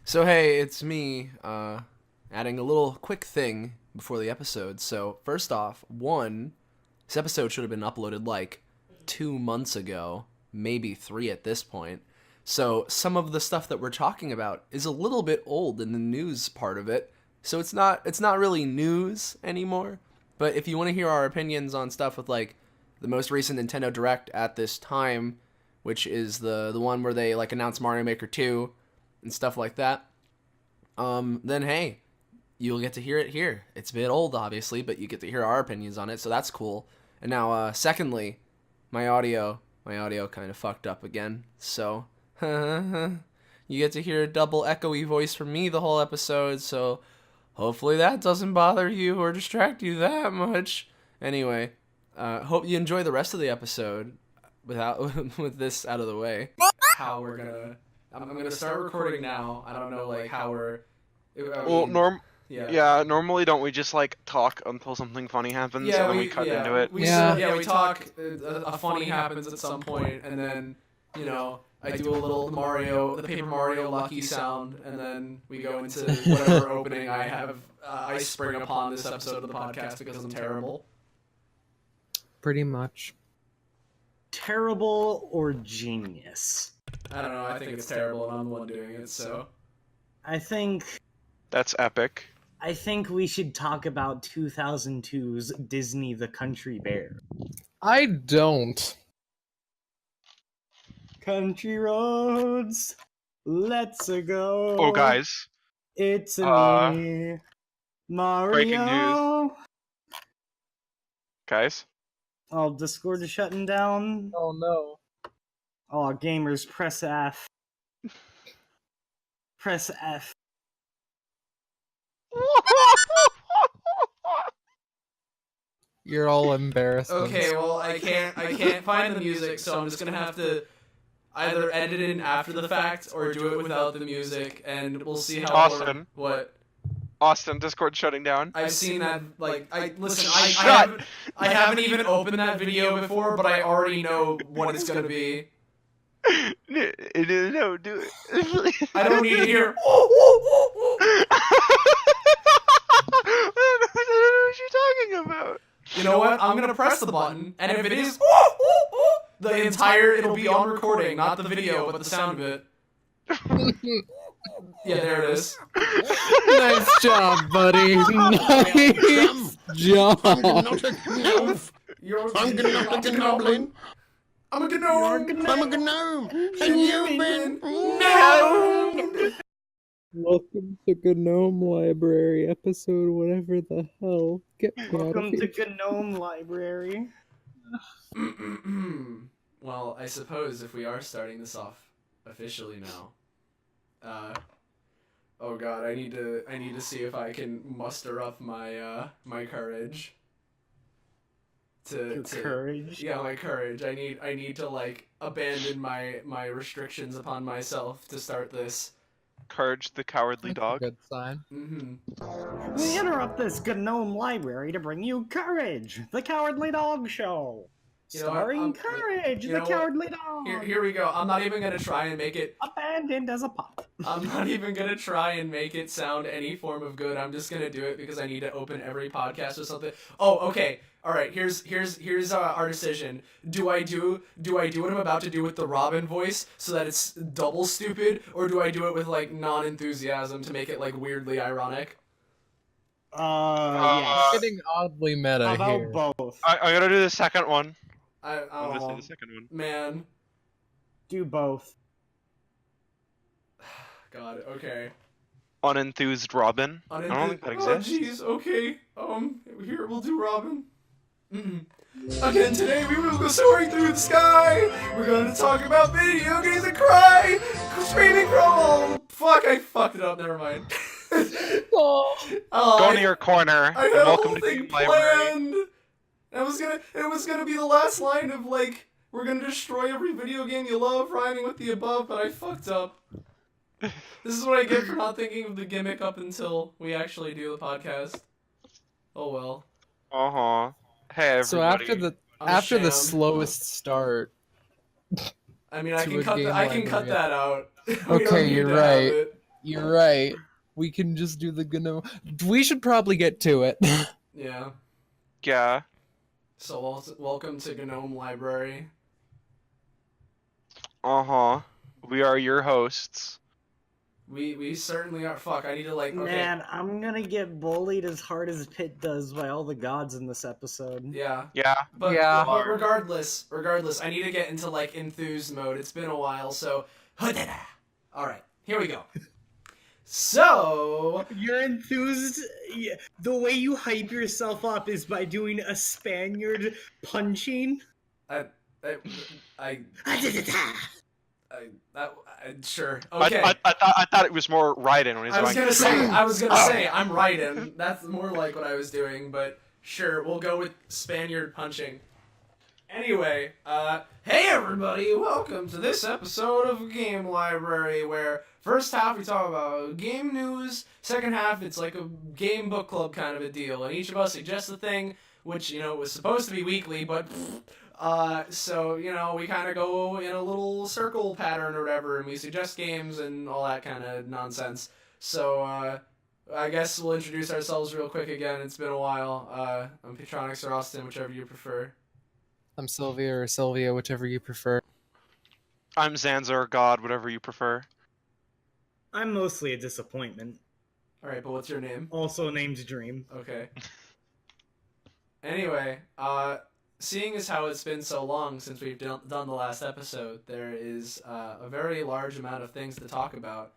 So hey, it's me, adding a little quick thing before the episode. So first off, this episode should have been uploaded like 2 months ago, maybe 3 at this point. So some of the stuff that we're talking about is a little bit old in the news part of it. So it's not really news anymore. But if you want to hear our opinions on stuff with like the most recent Nintendo Direct at this time, which is the one where they like announced Mario Maker 2 and stuff like that, then hey, you'll get to hear it here. It's a bit old, obviously, but you get to hear our opinions on it, so that's cool. And now, secondly, my audio kind of fucked up again, so you get to hear a double echoey voice from me the whole episode, so hopefully that doesn't bother you or distract you that much. Anyway, hope you enjoy the rest of the episode with this out of the way. I'm gonna start recording now. I don't know like how we're. Normally don't we just like talk until something funny happens and then we cut into it? We talk. A funny happens at some point, and then I do a little the Paper Mario Lucky sound, and then we go into whatever opening I spring upon this episode of the podcast because I'm terrible. Pretty much. Terrible or genius? I don't know. I think it's terrible, and I'm the one doing it. So I think that's epic. I think we should talk about 2002's Disney The Country Bear. I don't. Country roads, let's go. Oh, guys. It's me, Mario. Breaking news. Guys. Oh, Discord is shutting down. Oh no. Oh, gamers, press F. Press F. You're all embarrassed. Okay, well, I can't find the music, so I'm just gonna have to either edit it in after the fact or do it without the music, and we'll see how. Austin. What? Austin, Discord shutting down. I've seen that. Like, I haven't even opened that video before, but I already know what it's gonna be. No, do it. I don't need to hear. I don't know what you're talking about. You know what? I'm gonna press the button, and if it is it'll be on recording, not the video, but the sound of it. Yeah, there it is. Nice job, buddy. Nice job. I'm a goblin. I'm a gnome. I'm a gnome. And you've been gnomed. Welcome to Gnome Library episode, whatever the hell. Get me out of Welcome here. to Gnome Library. Well, I suppose if we are starting this off officially now, oh god, I need to see if I can muster up my my courage. Courage? Yeah, my courage. I need to like abandon my restrictions upon myself to start this. Courage the Cowardly That's a Dog. good sign. Mm-hmm. We interrupt this Gnome Library to bring you Courage, the Cowardly Dog Show. Starring Courage, the Cowardly Dog. Here we go. I'm not even gonna try and make it. Abandoned as a pup. I'm not even gonna try and make it sound any form of good. I'm just gonna do it because I need to open every podcast or something. Oh, okay. All right. Here's our decision. Do I do what I'm about to do with the Robin voice so that it's double stupid, or do I do it with like non-enthusiasm to make it like weirdly ironic? Yes. Getting oddly meta How about here. both? I gotta do the second one. I'm gonna Oh say the second one. man. Do both. God. Okay. Unenthused Robin. I don't think that exists. Oh jeez. Okay. Here we'll do Robin. Again, today we will go soaring through the sky. We're going to talk about video games and cry, screaming from all. Fuck! I fucked it up. Never mind. Go to your corner. I had Welcome a whole to thing Game Library. planned. It was gonna be the last line of like, we're gonna destroy every video game you love, rhyming with the above, but I fucked up. This is what I get for not thinking of the gimmick up until we actually do the podcast. Oh well. Uh-huh. Hey, everybody. So after the sham. slowest start. I mean, I To can a cut game I can cut library. that out. We don't Okay, need you're to have right. it. You're right. We can just do the GNOME. We should probably get to it. Yeah. Yeah. So welcome to GNOME Library. Uh-huh. We are your hosts. We certainly are. Fuck, I need to like. Okay. Man, I'm gonna get bullied as hard as Pit does by all the gods in this episode. Yeah. Yeah. But, Yeah. but regardless, I need to get into like enthused mode. It's been a while, so. All right, here we go. So. You're enthused. The way you hype yourself up is by doing a Spaniard punching. Sure. Okay. I thought it was more Raiden when he's I was going. gonna say I'm Raiden. That's more like what I was doing, but sure, we'll go with Spaniard punching. Anyway, hey everybody, welcome to this episode of Game Library, where first half we talk about game news, second half it's like a game book club kind of a deal, and each of us suggests a thing, which, you know, was supposed to be weekly, but so, you know, we kind of go in a little circle pattern or whatever, and we suggest games and all that kind of nonsense. So, I guess we'll introduce ourselves real quick again. It's been a while. I'm Patronix or Austin, whichever you prefer. I'm Sylvia or Sylvia, whichever you prefer. I'm Zanza or God, whatever you prefer. I'm mostly a disappointment. Alright, but what's your name? Also named Dream. Okay. Anyway, seeing as how it's been so long since we've done the last episode, there is a very large amount of things to talk about.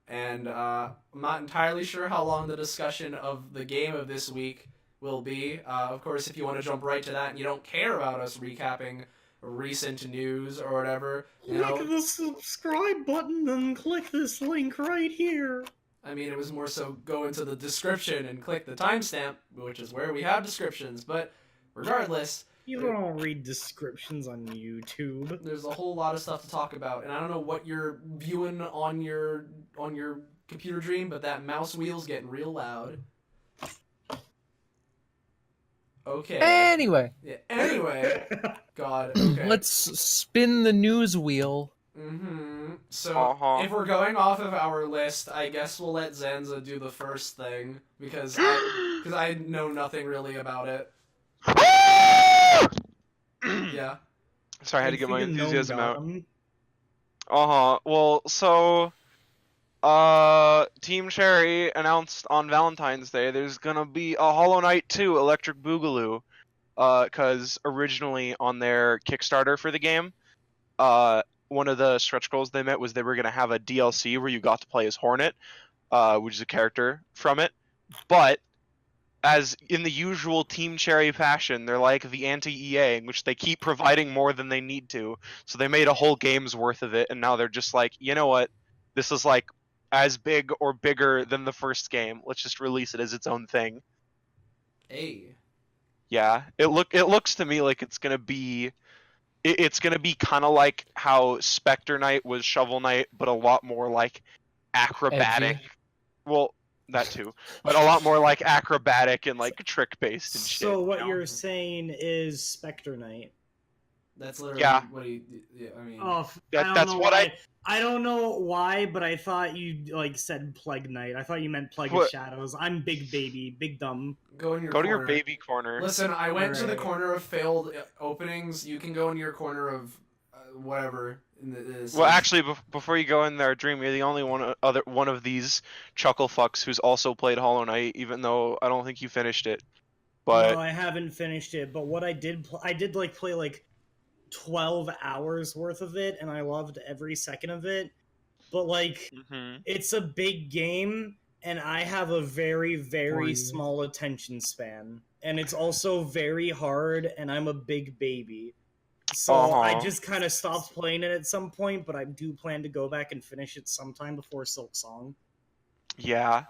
And I'm not entirely sure how long the discussion of the game of this week will be. Of course, if you want to jump right to that and you don't care about us recapping recent news or whatever, you know, Click the subscribe button and click this link right here. I mean, it was more so go into the description and click the timestamp, which is where we have descriptions, but regardless... You don't read descriptions on YouTube. There's a whole lot of stuff to talk about, and I don't know what you're viewing on your computer Dream, but that mouse wheel's getting real loud. Okay. Anyway. Yeah, anyway. God, okay. Let's spin the news wheel. So, if we're going off of our list, I guess we'll let Zanza do the first thing, because I know nothing really about it. Yeah. Sorry, I had to get my enthusiasm out. Well, so, Team Cherry announced on Valentine's Day there's gonna be a Hollow Knight 2 Electric Boogaloo, cause originally on their Kickstarter for the game, one of the stretch goals they met was they were gonna have a DLC where you got to play as Hornet, which is a character from it, but as in the usual Team Cherry fashion, they're like the anti-EA, in which they keep providing more than they need to. So they made a whole game's worth of it, and now they're just like, you know what? This is like as big or bigger than the first game. Let's just release it as its own thing. Hey. Yeah, it looks to me like it's gonna be kind of like how Spectre Knight was Shovel Knight, but a lot more like acrobatic. Edgy. Well, that too, but a lot more like acrobatic and like trick based and shit. So what you know? you're saying is Spectre Knight. That's literally what he... Yeah, I mean... Oh, that's what I don't know why, but I thought you like said Plague Knight. I thought you meant Plague of Shadows. I'm big baby, big dumb. Go to your baby corner. Listen, I went to the corner of failed openings. You can go in your corner of whatever. Well, actually, before you go in there, Dream, you're the only one of these chuckle fucks who's also played Hollow Knight, even though I don't think you finished it. But no, I haven't finished it. But what I did like play like 12 hours worth of it, and I loved every second of it. But like, it's a big game, and I have a very, very small attention span, and it's also very hard, and I'm a big baby. So I just kind of stopped playing it at some point, but I do plan to go back and finish it sometime before Silk Song. Yeah.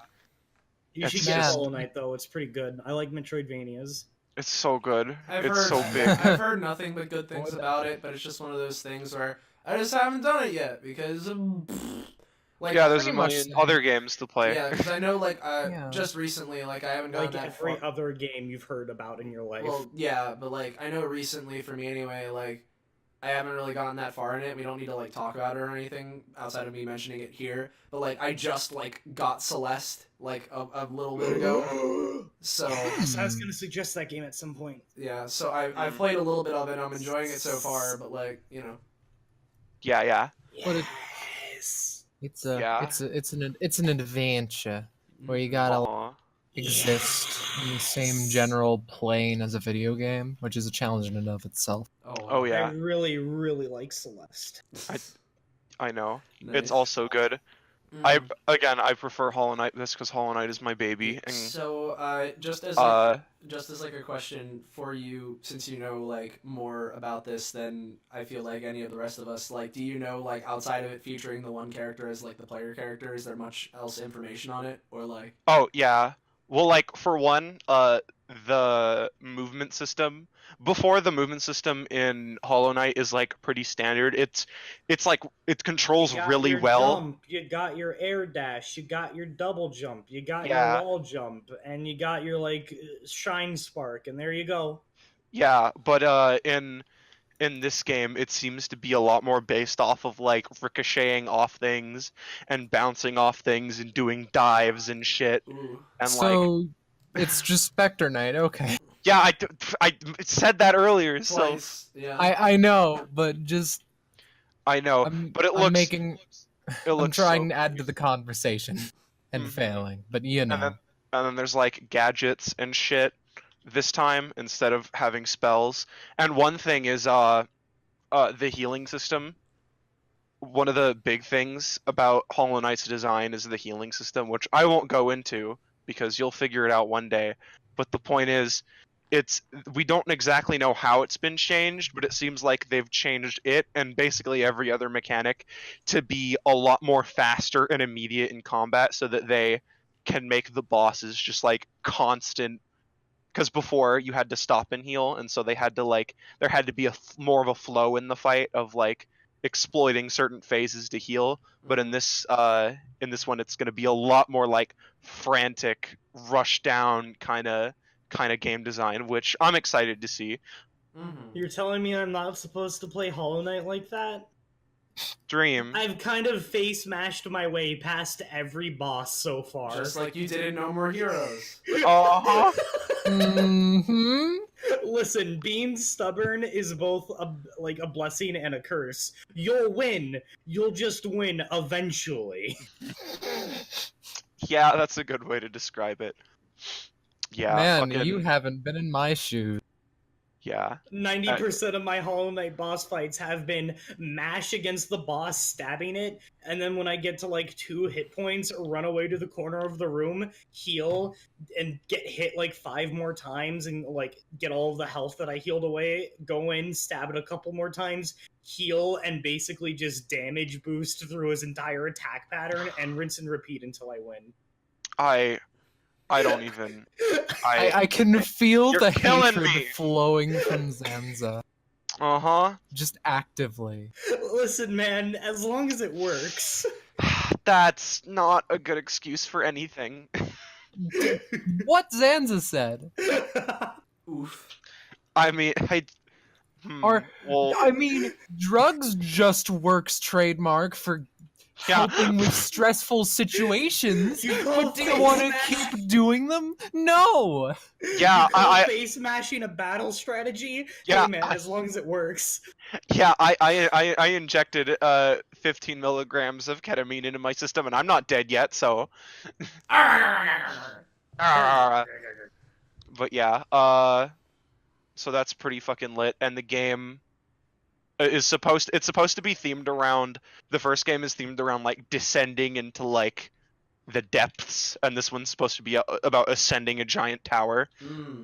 You should get Hollow Knight, though. It's pretty good. I like Metroidvanias. It's so good. It's so big. I've heard nothing but good things about it, but it's just one of those things where I just haven't done it yet, because... Like, yeah, there's a million other games to play. Yeah, because I know, like, just recently, like, I haven't gotten like that every other game you've heard about in your life. Well, yeah, but, like, I know recently, for me anyway, like, I haven't really gotten that far in it. We don't need to like talk about it or anything outside of me mentioning it here. But like I just like got Celeste like a little bit ago. So Yes, I was gonna suggest that game at some point. yeah, so I've played a little bit of it. I'm enjoying it so far, but like Yeah. But Yes. it's Yeah. it's an adventure where you gotta Aw. exist in the same general plane as a video game, which is a challenge in and of itself. Oh yeah. I really, really like Celeste. I know. Nice. It's also good. I prefer Hollow Knight just because Hollow Knight is my baby. And So just as like a question for you, since you know like more about this than I feel like any of the rest of us, like do you know like outside of it featuring the one character as like the player character, is there much else information on it, or like? oh yeah. Well, like for one, the movement system before the movement system in Hollow Knight is like pretty standard. It's like it controls You got really your well. Jump, you got your air dash, you got your double jump, you got Yeah. your wall jump, and you got your like shine spark, and there you go. Yeah, but in this game, it seems to be a lot more based off of like ricocheting off things and bouncing off things and doing dives and shit. Ooh. And So it's just Spectre Knight, okay. yeah, I said that earlier, so Twice. Yeah. I know, but just I know, but it I'm looks making it I'm looks trying so to add to the conversation and Mhm. failing, but you know. and then there's like gadgets and shit this time instead of having spells. And one thing is the healing system. One of the big things about Hollow Knight's design is the healing system, which I won't go into because you'll figure it out one day. But the point is, we don't exactly know how it's been changed, but it seems like they've changed it and basically every other mechanic to be a lot more faster and immediate in combat, so that they can make the bosses just like constant. Because before you had to stop and heal, and so they had to like there had to be more of a flow in the fight of like exploiting certain phases to heal. But in this one, it's going to be a lot more like frantic, rush down kind of game design, which I'm excited to see. Mm-hmm. You're telling me I'm not supposed to play Hollow Knight like that? Dream. I've kind of face mashed my way past every boss so far. Just like you did in No More Heroes. Uh-huh. Mm-hmm. Listen, being stubborn is both a blessing and a curse. You'll win. You'll just win eventually. Yeah, that's a good way to describe it. Yeah. Man, fucking- you haven't been in my shoes. Yeah. 90% of my Hollow Knight boss fights have been mash against the boss, stabbing it, and then when I get to like 2 hit points, run away to the corner of the room, heal, and get hit like 5 more times, and like get all of the health that I healed away, go in, stab it a couple more times, heal, and basically just damage boost through his entire attack pattern, and rinse and repeat until I win. I don't even. I can feel You're the killing hatred me. flowing from Zanza. Uh-huh. Just actively. Listen, man, as long as it works. That's not a good excuse for anything. What Zanza said. Oof. I mean, Or, well, I mean, drugs just works trademark for yeah. coping with stressful situations. You call But do you want to face keep doing them? No. Yeah, I face mashing a battle strategy. Yeah, Hey man, as long as it works. yeah, I injected 15 milligrams of ketamine into my system, and I'm not dead yet. So, but yeah, so that's pretty fucking lit, and the game is supposed to be themed around, the first game is themed around like descending into like the depths, and this one's supposed to be about ascending a giant tower,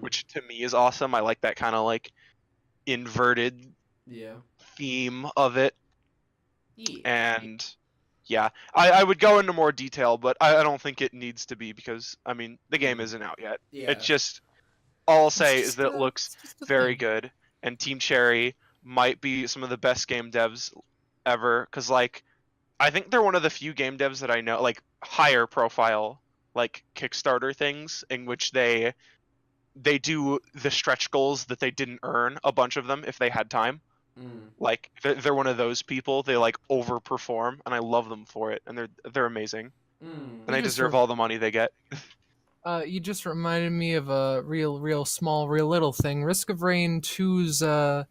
which to me is awesome. I like that kind of like inverted theme of it. And yeah, I would go into more detail, but I don't think it needs to be, because I mean the game isn't out yet. It's just, all I'll say is that it looks very good, and Team Cherry might be some of the best game devs ever, because like I think they're one of the few game devs that I know, like higher profile like Kickstarter things in which they do the stretch goals that they didn't earn, a bunch of them, if they had time. Like they're one of those people. They like overperform, and I love them for it. And they're amazing, and they deserve all the money they get. You just reminded me of a real small, real little thing. Risk of Rain 2's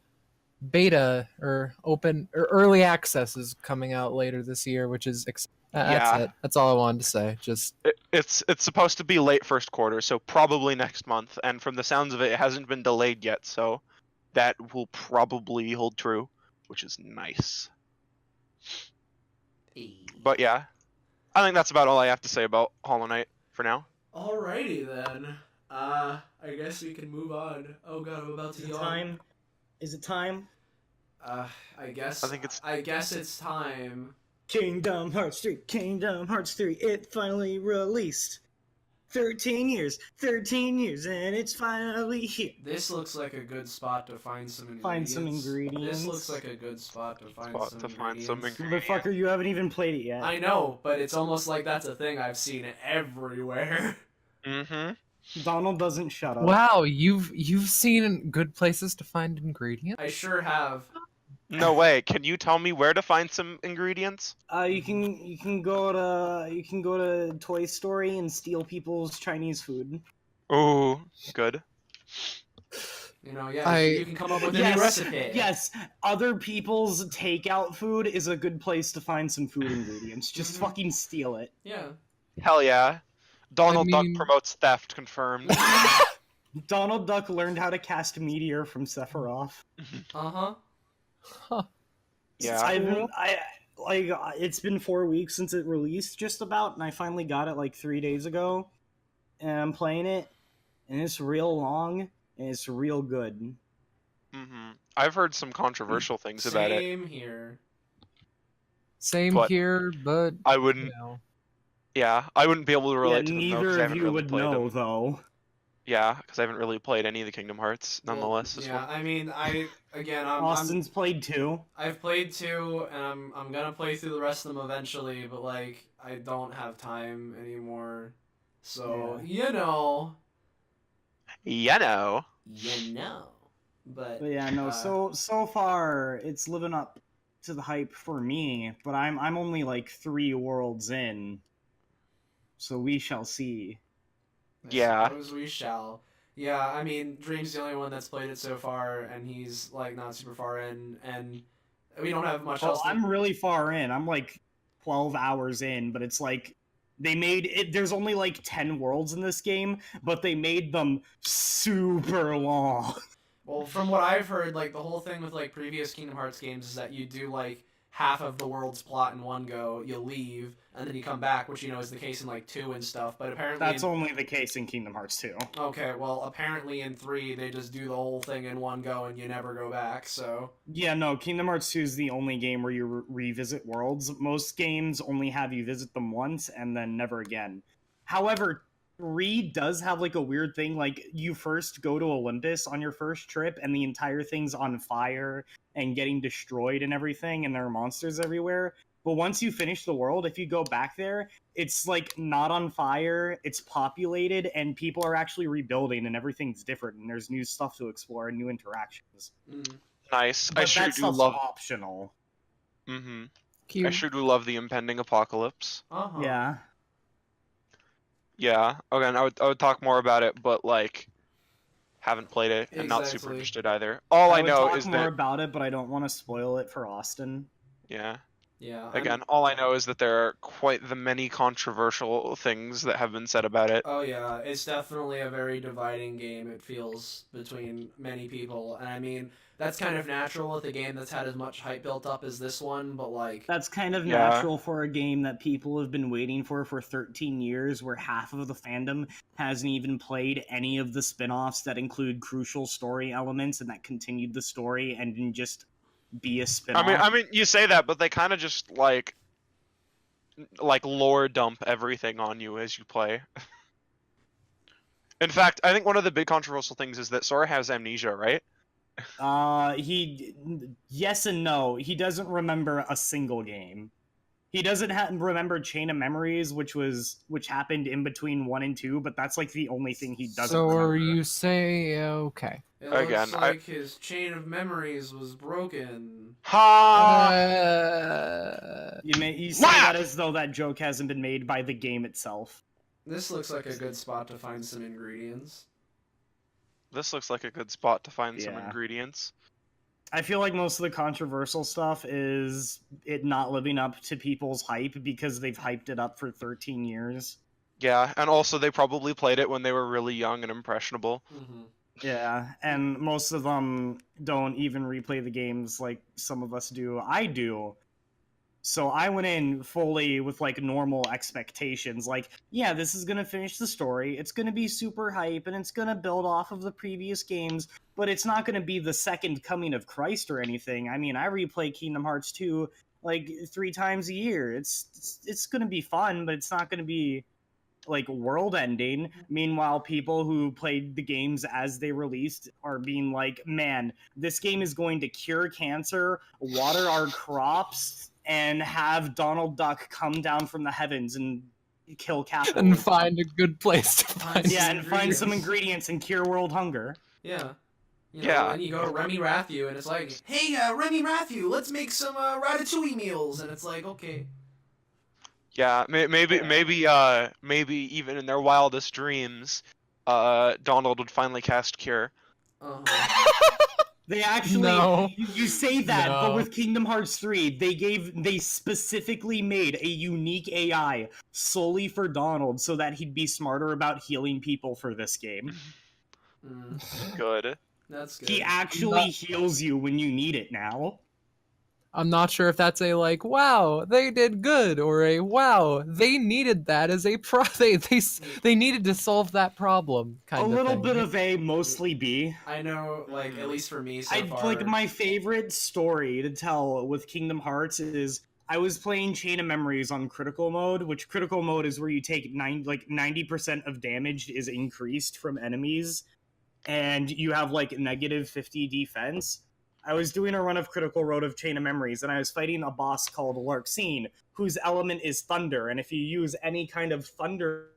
beta or open or early access is coming out later this year, which is that's it. That's all I wanted to say. Just it's supposed to be late first quarter, so probably next month. And from the sounds of it, it hasn't been delayed yet, so that will probably hold true, which is nice. But yeah, I think that's about all I have to say about Hollow Knight for now. Alrighty then. I guess we can move on. Oh god, I'm about to yawn. Time? Is it time? I guess it's time. Kingdom Hearts 3, Kingdom Hearts 3, it finally released. 13 years, and it's finally here. This looks like a good spot to find some ingredients. This looks like a good spot to find some ingredients. Motherfucker, you haven't even played it yet. I know, but it's almost like that's a thing. I've seen it everywhere. Mm-hmm. Donald doesn't shut up. Wow, you've seen good places to find ingredients? I sure have. No way. Can you tell me where to find some ingredients? You can go to Toy Story and steal people's Chinese food. Ooh, good. You know, you can come up with a new recipe. Yes, other people's takeout food is a good place to find some food ingredients. Just fucking steal it. Yeah. Hell yeah. Donald Duck promotes theft, confirmed. Donald Duck learned how to cast Meteor from Sephiroth. Uh-huh. Huh. Yeah. It's been 4 weeks since it released, just about, and I finally got it like 3 days ago, and I'm playing it, and it's real long, and it's real good. Mm-hmm. I've heard some controversial things about it. Same here. Same here, but I wouldn't. You know. Yeah, I wouldn't be able to relate to them. Neither of you would know, though. Yeah, because I haven't really played any of the Kingdom Hearts, nonetheless. Well, yeah, I mean, Austin's played 2. I've played 2, and I'm gonna play through the rest of them eventually, but like I don't have time anymore. So you know. But yeah, no. So far, it's living up to the hype for me. But I'm only like 3 worlds in, so we shall see. I suppose we shall. Yeah, I mean, Dream's the only one that's played it so far, and he's like not super far in, and we don't have much else. I'm really far in. I'm like 12 hours in, but it's like they made it. There's only like 10 worlds in this game, but they made them super long. Well, from what I've heard, like the whole thing with like previous Kingdom Hearts games is that you do like half of the world's plot in one go, you leave, and then you come back, which, you know, is the case in, like, 2 and stuff, but apparently... That's only the case in Kingdom Hearts 2. Okay, well, apparently in 3, they just do the whole thing in one go, and you never go back, so... Yeah, no, Kingdom Hearts 2 is the only game where you revisit worlds. Most games only have you visit them once, and then never again. However, 3 does have, like, a weird thing, like, you first go to Olympus on your first trip, and the entire thing's on fire and getting destroyed and everything, and there are monsters everywhere. But once you finish the world, if you go back there, it's, like, not on fire, it's populated, and people are actually rebuilding, and everything's different, and there's new stuff to explore and new interactions. Nice. But that stuff's optional. Mm-hmm. Cute. I sure do love the impending apocalypse. Uh-huh. Yeah. Yeah. Again, I would talk more about it, but, like, haven't played it and not super interested either. All I know is that... I would talk more about it, but I don't want to spoil it for Austin. Yeah. Yeah. Again, all I know is that there are quite the many controversial things that have been said about it. Oh yeah, it's definitely a very dividing game, it feels, between many people. And I mean, that's kind of natural with a game that's had as much hype built up as this one, but like... That's kind of natural for a game that people have been waiting for 13 years, where half of the fandom hasn't even played any of the spin-offs that include crucial story elements and that continued the story and didn't just be a spin-off. I mean, you say that, but they kind of just, like lore dump everything on you as you play. In fact, I think one of the big controversial things is that Sora has amnesia, right? Yes and no. He doesn't remember a single game. He doesn't remember Chain of Memories, which happened in between 1 and 2, but that's like the only thing he doesn't So remember. are you saying okay? It Again, looks like his chain of memories was broken. Ha! You say that as though that joke hasn't been made by the game itself. This looks like a good spot to find some ingredients. This looks like a good spot to find some Yeah. ingredients. I feel like most of the controversial stuff is it not living up to people's hype because they've hyped it up for 13 years. Yeah, and also they probably played it when they were really young and impressionable. Mm-hmm. Yeah, and most of them don't even replay the games like some of us do. I do. So I went in fully with like normal expectations. Like, yeah, this is gonna finish the story. It's gonna be super hype and it's gonna build off of the previous games, but it's not gonna be the second coming of Christ or anything. I mean, I replay Kingdom Hearts 2 like 3 times a year. It's gonna be fun, but it's not gonna be like world ending. Meanwhile, people who played the games as they released are being like, man, this game is going to cure cancer, water our crops, and have Donald Duck come down from the heavens and kill capitalism. And find a good place to find. Yeah, and find some ingredients and cure world hunger. Yeah. You know, Yeah. And you go to Remy Rathew, and it's like, hey, Remy Rathew, let's make some ratatouille meals. And it's like, okay. Yeah, maybe even in their wildest dreams, Donald would finally cast Cure. Uh-huh. They actually, No. you say that, but No. with Kingdom Hearts 3, they specifically made a unique AI solely for Donald so that he'd be smarter about healing people for this game. Mm, Good. that's good. He actually heals you when you need it now. I'm not sure if that's a like, wow, they did good, or a wow, they needed that as a they needed to solve that problem kind A of little thing. bit of A, mostly B. I know, like, at least for me so I far. like my favorite story to tell with Kingdom Hearts is I was playing Chain of Memories on critical mode, which critical mode is where you take 90% of damage is increased from enemies, and you have like negative 50 defense. I was doing a run of Critical Road of Chain of Memories, and I was fighting a boss called Larxene, whose element is thunder, and if you use any kind of thunder,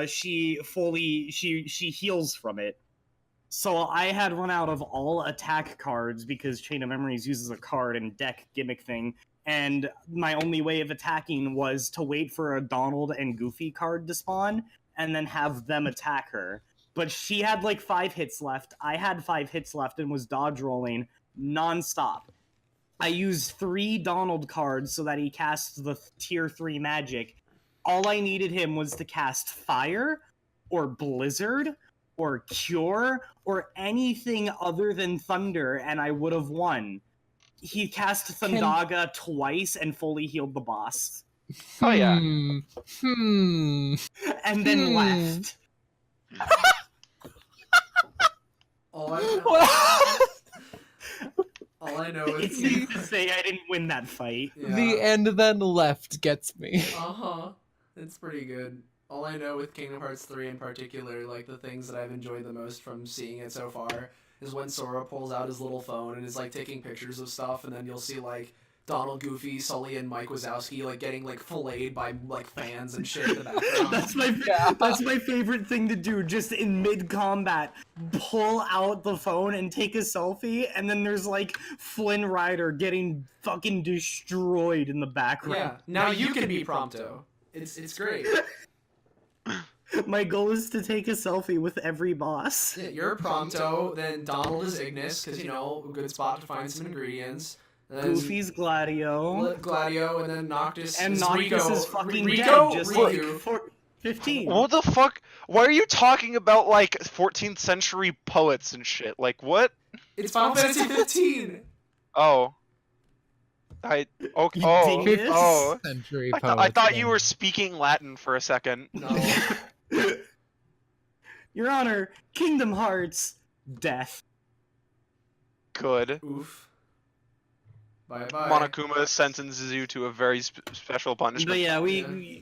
she heals from it. So I had run out of all attack cards because Chain of Memories uses a card and deck gimmick thing, and my only way of attacking was to wait for a Donald and Goofy card to spawn, and then have them attack her. But she had like 5 hits left. I had 5 hits left and was dodge rolling nonstop. I used 3 Donald cards so that he casts the tier 3 magic. All I needed him was to cast Fire, or Blizzard, or Cure, or anything other than Thunder, and I would have won. He cast Thundaga twice and fully healed the boss. Oh yeah. And then left. All I know is It's safe to say I didn't win that fight. Yeah. The end then left gets me. Uh-huh. It's pretty good. All I know with Kingdom Hearts 3 in particular, like the things that I've enjoyed the most from seeing it so far, is when Sora pulls out his little phone and is like taking pictures of stuff, and then you'll see like Donald, Goofy, Sully, and Mike Wazowski like getting like filleted by like fans and shit in the background. That's my favorite thing to do. Just in mid combat, pull out the phone and take a selfie, and then there's like Flynn Rider getting fucking destroyed in the background. Yeah. Now you can be Prompto. It's great. My goal is to take a selfie with every boss. Yeah, you're Prompto, then Donald is Ignis, because you know, a good spot to find some ingredients. And then Goofy's Gladio. Gladio, and then Noctis And is Noctis Rico. is fucking Rico? dead, just Riku. like 15. What the fuck? Why are you talking about like 14th century poets and shit? Like what? It's Final Fantasy 15. Oh. Oh. dingus. Oh. Century I poets, thought you then. were speaking Latin for a second. No. Your Honor, Kingdom Hearts, death. Good. Oof. Bye bye. Monokuma sentences you to a very special punishment. But yeah, Yeah.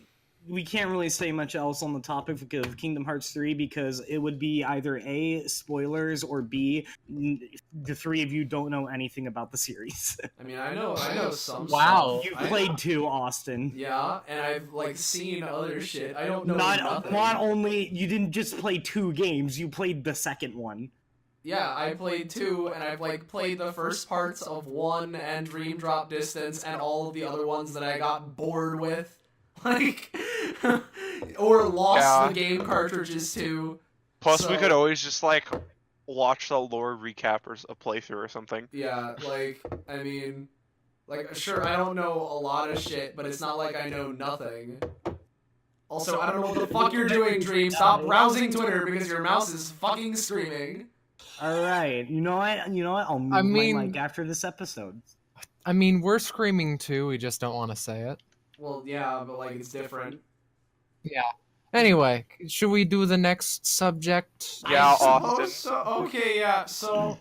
we can't really say much else on the topic of Kingdom Hearts 3 because it would be either A, spoilers, or B, the three of you don't know anything about the series. I mean, I know some Wow. stuff. You played 2, Austin. Yeah, and I've like seen other shit. I don't know nothing. Not only you didn't just play 2 games, you played the second one. Yeah, I played 2, and I've like played the first parts of 1 and Dream Drop Distance and all of the other ones that I got bored with. Like, or lost the game cartridges to. Plus, we could always just like watch the lore recap or a playthrough or something. Yeah, like, I mean, like, sure, I don't know a lot of shit, but it's not like I know nothing. Also, I don't know what the fuck you're doing, Dream. Stop browsing Twitter because your mouse is fucking screaming. All right, you know what? I'll move my mic after this episode. I mean, we're screaming too. We just don't want to say it. Well, yeah, but like it's different. Yeah. Anyway, should we do the next subject? Yeah, I suppose Austin. so. Okay, yeah. So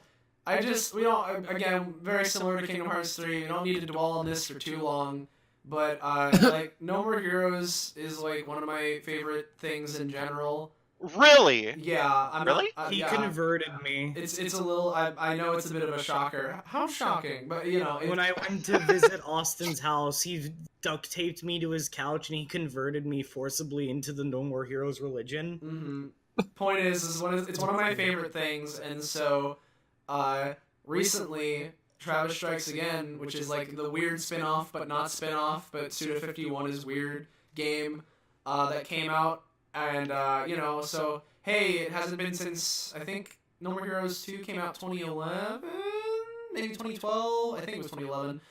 we don't. Again, very similar to Kingdom Hearts 3. We don't need to dwell on this for too long. But like, No More Heroes is like one of my favorite things in general. Really? Yeah. Really? He yeah. converted me. It's a little. I know it's a bit of a shocker. How shocking? But you know. When I went to visit Austin's house, he duct taped me to his couch and he converted me forcibly into the No More Heroes religion. Mm-hmm. Point is it's one of my favorite things, and so recently Travis Strikes Again, which is like the weird spin-off but not spin-off, but Suda 51 is weird game that came out, and you know, so hey, it hasn't been since I think No More Heroes 2 came out 2011, maybe 2012, I think it was 2011.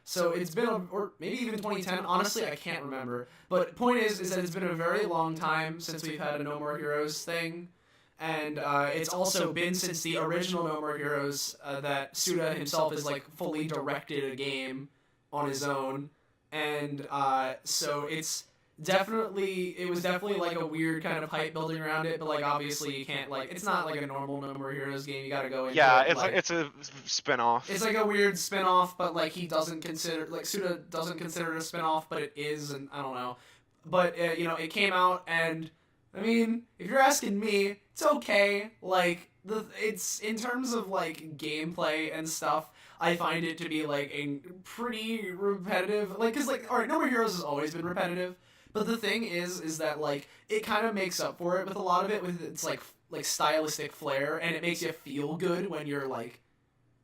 So it's been, or maybe even 2010, honestly I can't remember. But point is that it's been a very long time since we've had a No More Heroes thing. And it's also been since the original No More Heroes that Suda himself has like fully directed a game on his own. And so it was definitely like a weird kind of hype building around it, but like obviously you can't like, it's not like a normal No More Heroes game. You gotta go into it. It's a spin-off. It's like a weird spin-off, but like he doesn't consider, like Suda doesn't consider it a spin-off, but it is, and I don't know. But you know, it came out, and I mean, if you're asking me, it's okay. Like it's in terms of like gameplay and stuff, I find it to be like a pretty repetitive. Like, cause like, all right, No More Heroes has always been repetitive. But the thing is that like it kind of makes up for it with a lot of it with its like stylistic flair, and it makes you feel good when you're like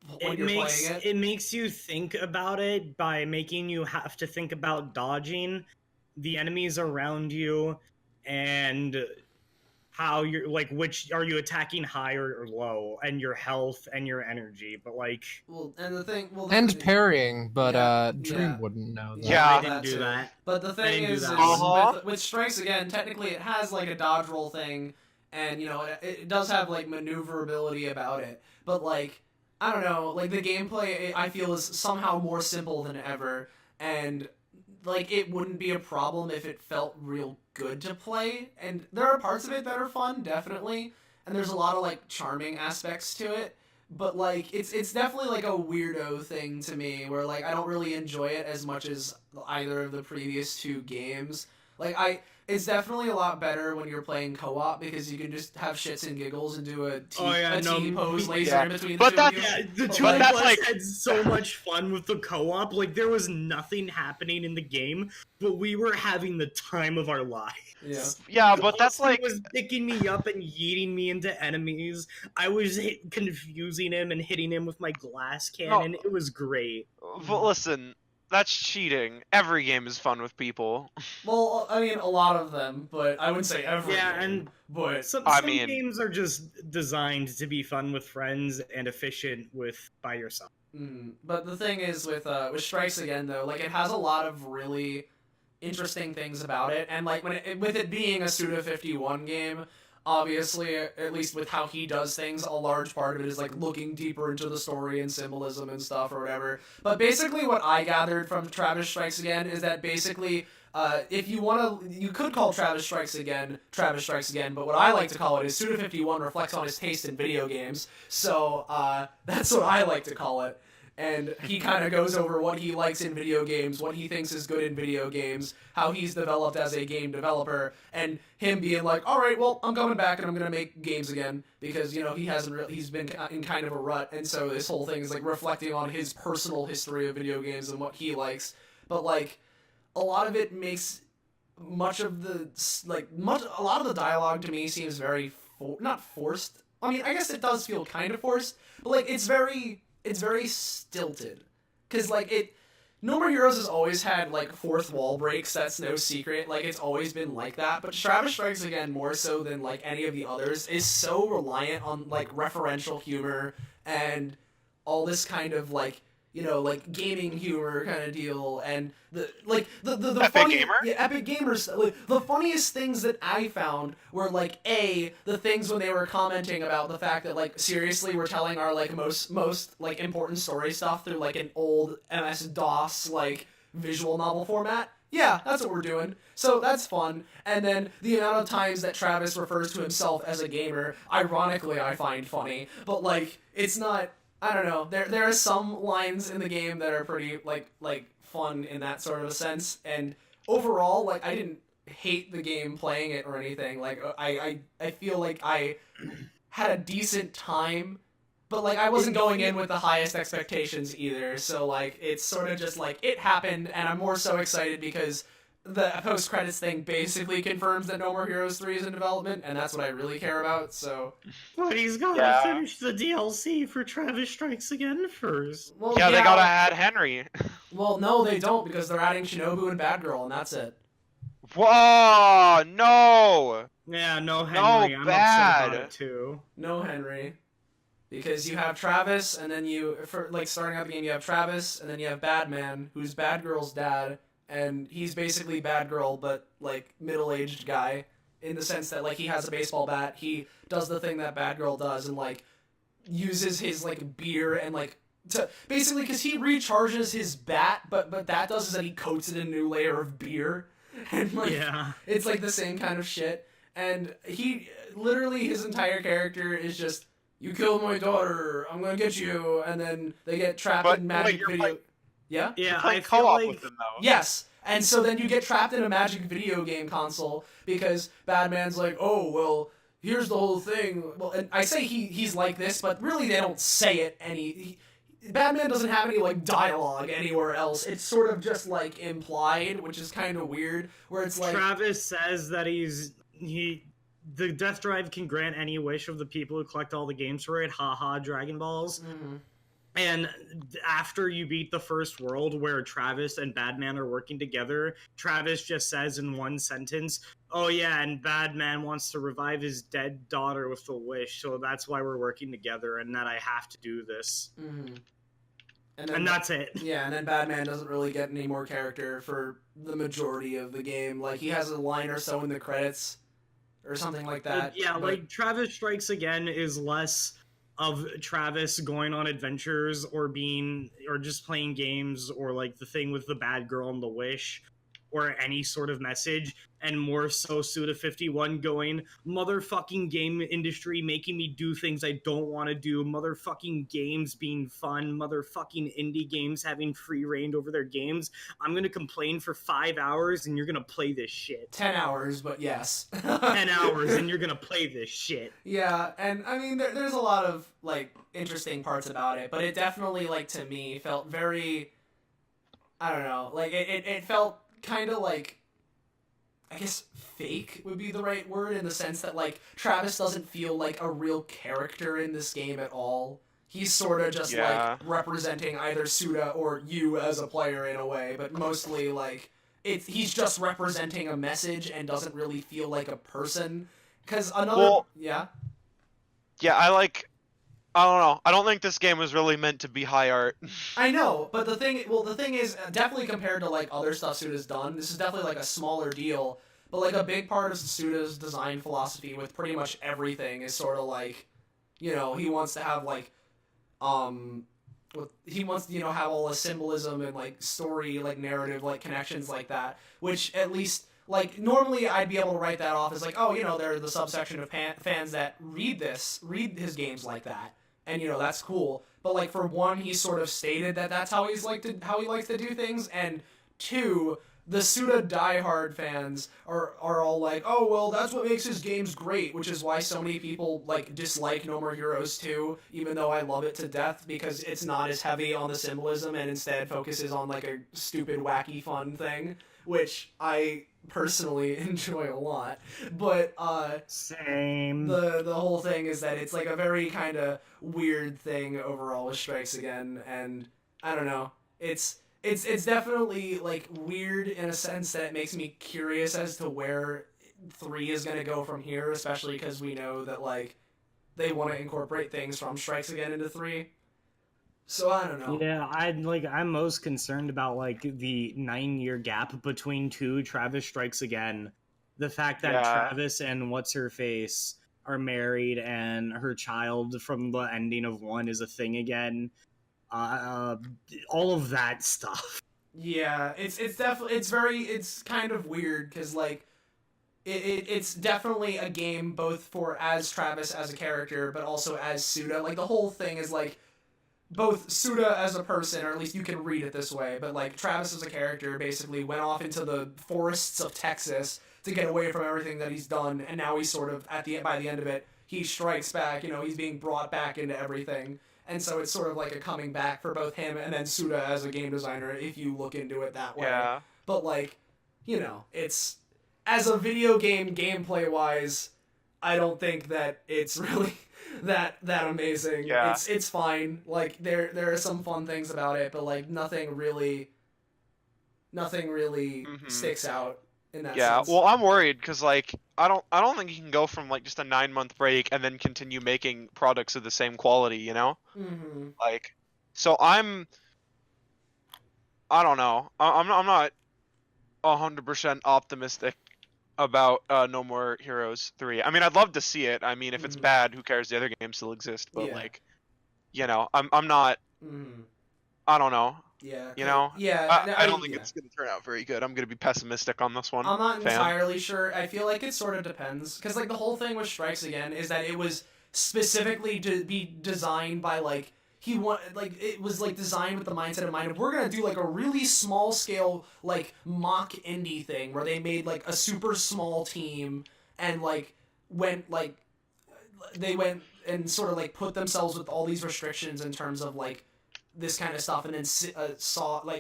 playing it. It makes you think about it by making you have to think about dodging the enemies around you and how you're like, which are you attacking high or low, and your health and your energy. But like, and parrying, but Dream wouldn't know that. Yeah, I didn't do that. But the thing is with Strikes Again, technically it has like a dodge roll thing, and you know it does have like maneuverability about it. But like, I don't know, like the gameplay I feel is somehow more simple than ever, and like it wouldn't be a problem if it felt real good to play. And there are parts of it that are fun, definitely, and there's a lot of like charming aspects to it. But like it's definitely like a weirdo thing to me, where like I don't really enjoy it as much as either of the previous 2 games. Like it's definitely a lot better when you're playing co-op because you can just have shits and giggles and do a T-pose laser in between the two of you. Yeah, the two of us had so much fun with the co-op. Like, there was nothing happening in the game, but we were having the time of our lives. Yeah, but that's like... was picking me up and yeeting me into enemies. I was confusing him and hitting him with my glass cannon. It was great. But listen... That's cheating. Every game is fun with people. Well, I mean, a lot of them, but I would say every game. But some games are just designed to be fun with friends and efficient by yourself. But the thing is with Strikes Again, though, like it has a lot of really interesting things about it, and like with it being a Suda 51 game, obviously, at least with how he does things, a large part of it is like looking deeper into the story and symbolism and stuff or whatever. But basically what I gathered from Travis Strikes Again is that basically if you want to, you could call Travis Strikes Again, but what I like to call it is Suda 51 reflects on his taste in video games. So that's what I like to call it. and he kind of goes over what he likes in video games, what he thinks is good in video games, how he's developed as a game developer, and him being like, all right, well, I'm coming back and I'm gonna make games again because he's been in kind of a rut, and so this whole thing is like reflecting on his personal history of video games and what he likes. But like, a lot of it makes a lot of the dialogue to me seems very not forced. I mean, I guess it does feel kind of forced, but like it's very stilted, because like No More Heroes has always had like fourth wall breaks. That's no secret. Like, it's always been like that. But Travis Strikes Again, more so than like any of the others, is so reliant on like referential humor and all this kind of like, like gaming humor kind of deal, and the Epic funny, Gamer? yeah, Epic Gamers. Like, the funniest things that I found were like the things when they were commenting about the fact that like, seriously, we're telling our like most like important story stuff through like an old MS DOS like visual novel format. Yeah, that's what we're doing. So that's fun. And then the amount of times that Travis refers to himself as a gamer, ironically, I find funny. But like, it's not. I don't know. There are some lines in the game that are pretty like fun in that sort of a sense, and overall, like, I didn't hate the game playing it or anything. Like, I feel like I had a decent time, but like I wasn't going in with the highest expectations either. So like, it's sort of just like it happened, and I'm more so excited because the post-credits thing basically confirms that No More Heroes 3 is in development, and that's what I really care about, so... But he's gotta finish the DLC for Travis Strikes Again first. Well, yeah, they gotta add Henry. Well, no, they don't, because they're adding Shinobu and Bad Girl, and that's it. Whoa, no! Yeah, no Henry, No, I'm bad. upset about it too. No Henry. Because you have Travis, and then starting out the game, you have Travis, and then you have Badman, who's Bad Girl's dad, and he's basically Bad Girl, but, like, middle-aged guy, in the sense that, like, he has a baseball bat, he does the thing that Bad Girl does, and, like, uses his, like, beer and, like, basically, because he recharges his bat, but that does is that he coats it in a new layer of beer, and, like, it's, like, the same kind of shit, and literally, his entire character is just, you killed my daughter, I'm gonna get you, and then they get trapped in magic video... Yeah? Yeah, I feel like... with them, though. Yes, and so then you get trapped in a magic video game console because Batman's like, oh, well, here's the whole thing. Well, and I say he's like this, but really they don't say it Batman doesn't have any, like, dialogue anywhere else. It's sort of just, like, implied, which is kind of weird, where it's like... Travis says that the Death Drive can grant any wish of the people who collect all the games for it. Haha, Dragon Balls. Mm-hmm. And after you beat the first world where Travis and Badman are working together, Travis just says in one sentence, oh yeah, and Badman wants to revive his dead daughter with the wish, so that's why we're working together and that I have to do this. Mm-hmm. And that's it. Yeah, and then Batman doesn't really get any more character for the majority of the game. Like, he has a line or so in the credits or something like that. Like, Travis Strikes Again is less of Travis going on adventures or just playing games or like the thing with the bad girl and the wish or any sort of message, and more so Suda51 going, motherfucking game industry making me do things I don't want to do, motherfucking games being fun, motherfucking indie games having free reign over their games. I'm gonna complain for 5 hours and you're gonna play this shit. 10 hours, but yes. 10 hours and you're gonna play this shit. Yeah, and I mean, there's a lot of, like, interesting parts about it, but it definitely, like, to me, felt very, I don't know, like, it felt kind of like, I guess fake would be the right word, in the sense that, like, Travis doesn't feel like a real character in this game at all. He's sort of just, like, representing either Suda or you as a player in a way, but mostly, like, he's just representing a message and doesn't really feel like a person. Because Yeah, I don't know. I don't think this game was really meant to be high art. I know, but the thing is, definitely compared to, like, other stuff Suda's done, this is definitely, like, a smaller deal, but, like, a bbig part of Suda's design philosophy with pretty much everything is sort of, like, he wants to have, like, he wants to, have all the symbolism and, like, story, like, narrative, like, connections like that, which, at least, like, normally I'd be able to write that off as, like, oh, they're the subsection of fans that read his games like that. and that's cool. But like for one, he sort of stated that that's how he likes to do things, and two, the Suda diehard fans are all like, oh well, that's what makes his games great, which is why so many people like dislike No More Heroes 2, even though I love it to death because it's not as heavy on the symbolism and instead focuses on like a stupid, wacky, fun thing, which I personally enjoy a lot. But same. The whole thing is that it's like a very kind of weird thing overall with Strikes Again, and I don't know, it's definitely like weird in a sense that it makes me curious as to where 3 is going to go from here, especially because we know that like they want to incorporate things from Strikes Again into 3. So I don't know. Yeah, I'm most concerned about like the 9-year gap between 2 Travis Strikes Again. The fact that Travis and what's her face are married and her child from the ending of 1 is a thing again. All of that stuff. Yeah, it's definitely it's kind of weird because like it's definitely a game both for as Travis as a character, but also as Suda. Like the whole thing is like both Suda as a person, or at least you can read it this way, but like Travis as a character basically went off into the forests of Texas to get away from everything that he's done, and now he's sort of by the end of it, he strikes back. He's being brought back into everything. And so it's sort of like a coming back for both him and then Suda as a game designer, if you look into it that way. Yeah. But like, it's as a video game gameplay-wise, I don't think that it's really that amazing. Yeah. It's fine. Like there are some fun things about it, but like nothing really sticks out in that sense. Yeah, well, I'm worried because like I don't think you can go from like just a 9-month break and then continue making products of the same quality, Mm-hmm. Like, so I don't know. I'm not 100% optimistic about No More Heroes 3. I mean, I'd love to see it. I mean, if it's bad, who cares? The other games still exist. But like, I'm not. Mm-hmm. I don't know. Yeah. Yeah. I don't think it's going to turn out very good. I'm going to be pessimistic on this one. I'm not entirely sure. I feel like it sort of depends. Because, like, the whole thing with Strikes Again is that it was specifically to be designed by, like, it was, like, designed with the mindset in mind of, we're going to do, like, a really small-scale, like, mock indie thing where they made, like, a super small team and, like, they went and sort of, like, put themselves with all these restrictions in terms of, like, this kind of stuff, and then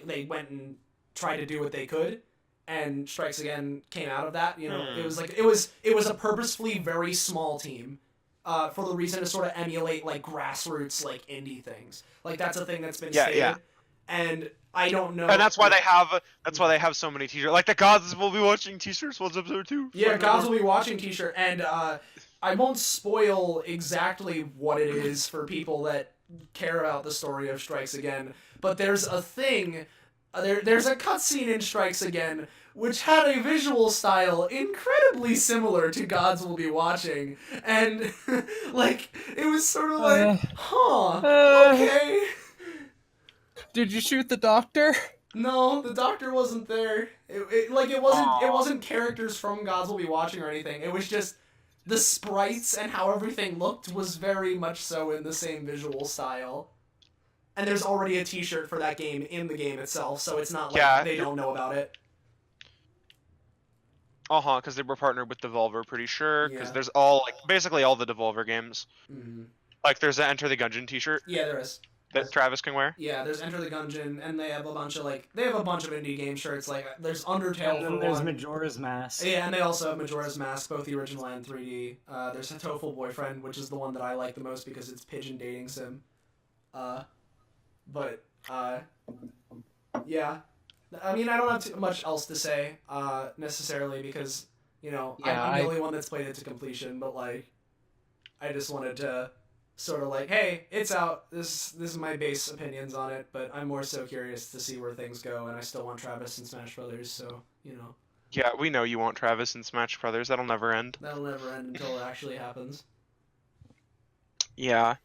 they went and tried to do what they could, and Strikes Again came out of that. It was like it was a purposefully very small team, for the reason to sort of emulate like grassroots like indie things. Like that's a thing that's been stated. Yeah. And I don't know. And that's why they have so many t-shirts. Like the gods will be watching t-shirts. What's episode 2? Yeah, gods will be watching t-shirt, and I won't spoil exactly what it is for people that care about the story of Strikes Again, but there's a thing, there's a cutscene in Strikes Again which had a visual style incredibly similar to Gods Will Be Watching, and like it was sort of like, okay. Did you shoot the doctor? No, the doctor wasn't there. It wasn't characters from Gods Will Be Watching or anything. It was just the sprites and how everything looked was very much so in the same visual style. And there's already a t-shirt for that game in the game itself, so it's not like they don't know about it. Because they were partnered with Devolver, pretty sure. Because there's basically all the Devolver games. Mm-hmm. Like there's an Enter the Gungeon t-shirt. Yeah, there is. That Travis can wear. Yeah, there's Enter the Gungeon, and they have a bunch of indie game shirts. Like there's Undertale. And then there's Majora's Mask. Yeah, and they also have Majora's Mask, both the original and 3D. There's Hatoful Boyfriend, which is the one that I like the most because it's pigeon dating sim. Yeah. I mean, I don't have too much else to say necessarily because I'm the only one that's played it to completion. But like, I just wanted to sort of like, hey, it's out. This is my base opinions on it, but I'm more so curious to see where things go, and I still want Travis and Smash Brothers, so Yeah, we know you want Travis and Smash Brothers. That'll never end. That'll never end until it actually happens. Yeah.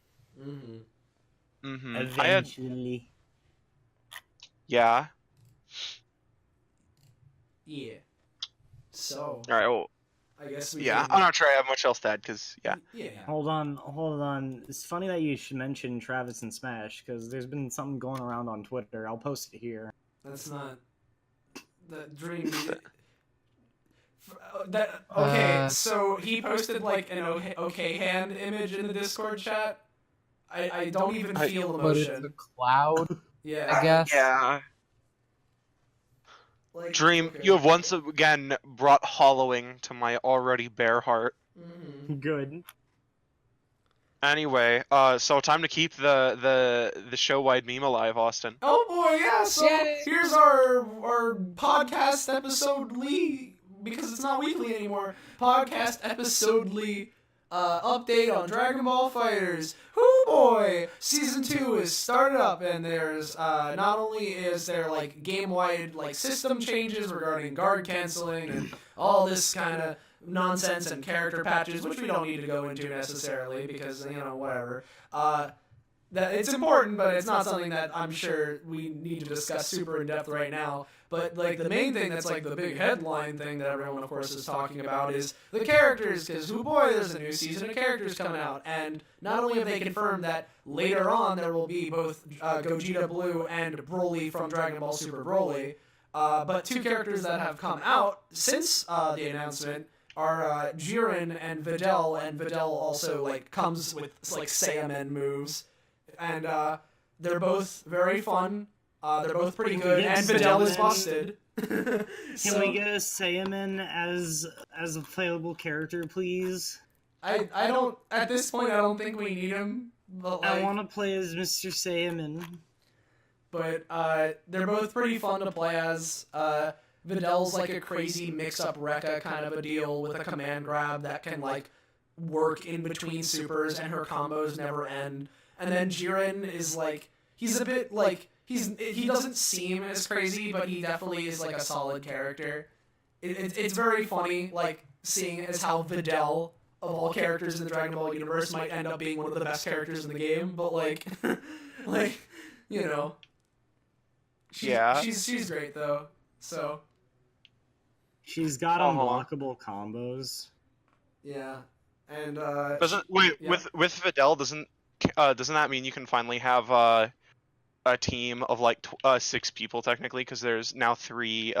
Eventually. Yeah. Yeah. So. All right. Well, I guess we Yeah, can... I'm not sure I have much else to add, because, yeah. Yeah. Hold on. It's funny that you should mention Travis and Smash, because there's been something going around on Twitter. I'll post it here. That's not... The dream... Okay, so he posted, like, an okay hand image in the Discord chat. I don't even feel But it's emotion. a cloud, Yeah. I guess. Yeah. Like, Dream, okay. you have once again brought hollowing to my already bare heart. Mhm. Good. Anyway, so time to keep the show-wide meme alive, Austin. Oh boy, yeah, so Yay. here's our podcast episode-ly, because it's not weekly anymore, podcast episode-ly update on Dragon Ball FighterZ. Hoo boy! Season 2 is started up, and there's, not only is there, like, game-wide, like, system changes regarding guard canceling and all this kind of nonsense and character patches, which we don't need to go into necessarily, because, you know, whatever. That it's important, but it's not something that I'm sure we need to discuss super in depth right now. But like the main thing that's like the big headline thing that everyone of course is talking about is the characters, because oh boy, there's a new season of characters coming out, and not only have they confirmed that later on there will be both Gogeta Blue and Broly from Dragon Ball Super Broly, but two characters that have come out since the announcement are Jiren and Videl also like comes with like Saiyaman moves. And they're both very fun. They're both pretty good, and Videl is busted. Can we get a Saiyaman as a playable character, please? I don't at this point I don't think we need him. But like, I want to play as Mr. Saiyaman. But they're both pretty fun to play as. Videl's like a crazy mix-up Rekka kind of a deal with a command grab that can like work in between supers, and her combos never end. And then Jiren is like, he's a bit like, he doesn't seem as crazy, but he definitely is like a solid character. It's very funny, like, seeing as how Videl, of all characters in the Dragon Ball universe, might end up being one of the best characters in the game, but like, like, you know. She's great though, so. She's got unblockable combos. Yeah. And, with Videl, doesn't that mean you can finally have a team of like 6 people technically, because there's now 3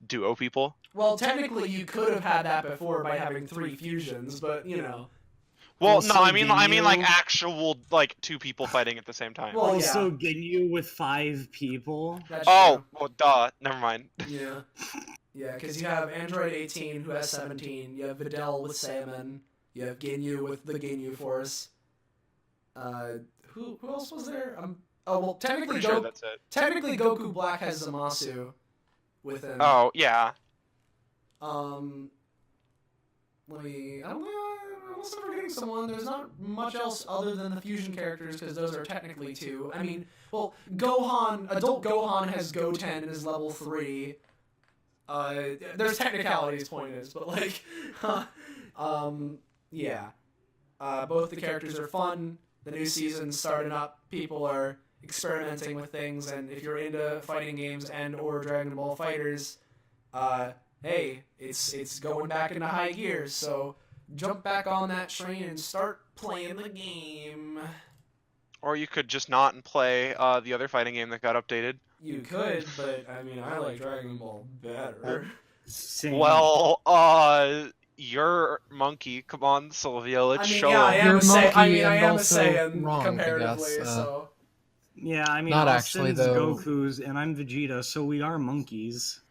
duo people? Well, technically you could have had that before by having 3 fusions, but you know. Well, Also, no, I mean like Ginyu- actual like 2 people fighting at the same time. Well, Also, Ginyu with 5 people. That's oh, true. well, duh. Never mind. Yeah. Yeah, because you have Android 18 who has 17, you have Videl with Saiyaman, you have Ginyu with the Ginyu Force. Who else was there? Oh well, technically Pretty sure that's it. technically Goku Black has Zamasu with him. Oh yeah. Let me. Unless I'm forgetting someone, there's not much else other than the fusion characters, because those are technically 2. I mean, well, adult Gohan has Goten and is level 3. There's technicalities, point is, but like, yeah. Both the characters are fun. The new season's starting up. People are experimenting with things, and if you're into fighting games and or Dragon Ball FighterZ, hey, it's going back into high gear. So jump back on that train and start playing the game. Or you could just not and play the other fighting game that got updated. You could, but I mean, I like Dragon Ball better. Same. Well, you're monkey. Come on, Sylvia. Let's show yeah, I him. am You're a Saiyan. I mean, monkey I and am a also Saiyan wrong, I comparatively. guess, So Yeah, I mean, Not Austin's actually, though. Goku's, and I'm Vegeta, so we are monkeys.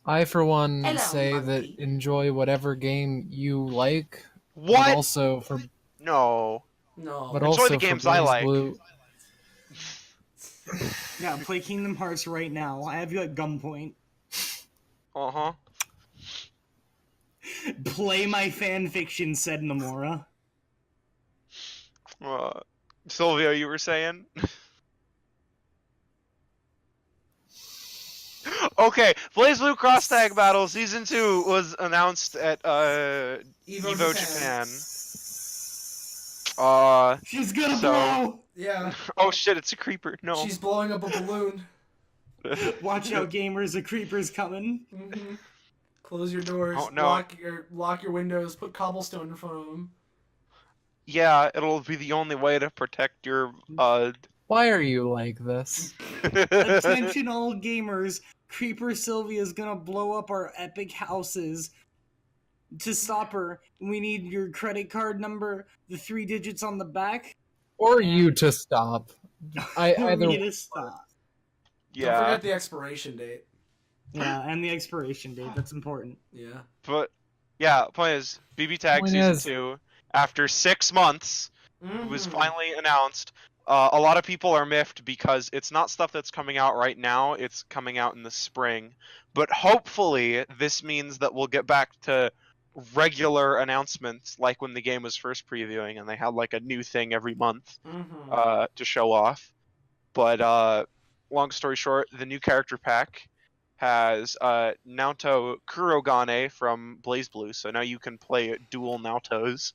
I, for one, Hello, say monkey. that enjoy whatever game you like, but What? also for No. no. but Enjoy also the for games I Blaze like. Blue. Yeah, play Kingdom Hearts right now. I have you at gunpoint. Uh-huh. Play my fanfiction, said Nomura. Sylvia, you were saying? Okay, Blaze Blue Cross Tag Battle Season 2 was announced at Evo Japan. She's gonna So- blow! Yeah, Oh shit, it's a creeper. No. she's blowing up a balloon. Watch out, gamers, a creeper's coming. Mm-hmm. Close your doors. Oh, no. Lock your windows. Put cobblestone in front of them. Yeah, it'll be the only way to protect your Why are you like this? Attention all gamers, Creeper Sylvia is gonna blow up our epic houses. To stop her, we need your credit card number, the 3 digits on the back. Or you to stop. For me to stop. Don't forget the expiration date. Yeah, and the expiration date, that's important. Yeah. But, yeah, point is, BBTAG Season 2, after 6 months, was finally announced. A lot of people are miffed because it's not stuff that's coming out right now, it's coming out in the spring. But hopefully, this means that we'll get back to regular announcements, like when the game was first previewing, and they had like a new thing every month to show off. But long story short, the new character pack has Naoto Kurogane from BlazBlue, so now you can play dual Naotos.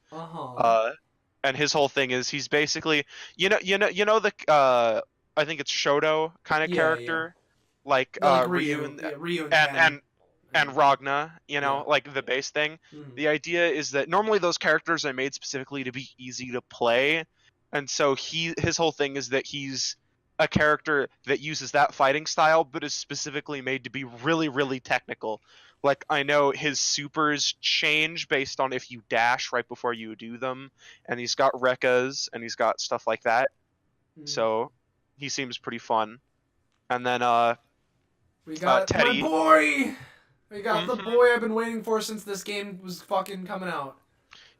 And his whole thing is he's basically you know the I think it's Shoto kind of character, like Ryu and Ragna, you know, like the base thing. The idea is that normally those characters are made specifically to be easy to play, and so his whole thing is that he's a character that uses that fighting style, but is specifically made to be really, really technical. Like, I know his supers change based on if you dash right before you do them, and he's got Rekkas, and he's got stuff like that. So, he seems pretty fun. And then, we got Teddy. My boy! We got the boy I've been waiting for since this game was fucking coming out.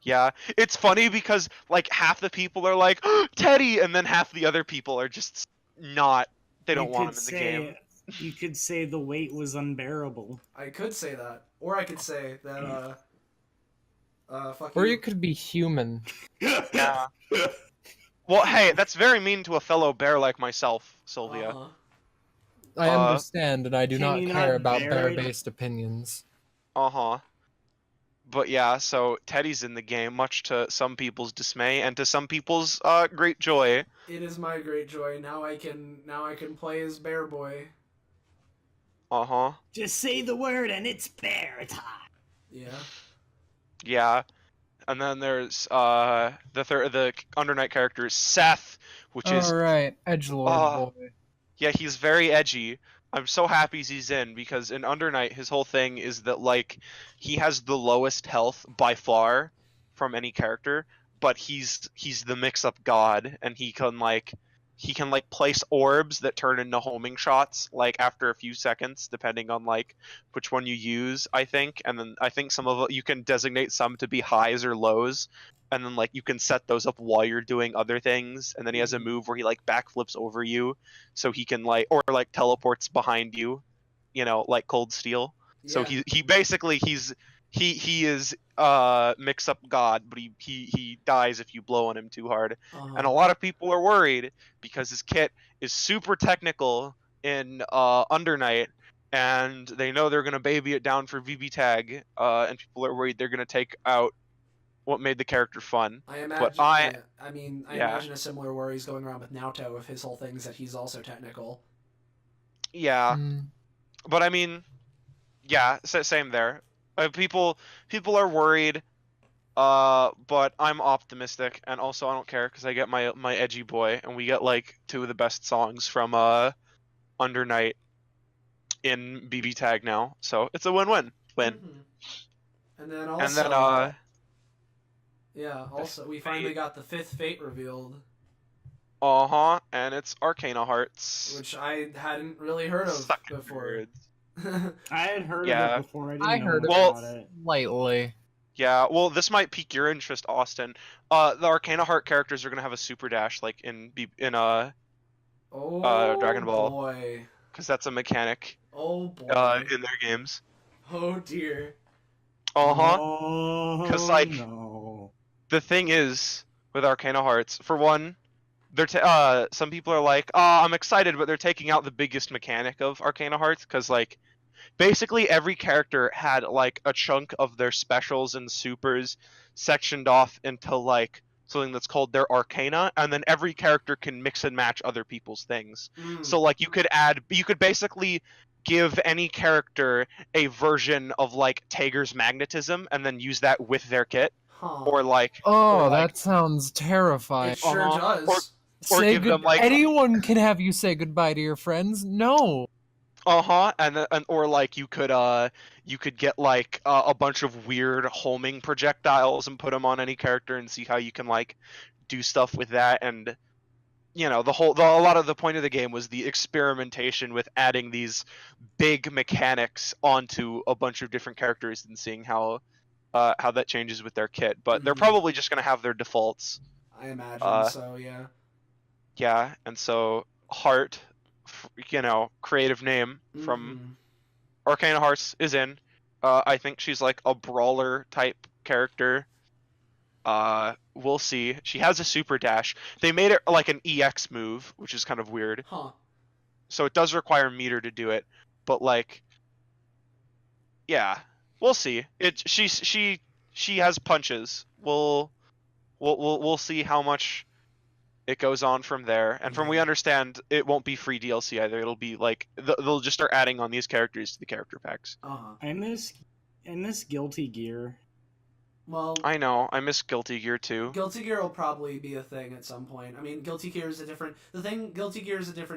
Yeah, it's funny because, like, half the people are like, oh, Teddy! And then half the other people are just not, they don't want him in the game. You could say the wait was unbearable. I could say that. Or I could say that, Or you could be human. Yeah. Well, hey, that's very mean to a fellow bear like myself, Sylvia. I understand, and I do not you care not about bear it? bear-based opinions. But yeah, so Teddy's in the game, much to some people's dismay and to some people's great joy. It is my great joy. Now I can play as Bear Boy. Just say the word and it's bear time. Yeah. Yeah. And then there's the Undernight character Seth, which is Alright, edgelord boy. Yeah, he's very edgy. I'm so happy he's in, because in Undernight his whole thing is that, like, he has the lowest health by far from any character, but he's the mix-up god, and he can place orbs that turn into homing shots, like, after a few seconds, depending on, like, which one you use, I think. And then I think some of it, you can designate some to be highs or lows, and then, like, you can set those up while you're doing other things. And then he has a move where he, like, backflips over you, so he can, like, or, like, teleports behind you, you know, like Cold Steel. Yeah. So he basically, he is mix-up god, but he dies if you blow on him too hard. And a lot of people are worried because his kit is super technical in Undernight, and they know they're going to baby it down for BBTAG, and people are worried they're going to take out what made the character fun. I imagine, I imagine a similar worries going around with Naoto if his whole thing is that he's also technical. Yeah. But I mean, yeah, same there. People are worried, but I'm optimistic, and also I don't care because I get my edgy boy, and we get like 2 of the best songs from Undernight in BBTAG now, so it's a win-win. And then also, yeah, also we finally got the 5th Fate revealed. And it's Arcana Hearts, which I hadn't really heard of before. I had heard of it before. I heard about it lightly. Yeah, well, this might pique your interest, Austin. The Arcana Heart characters are gonna have a super dash, like in Dragon Ball. Boy, because that's a mechanic. Oh boy. In their games. Oh dear. Because like the thing is with Arcana Hearts, for one, they're some people are like, I'm excited, but they're taking out the biggest mechanic of Arcana Hearts, because like basically every character had like a chunk of their specials and supers sectioned off into like something that's called their Arcana, and then every character can mix and match other people's things. So like you could basically give any character a version of like Tager's magnetism and then use that with their kit, Huh. or like that sounds terrifying. It sure does. or give them like anyone can have you say goodbye to your friends. No. and or like you could get like a bunch of weird homing projectiles and put them on any character and see how you can like do stuff with that. And you know, a lot of the point of the game was the experimentation with adding these big mechanics onto a bunch of different characters and seeing how that changes with their kit. But they're probably just gonna have their defaults. I imagine so, yeah. Yeah, and so Heart, you know, creative name from Arcana Hearts is in. I think she's like a brawler type character. We'll see. She has a super dash. They made it like an EX move, which is kind of weird. Huh. So it does require meter to do it, but like, yeah, we'll see. She has punches. We'll see how much it goes on from there. And from we understand, it won't be free DLC either. It'll be like they'll just start adding on these characters to the character packs. I miss Guilty Gear. Well, I know. I miss Guilty Gear too. Guilty Gear will probably be a thing at some point. I mean, Guilty Gear is a different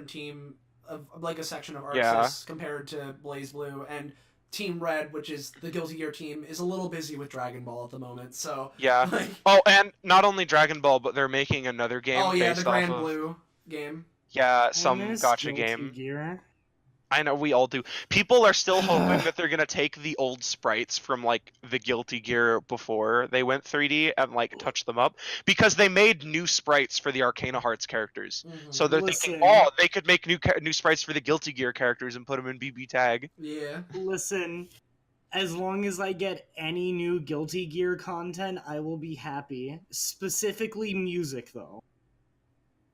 team of like a section of Arxis compared to BlazBlue, and Team Red, which is the Guilty Gear team, is a little busy with Dragon Ball at the moment. So yeah. like... Oh, and not only Dragon Ball, but they're making another game. Oh yeah, based the Grand off of... Blue game. Yeah, some gacha game. Gear. I know, we all do. People are still hoping that they're gonna take the old sprites from like the Guilty Gear before they went 3D and like touch them up, because they made new sprites for the Arcana Hearts characters. So they're thinking, oh, they could make new sprites for the Guilty Gear characters and put them in BBTAG. Yeah. Listen, as long as I get any new Guilty Gear content, I will be happy. Specifically music, though.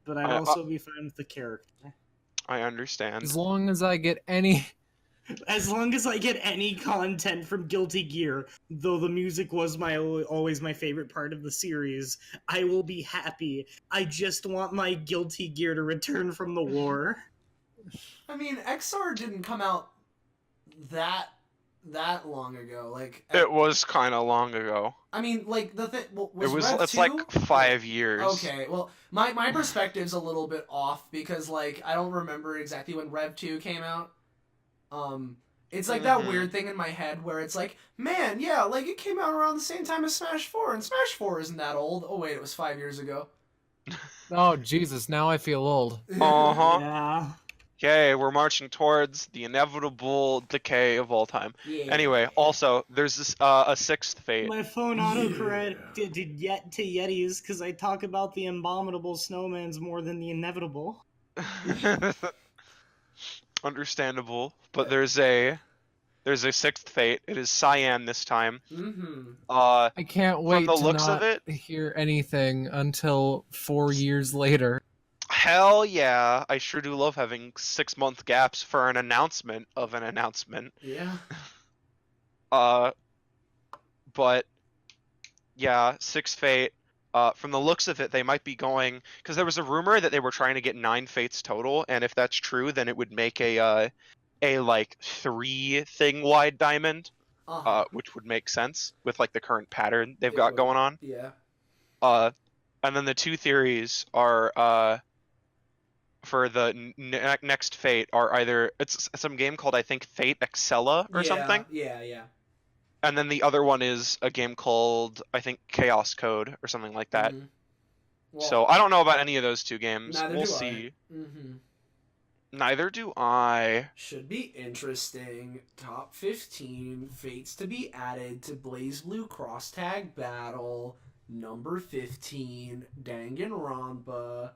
But I'd also be fine with the character. I understand. As long as I get any... As long as I get any content from Guilty Gear, though the music was always my favorite part of the series, I will be happy. I just want my Guilty Gear to return from the war. I mean, XR didn't come out that long ago. Like it was kind of long ago. I mean, like the thing. It's like 5 years. Okay, well, my perspective's a little bit off because like I don't remember exactly when Rev 2 came out. It's like that weird thing in my head where it's like, man, yeah, like it came out around the same time as Smash 4, and Smash 4 isn't that old. Oh wait, it was 5 years ago. Oh Jesus, now I feel old. Yeah. Okay, we're marching towards the inevitable decay of all time. Yeah. Anyway, also, there's this a sixth fate. My phone autocorrect to Yetis because I talk about the abominable snowmans more than the inevitable. Understandable, but there's a sixth fate. It is Cyan this time. I can't wait from the to looks not of it, hear anything until 4 years later. Hell yeah! I sure do love having 6-month gaps for an announcement of an announcement. Yeah. But yeah, Sixth Fate. From the looks of it, they might be going, because there was a rumor that they were trying to get 9 fates total, and if that's true, then it would make a like 3 thing wide diamond, which would make sense with like the current pattern they've got going on. Yeah. And then the 2 theories are for the next fate are either it's some game called I think Fate Excella or something. Yeah. And then the other one is a game called, I think, Chaos Code or something like that. Well, so I don't know about any of those 2 games. We'll see. Neither do I. Should be interesting. Top 15 fates to be added to BlazBlue Cross Tag Battle. Number 15, Danganronpa.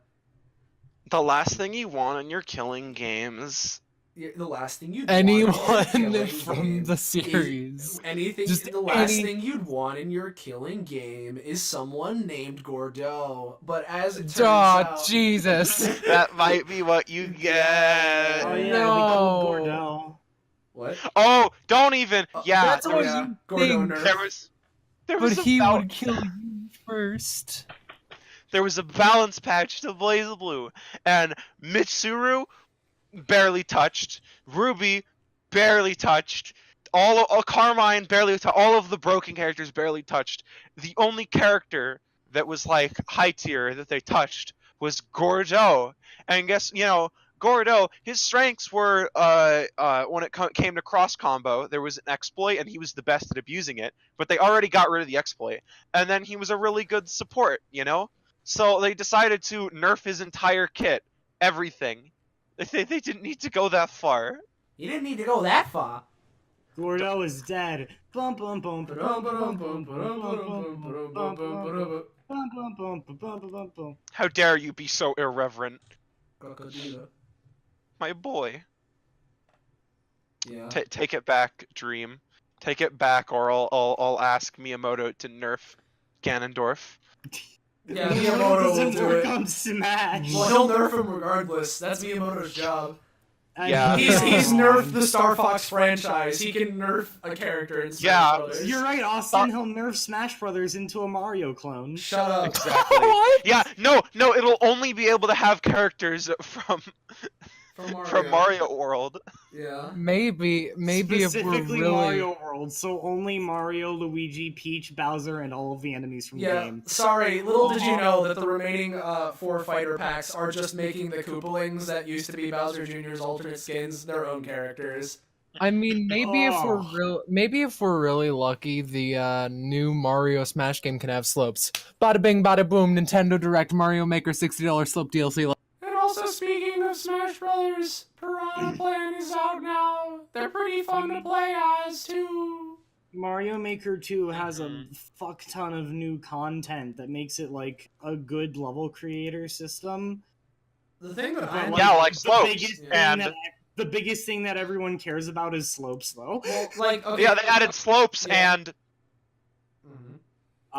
The last thing you want in your killing games. The last thing you'd anyone want from the series. The last thing you'd want in your killing game is someone named Gordeau. But as it turns out, Jesus, that might be what you get. Oh yeah, no. Gordeau. What? Oh, don't even. Yeah, that's what you Gordeau think. nerf. There was But he would kill you first. There was a balance patch to BlazBlue, and Mitsuru barely touched. Ruby barely touched. All Carmine barely touched. All of the broken characters barely touched. The only character that was like high tier that they touched was Gordo. And guess Gordo, his strengths were when it came to cross combo, there was an exploit and he was the best at abusing it, but they already got rid of the exploit. And then he was a really good support, So they decided to nerf his entire kit, everything. They didn't need to go that far. You didn't need to go that far. Gordo is dead. Bum bum bum bum bum bum bum bum. How dare you be so irreverent, Crocodile. my boy? Yeah. Take it back, Dream. Take it back, or I'll ask Miyamoto to nerf Ganondorf. Yeah, Miyamoto will do it. On Smash. Well, he'll nerf him regardless. That's Miyamoto's job. Yeah. He's nerfed the Star Fox franchise. He can nerf a character in Smash Brothers. You're right, Austin. He'll nerf Smash Brothers into a Mario clone. Shut up. Exactly. Yeah, no, it'll only be able to have characters from Mario World. Yeah. Maybe if we're Specifically really Mario World, so only Mario, Luigi, Peach, Bowser, and all of the enemies from the game. Sorry, little did you know that the remaining 4 fighter packs are just making the Koopalings that used to be Bowser Jr.'s alternate skins their own characters. I mean, maybe if we're really lucky, the new Mario Smash game can have slopes. Bada bing, bada boom! Nintendo Direct Mario Maker $60 slope DLC. And also, speaking of Smash Brothers, Piranha Plant is out now. They're pretty fun to play as, too. Mario Maker 2 has a fuck ton of new content that makes it like a good level creator system. The thing that like slopes, the biggest thing that everyone cares about is slopes, though. Well, okay. Yeah, they added slopes and.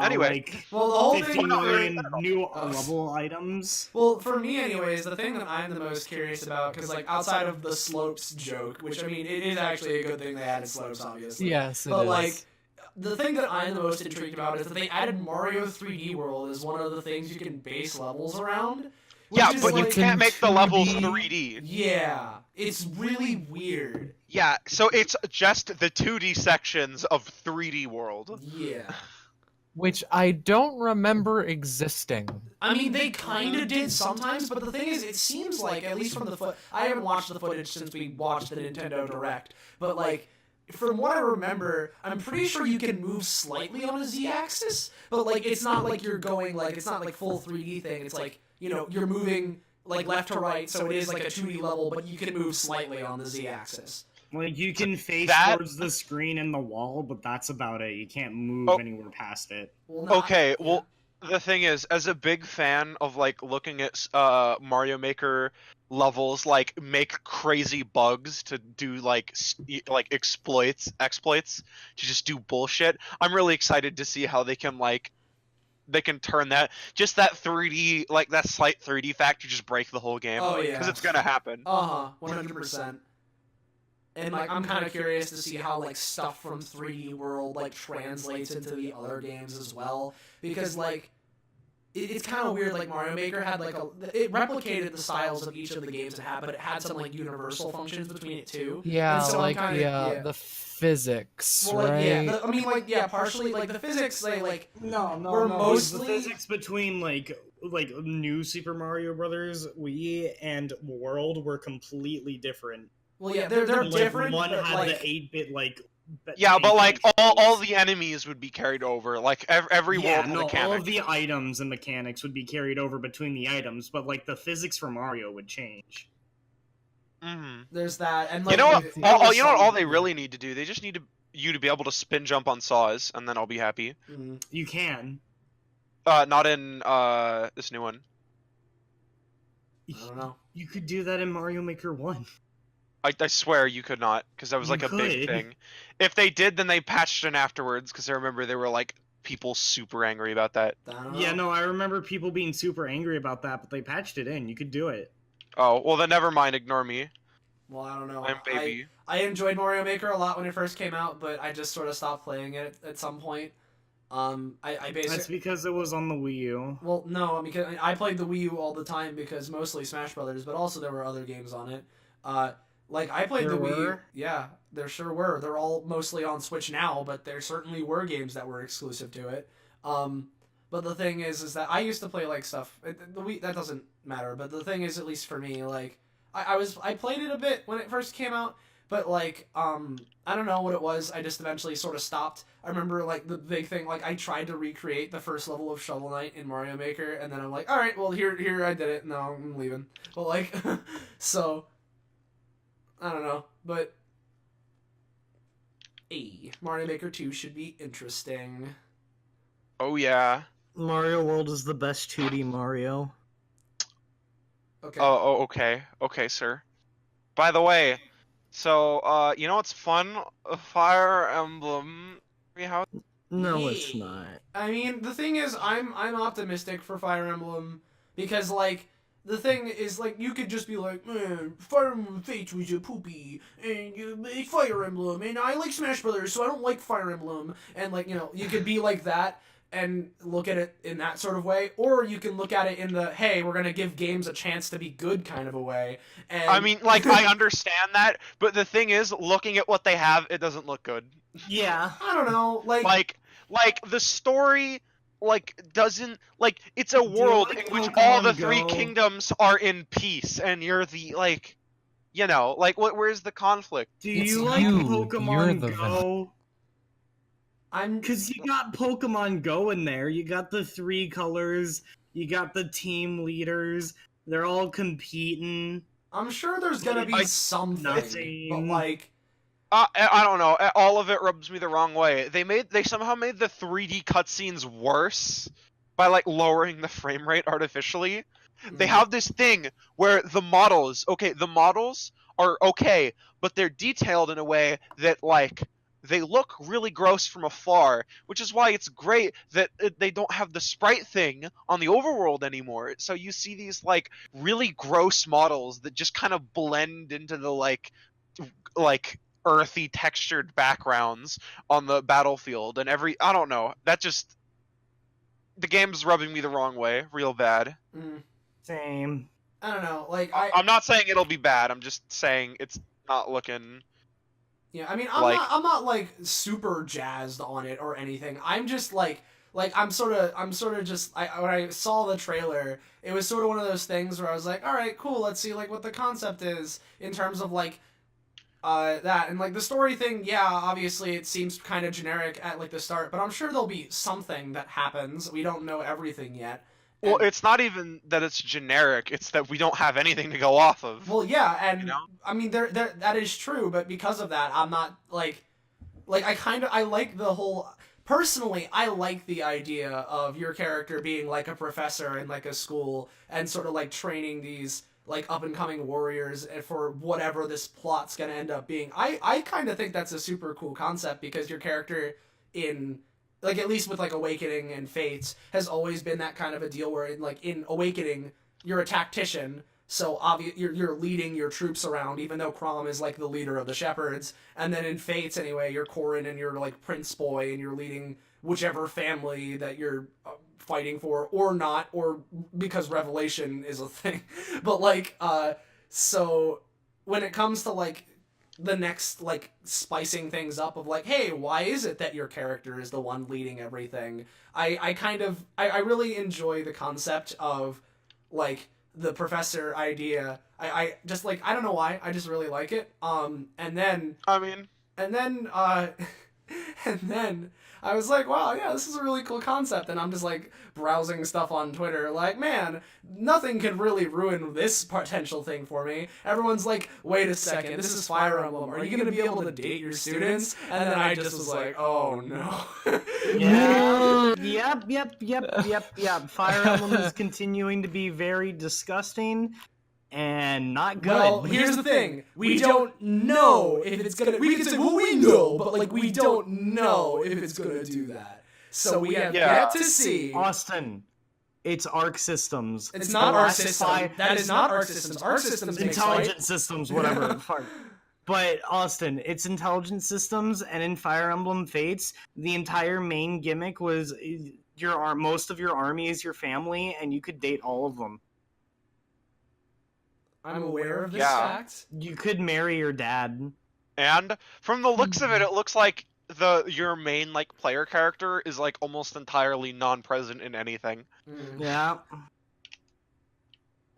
Anyway, the whole 50 million new level items. Well, for me, anyways, the thing that I'm the most curious about, because outside of the slopes joke, which I mean, it is actually a good thing they added slopes, obviously. Yes, it but is. the thing that I'm the most intrigued about is that they added Mario 3D World as one of the things you can base levels around. Yeah, but you can't make the levels 3D. Yeah, it's really weird. Yeah, so it's just the 2D sections of 3D World. Yeah. Which I don't remember existing. I mean, they kind of did sometimes, but the thing is, it seems like, at least from the I haven't watched the footage since we watched the Nintendo Direct, but from what I remember, I'm pretty sure you can move slightly on a Z-axis, but it's not like you're going it's not like full 3D thing. It's you're moving left to right, so it is like a 2D level, but you can move slightly on the Z-axis. You can face towards the screen and the wall, but that's about it. You can't move anywhere past it. Well, the thing is, as a big fan of looking at Mario Maker levels, make crazy bugs to do exploits to just do bullshit. I'm really excited to see how they can turn that 3D that slight 3D factor just break the whole game. Oh yeah, because it's gonna happen. 100%. And I'm kind of curious to see how stuff from 3D World translates into the other games as well, because it's kind of weird. Mario Maker had it replicated the styles of each of the games it had, but it had some universal functions between it too. Yeah, and so the physics, well, right? Partially the physics. They no, mostly the physics between new Super Mario Brothers Wii and World were completely different. Well, yeah, they're different. One but, had the 8-bit yeah, but all the enemies would be carried over. Every world mechanic. All of the items and mechanics would be carried over between the items, but the physics for Mario would change. Mm-hmm. There's that, and you know what? All they really need to do, they just need you to be able to spin jump on saws, and then I'll be happy. Mm-hmm. You can. Not in this new one. I don't know. You could do that in Mario Maker 1. I swear you could not, because that was a big thing. If they did, then they patched it afterwards, because I remember there were people super angry about that. Yeah, no, I remember people being super angry about that, but they patched it in. You could do it. Oh, well then never mind, ignore me. Well, I don't know. I'm baby. I enjoyed Mario Maker a lot when it first came out, but I just sort of stopped playing it at some point. I basically... That's because it was on the Wii U. Well, no, because I played the Wii U all the time because mostly Smash Brothers, but also there were other games on it. Like, I played There the Wii. were? Yeah, there sure were. They're all mostly on Switch now, but there certainly were games that were exclusive to it. But the thing is that I used to play, like, stuff. The Wii, that doesn't matter, but the thing is, at least for me, like, I played it a bit when it first came out, but, like, I don't know what it was. I just eventually sort of stopped. I remember, like, the big thing, like, I tried to recreate the first level of Shovel Knight in Mario Maker, and then I'm like, alright, well, here I did it. No, I'm leaving. But, like, so, I don't know, but, hey, Mario Maker 2 should be interesting. Oh yeah. Mario World is the best 2D Mario. Okay. Oh, okay. Okay, sir. By the way, so, you know what's fun? Fire Emblem. How? No, Yeah. it's not. I mean, the thing is, I'm optimistic for Fire Emblem because, like, the thing is, like, you could just be like, man, Fire Emblem Fates was a poopy, and you make Fire Emblem, and I like Smash Brothers, so I don't like Fire Emblem, and, like, you know, you could be like that and look at it in that sort of way, or you can look at it in the, hey, we're gonna give games a chance to be good kind of a way. And I mean, like, I understand that, but the thing is, looking at what they have, it doesn't look good. Yeah. I don't know, like the story, like, doesn't, like, it's a you world like in which all the Pokemon three Go? kingdoms are in peace, and you're the, like, you know, like, where's the conflict? Do It's you like you. Pokemon You're the Go? I'm Because you got Pokemon Go in there. You got the 3 colors. You got the team leaders. They're all competing. I'm sure there's gonna be something, Nothing. but, like, I don't know. All of it rubs me the wrong way. They somehow made the 3D cutscenes worse by, like, lowering the frame rate artificially. They have this thing where the models are okay, but they're detailed in a way that, like, they look really gross from afar, which is why it's great that they don't have the sprite thing on the overworld anymore. So you see these, like, really gross models that just kind of blend into the, like earthy textured backgrounds on the battlefield, and I don't know, that just, the game's rubbing me the wrong way real bad. Same. I don't know, like, I'm not saying it'll be bad, I'm just saying it's not looking. yeah, I mean, I'm not like super jazzed on it or anything. I'm just like I'm sort of just when I saw the trailer, it was sort of one of those things where I was like, all right, cool, let's see like what the concept is in terms of like that, and like the story thing. Yeah, obviously it seems kind of generic at like the start, but I'm sure there'll be something that happens. We don't know everything yet. Well, it's not even that it's generic, it's that we don't have anything to go off of. Well, yeah, and you know? I mean, there that is true, but because of that, I'm not like I like the whole. Personally, I like the idea of your character being like a professor in like a school and sort of like training these like up and coming warriors for whatever this plot's gonna end up being. I kind of think that's a super cool concept because your character in, like, at least with like Awakening and Fates, has always been that kind of a deal where in Awakening you're a tactician, so you're leading your troops around, even though Chrom is like the leader of the shepherds, and then in Fates anyway, you're Corrin and you're like Prince Boy and you're leading whichever family that you're fighting for, or not, or because Revelation is a thing. But like so when it comes to like the next like spicing things up of like, hey, why is it that your character is the one leading everything, I really enjoy the concept of like the professor idea. I just like, I don't know why, I just really like it. And then I was like, wow, yeah, this is a really cool concept. And I'm just like browsing stuff on Twitter, like, man, nothing could really ruin this potential thing for me. Everyone's like, wait a second, this is Fire Emblem. Are you going to be able to date your students? And then I just was like, oh no. Yeah. Yep. Fire Emblem is continuing to be very disgusting and not good. Well, here's the thing. We don't know if it's gonna. We can say, well, we know, but like we don't know if it's gonna do that. So we have yet to see. Austin, it's Arc Systems. It's not Arc Systems. That is not Arc Systems. Arc Systems makes Intelligent Systems, whatever. But Austin, it's Intelligent Systems, and in Fire Emblem Fates, the entire main gimmick was most of your army is your family, and you could date all of them. I'm aware of this Yeah. fact. You could marry your dad. And from the looks of it, it looks like your main like player character is like almost entirely non-present in anything. Yeah.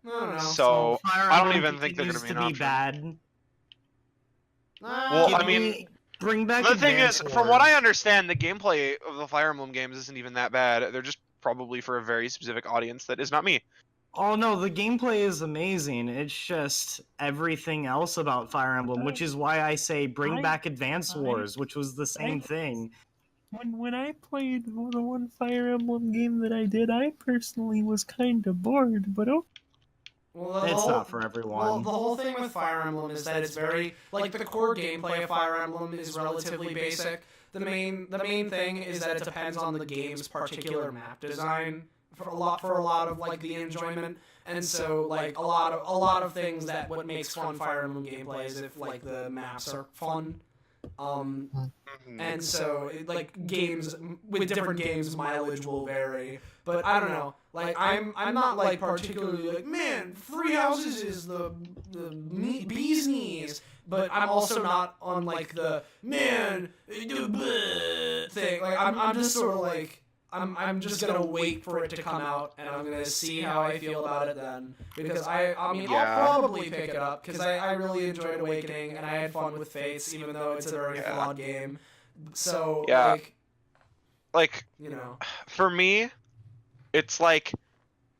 I don't know. So Fire I don't Emblem even think they're gonna continues be an option. bad. Well, I mean, bring back. the thing Advance is, from what I Wars. understand, the gameplay of the Fire Emblem games isn't even that bad. They're just probably for a very specific audience that is not me. Oh no, the gameplay is amazing. It's just everything else about Fire Emblem, which is why I say bring back Advance Wars, which was the same thing. When I played the one Fire Emblem game that I did, I personally was kind of bored, but oh. Well, It's not for everyone. Well, the whole thing with Fire Emblem is that it's very like the core gameplay of Fire Emblem is relatively basic. The main thing is that it depends on the game's particular map design for a lot of like the enjoyment. And so like a lot of things that what makes fun Fire Emblem gameplay is if like the maps are fun. And so like games with different games mileage will vary, but I don't know, like I'm not like particularly like, man, Three Houses is the bee's knees, but I'm also not on like the man thing. Like I'm just sort of like I'm just gonna wait for it to come out, and I'm gonna see how I feel about it then. Because I mean, Yeah. I'll probably pick it up because I really enjoyed Awakening, and I had fun with Fates, even though it's a very flawed game. So Yeah. like you know, For me, it's like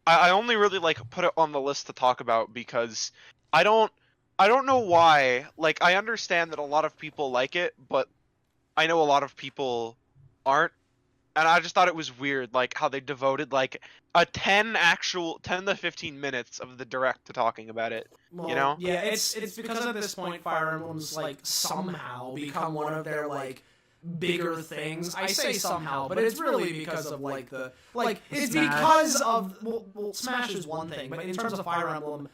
I only really like put it on the list to talk about because I don't know why. Like I understand that a lot of people like it, but I know a lot of people aren't. And I just thought it was weird, like how they devoted like a 10 to 15 minutes of the direct to talking about it. well, You know? yeah, it's because at this point Fire Emblem's like somehow become one of their like bigger things. I say somehow, but it's really because of like the it's Smash. because of well Smash is one thing, but in terms of Fire Emblem,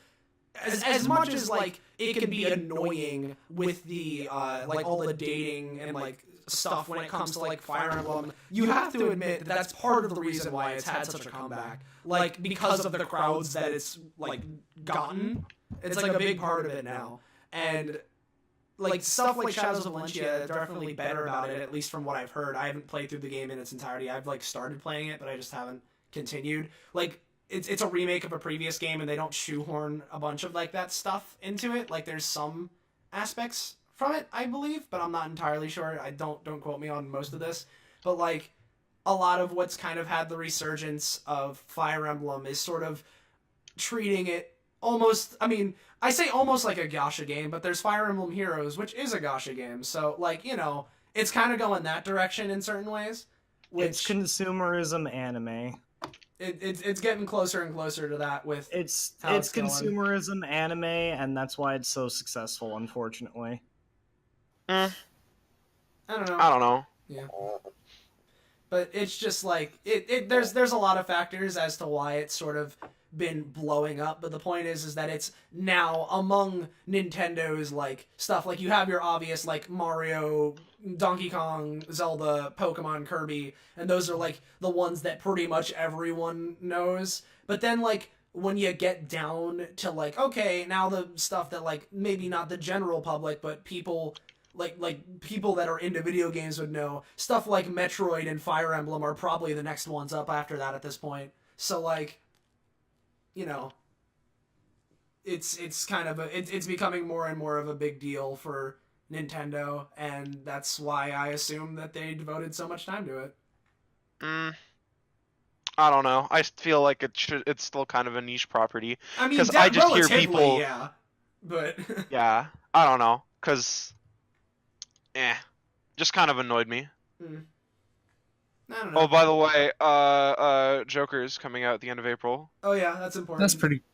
as much as like it can be annoying with the like all the dating and like stuff when it comes to like Fire Emblem, you have to admit that that's part of the reason why it's had such a comeback. Like because of the crowds that it's like gotten, it's like a big part of it now. And like stuff like Shadows of Valentia are definitely better about it, at least from what I've heard. I haven't played through the game in its entirety. I've like started playing it, but I just haven't continued. Like it's a remake of a previous game, and they don't shoehorn a bunch of like that stuff into it. Like there's some aspects from it, I believe, but I'm not entirely sure. I don't quote me on most of this, but like a lot of what's kind of had the resurgence of Fire Emblem is sort of treating it almost, I mean, I say almost like a gacha game, but there's Fire Emblem Heroes, which is a gacha game, so like, you know, it's kind of going that direction in certain ways. It's consumerism anime. It's getting closer and closer to that with It's how it's going. consumerism anime, and that's why it's so successful, unfortunately. I don't know. I don't know. Yeah. But it's just like there's a lot of factors as to why it's sort of been blowing up, but the point is that it's now among Nintendo's like stuff. Like you have your obvious like Mario, Donkey Kong, Zelda, Pokemon, Kirby, and those are like the ones that pretty much everyone knows. But then like when you get down to like, okay, now the stuff that like maybe not the general public, but people like people that are into video games would know, stuff like Metroid and Fire Emblem are probably the next ones up after that at this point. So like, you know, it's kind of it's becoming more and more of a big deal for Nintendo, and that's why I assume that they devoted so much time to it. I don't know. I feel like it's still kind of a niche property. I mean, 'Cause I just hear relatively, people- yeah, but Yeah, I don't know, cause, just kind of annoyed me. I don't know. Oh, by the way, Joker is coming out at the end of April. Oh yeah, that's important.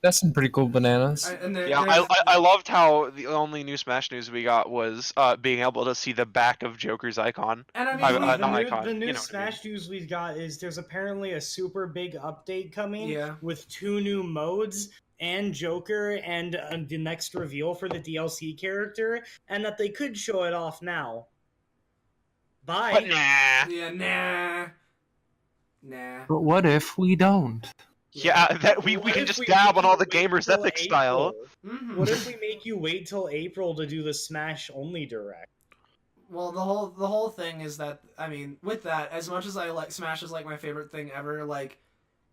That's some pretty cool bananas. And Yeah, I loved how the only new Smash news we got was being able to see the back of Joker's icon. And I mean, not the icon, new you know what I Smash news we got is there's apparently a super big update coming Yeah. with 2 new modes and Joker and the next reveal for the DLC character, and that they could show it off now. Bye. But nah. yeah, nah. But what if we don't? Yeah, that we can just dab on all the gamers' epic style. Mhm. What if we make you wait till April to do the Smash only direct? Well, the whole thing is that, I mean, with that, as much as I like Smash is like my favorite thing ever, like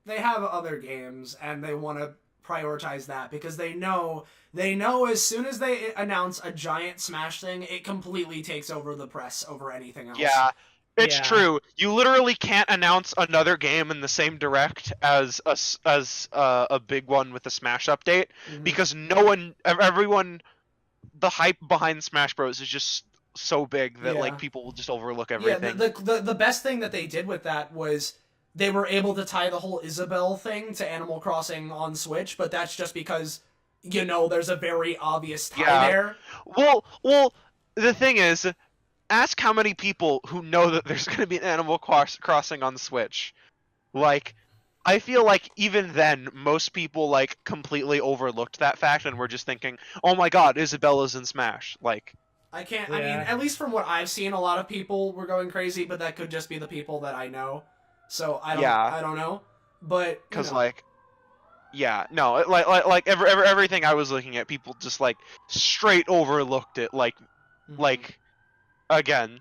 they have other games and they want to prioritize that because they know as soon as they announce a giant Smash thing, it completely takes over the press over anything else. Yeah. It's Yeah. true. You literally can't announce another game in the same direct as a big one with a Smash update Mhm. because everyone, the hype behind Smash Bros is just so big that Yeah. like people will just overlook Yeah, everything. the best thing that they did with that was they were able to tie the whole Isabelle thing to Animal Crossing on Switch, but that's just because, you know, there's a very obvious tie Yeah. there. Well, the thing is, ask how many people who know that there's going to be an Animal Crossing on Switch. Like, I feel like even then, most people like completely overlooked that fact and were just thinking, "Oh my God, Isabella's in Smash!" Like, I can't. Yeah. I mean, at least from what I've seen, a lot of people were going crazy, but that could just be the people that I know. So I don't. Yeah. I don't know. But because like, yeah, no, like everything I was looking at, people just like straight overlooked it. Like, again,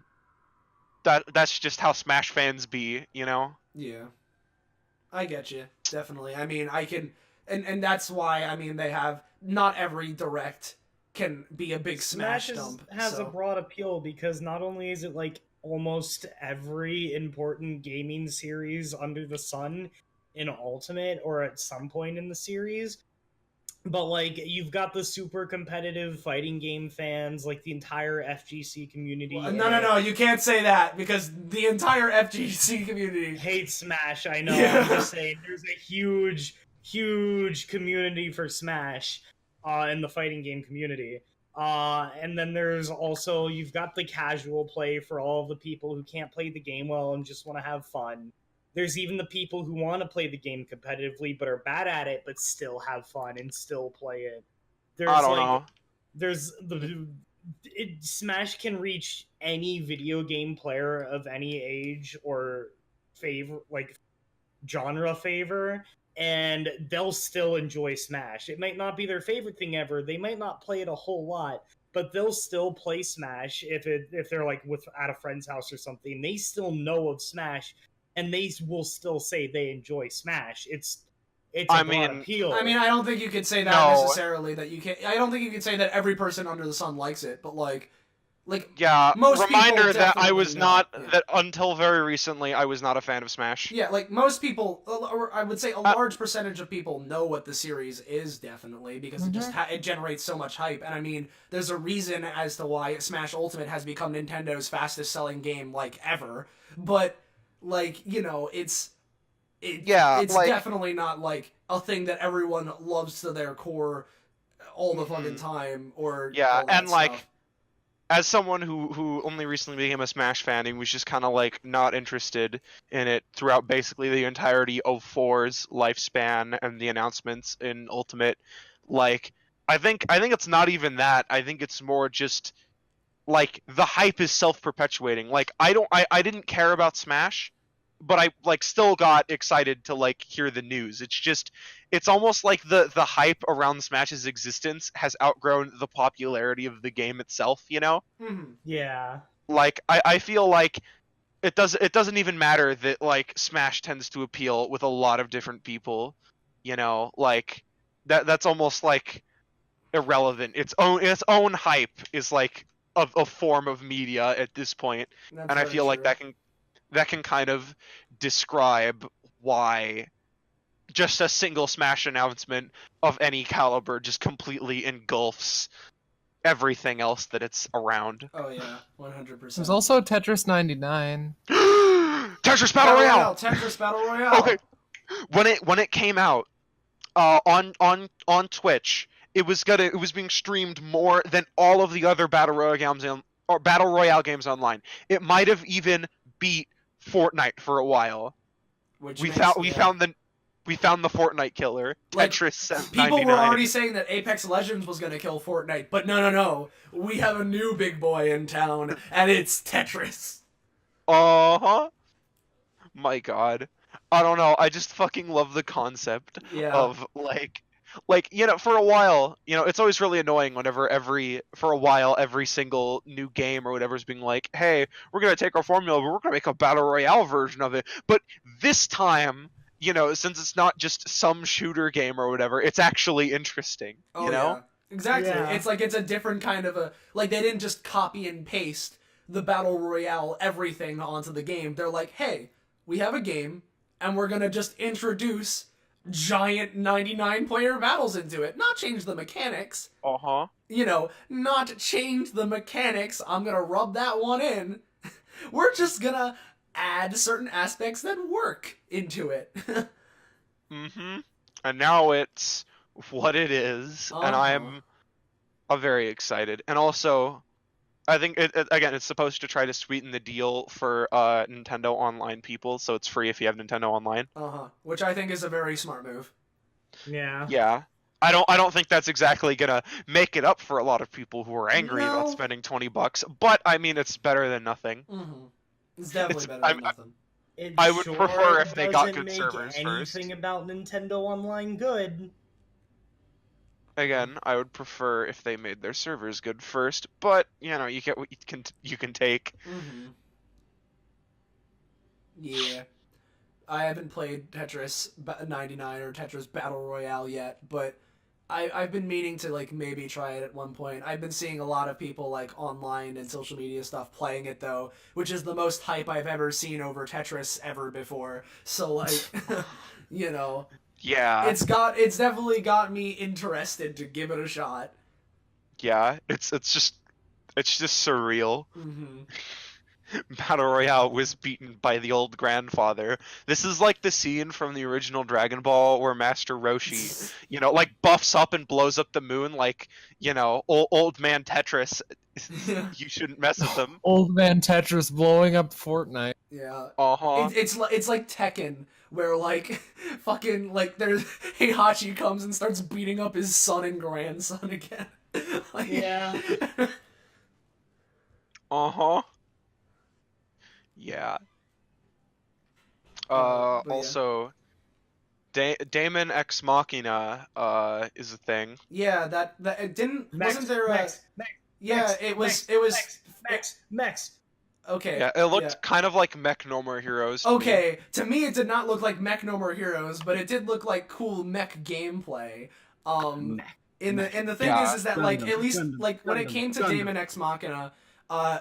that's just how Smash fans be, you know? Yeah, I get you. Definitely. I mean, I can, and that's why. I mean, they have not every direct can be a big Smash dump. has so. a broad appeal because not only is it like almost every important gaming series under the sun in Ultimate or at some point in the series, but like you've got the super competitive fighting game fans, like the entire FGC community. No, you can't say that because the entire FGC community hates Smash. I know. Yeah. I'm just saying, there's a huge community for Smash in the fighting game community. And then there's also, you've got the casual play for all the people who can't play the game well and just want to have fun. There's even the people who want to play the game competitively but are bad at it but still have fun and still play it. There's I don't know. There's Smash can reach any video game player of any age or genre favor, and they'll still enjoy Smash. It might not be their favorite thing ever. They might not play it a whole lot, but they'll still play Smash if they're like at a friend's house or something. They still know of Smash, and they will still say they enjoy Smash. It's a broad appeal. I mean, I don't think you could say that necessarily. That you can't. I don't think you could say that every person under the sun likes it. But like yeah. most reminder people that I was definitely not know. Yeah. that until very recently I was not a fan of Smash. Yeah, like most people, or I would say a large percentage of people know what the series is, definitely, because it just it generates so much hype. And I mean, there's a reason as to why Smash Ultimate has become Nintendo's fastest selling game like ever. But like, you know, it's definitely not like a thing that everyone loves to their core all the fucking time. Or all that and like. stuff. As someone who only recently became a Smash fan and was just kind of like not interested in it throughout basically the entirety of 4's lifespan and the announcements in Ultimate, like I think it's not even that. I think it's more just like the hype is self-perpetuating. Like I didn't care about Smash, but I like still got excited to like hear the news. It's almost like the hype around Smash's existence has outgrown the popularity of the game itself, you know? Mm-hmm. Yeah. Like I feel like it doesn't even matter that like Smash tends to appeal with a lot of different people, you know? Like that's almost like irrelevant. Its own hype is like a form of media at this point. That's and I very feel like true. that can kind of describe why just a single Smash announcement of any caliber just completely engulfs everything else that it's around. Oh yeah, 100%. There's also Tetris 99. Tetris Battle Royale! Tetris Battle Royale! Okay, when it came out on Twitch, it was being streamed more than all of the other Battle Royale games online. It might have even beat Fortnite for a while. We found the Fortnite killer, like, Tetris 99. People were 99. already saying that Apex Legends was going to kill Fortnite, but no. We have a new big boy in town, and it's Tetris. Uh-huh. My God. I don't know. I just fucking love the concept Yeah. of for a while, it's always really annoying whenever every single new game or whatever is being like, hey, we're gonna take our formula, but we're gonna make a battle royale version of it. But this time, since it's not just some shooter game or whatever, it's actually interesting. Oh, yeah. Exactly. Yeah. It's like it's a different kind of they didn't just copy and paste the battle royale everything onto the game. They're like, hey, we have a game and we're gonna just introduce giant 99-player battles into it. Not change the mechanics. Uh-huh. Not change the mechanics. I'm gonna rub that one in. We're just gonna add certain aspects that work into it. Mm-hmm. And now it's what it is, and I'm very excited. And also, I think it's supposed to try to sweeten the deal for Nintendo Online people, so it's free if you have Nintendo Online. Which I think is a very smart move. Yeah. Yeah. I don't think that's exactly gonna make it up for a lot of people who are angry about spending $20, but I mean it's better than nothing. Mm-hmm. It's definitely better than nothing. I would prefer if they got good make servers first. anything about Nintendo Online good. Again, I would prefer if they made their servers good first, but you get what you can take. Mm-hmm. Yeah. I haven't played Tetris 99 or Tetris Battle Royale yet, but I've been meaning to maybe try it at one point. I've been seeing a lot of people online and social media stuff playing it though, which is the most hype I've ever seen over Tetris ever before. So Yeah. It's definitely got me interested to give it a shot. Yeah, it's just surreal. Mm-hmm. Battle Royale was beaten by the old grandfather. This is like the scene from the original Dragon Ball where Master Roshi, buffs up and blows up the moon old man Tetris. You shouldn't mess with him. Old man Tetris blowing up Fortnite. Yeah. Uh-huh. It's like Tekken, where fucking there's Heihachi comes and starts beating up his son and grandson again. Yeah. Uh-huh. Yeah. Also, Daemon X Machina is a thing. Yeah, that it didn't. Wasn't there a? Max. Okay. Yeah, it looked kind of like Mech No More Heroes. Okay, to me it did not look like Mech No More Heroes, but it did look like cool mech gameplay. And the thing is that at least when it came to Daemon X Machina,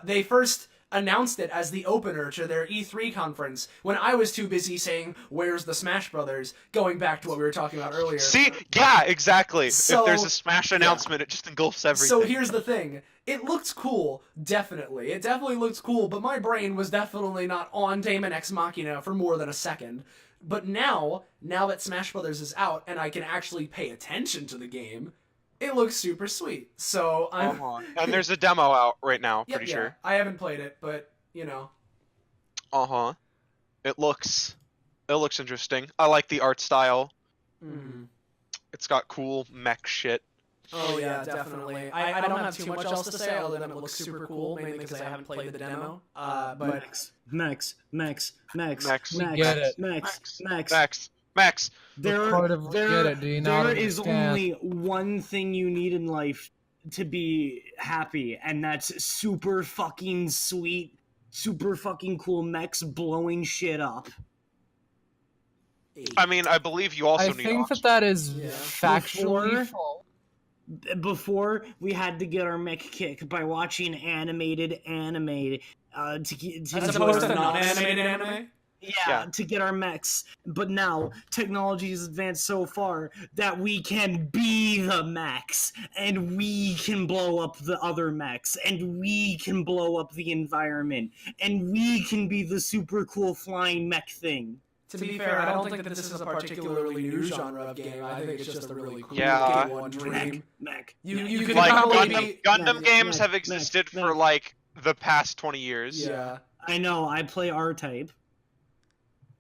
they first announced it as the opener to their E3 conference when I was too busy saying, "Where's the Smash Brothers?" Going back to what we were talking about earlier. See? Yeah, exactly. So, if there's a Smash announcement, it just engulfs everything. So here's the thing. It looked cool, definitely. It definitely looked cool, but my brain was definitely not on Daemon X Machina for more than a second. But now that Smash Brothers is out and I can actually pay attention to the game, it looks super sweet. So I'm... And there's a demo out right now, pretty sure. I haven't played it, but, Uh-huh. It looks interesting. I like the art style. Mm-hmm. It's got cool mech shit. Oh yeah, definitely. I don't have too much else to say other than it looks super cool, mainly because I haven't played the demo. But Max. There is only one thing you need in life to be happy, and that's super fucking sweet, super fucking cool mechs blowing shit up. I mean, I believe you also need. I think that is factually false. Before, we had to get our mech kick by watching animated anime as opposed to non-animated anime. Yeah, to get our mechs. But now, technology has advanced so far that we can be the mechs, and we can blow up the other mechs, and we can blow up the environment, and we can be the super cool flying mech thing. To be fair, I don't think that this is a particularly new genre of game. I think it's just a really cool one dream. Mech. You could Gundam games have existed for the past 20 years. Yeah. I know, I play R-Type.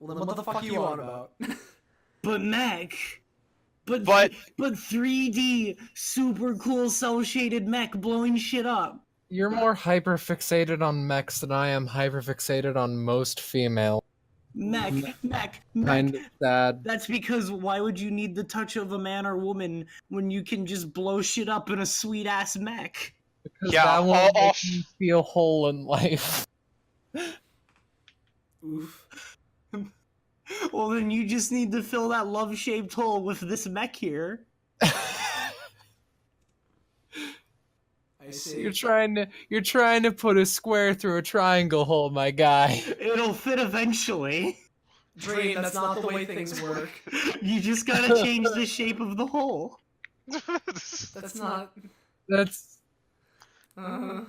Well, then what the fuck are you on about? But mech. But 3D, super cool cel-shaded mech blowing shit up. You're more hyper-fixated on mechs than I am hyper-fixated on most female. Mech. Kind of sad. That's because why would you need the touch of a man or woman when you can just blow shit up in a sweet ass mech? Because Yeah, that won't all- make me feel whole in life. Oof. Well, then you just need to fill that love-shaped hole with this mech here. I see. You're trying to put a square through a triangle hole, my guy. It'll fit eventually. Dream, that's not the way things work. You just gotta change the shape of the hole. That's not... That's If you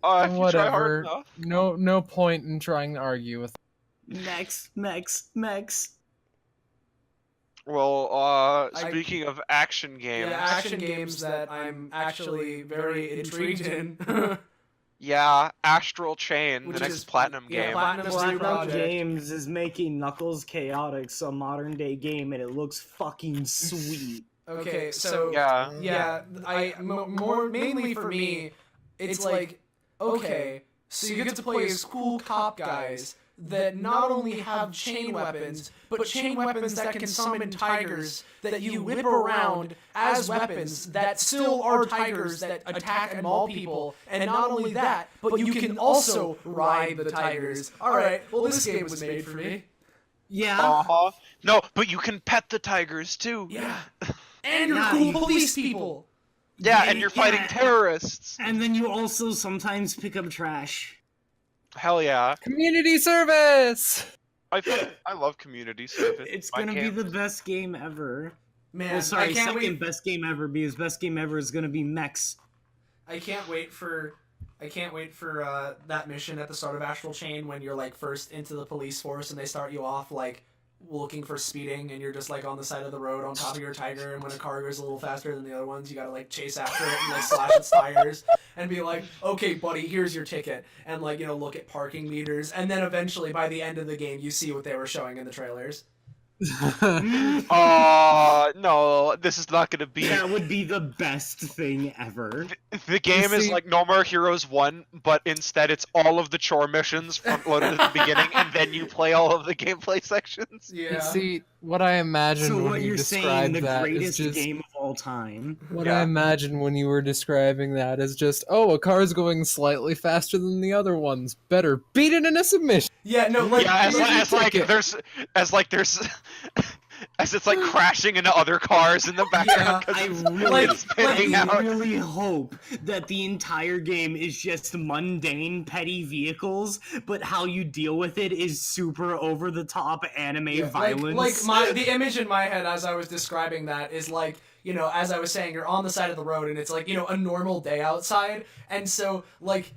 try hard whatever. enough. No point in trying to argue with. Mechs. Well, speaking of action games, Yeah, action games that I'm actually very intrigued in. yeah, Astral Chain, Which the next is- Platinum yeah, game. Platinum's new Platinum project. Games is making Knuckles Chaotix a modern day game, and it looks fucking sweet. Okay, so Yeah. mainly for me, it's like, okay, so you get to play as cool cop guys that not only have chain weapons, but chain weapons that can summon tigers that you whip around as weapons that still are tigers that attack and maul people. And not only that, but you can also ride the tigers. Alright, well this game was made for me. Yeah. Uh-huh. No, but you can pet the tigers too. Yeah. And you're Yeah, cool you- police people. Yeah, and you're fighting Yeah. terrorists. And then you also sometimes pick up trash. Hell yeah. Community service! I love community service. It's My gonna be game. the best game ever. Man, Well, sorry, I can't second wait. best game ever, because best game ever is gonna be mechs. I can't wait for that mission at the start of Astral Chain when you're like first into the police force and they start you off like looking for speeding and you're just like on the side of the road on top of your tiger, and when a car goes a little faster than the other ones you gotta like chase after it and like slash its tires and be like, okay buddy, here's your ticket, and like, you know, look at parking meters, and then eventually by the end of the game you see what they were showing in the trailers. No, this is not gonna be. That would be the best thing ever. The game is see- like No More Heroes 1, but instead it's all of the chore missions front loaded at the beginning, and then you play all of the gameplay sections. Yeah. See, what I imagine So when what you you're saying, describe the that is greatest just game of all time. what Yeah. I imagine when you were describing that is just, oh, a car's going slightly faster than the other ones. Better beat it in a submission. Yeah, no, like, Yeah, as like ticket. there's as it's like crashing into other cars in the background Yeah, because I really, it's spinning I out. really hope that the entire game is just mundane, petty vehicles, but how you deal with it is super over-the-top anime violence. The image in my head as I was describing that is like, you know, as I was saying, you're on the side of the road and it's like, you know, a normal day outside, and so like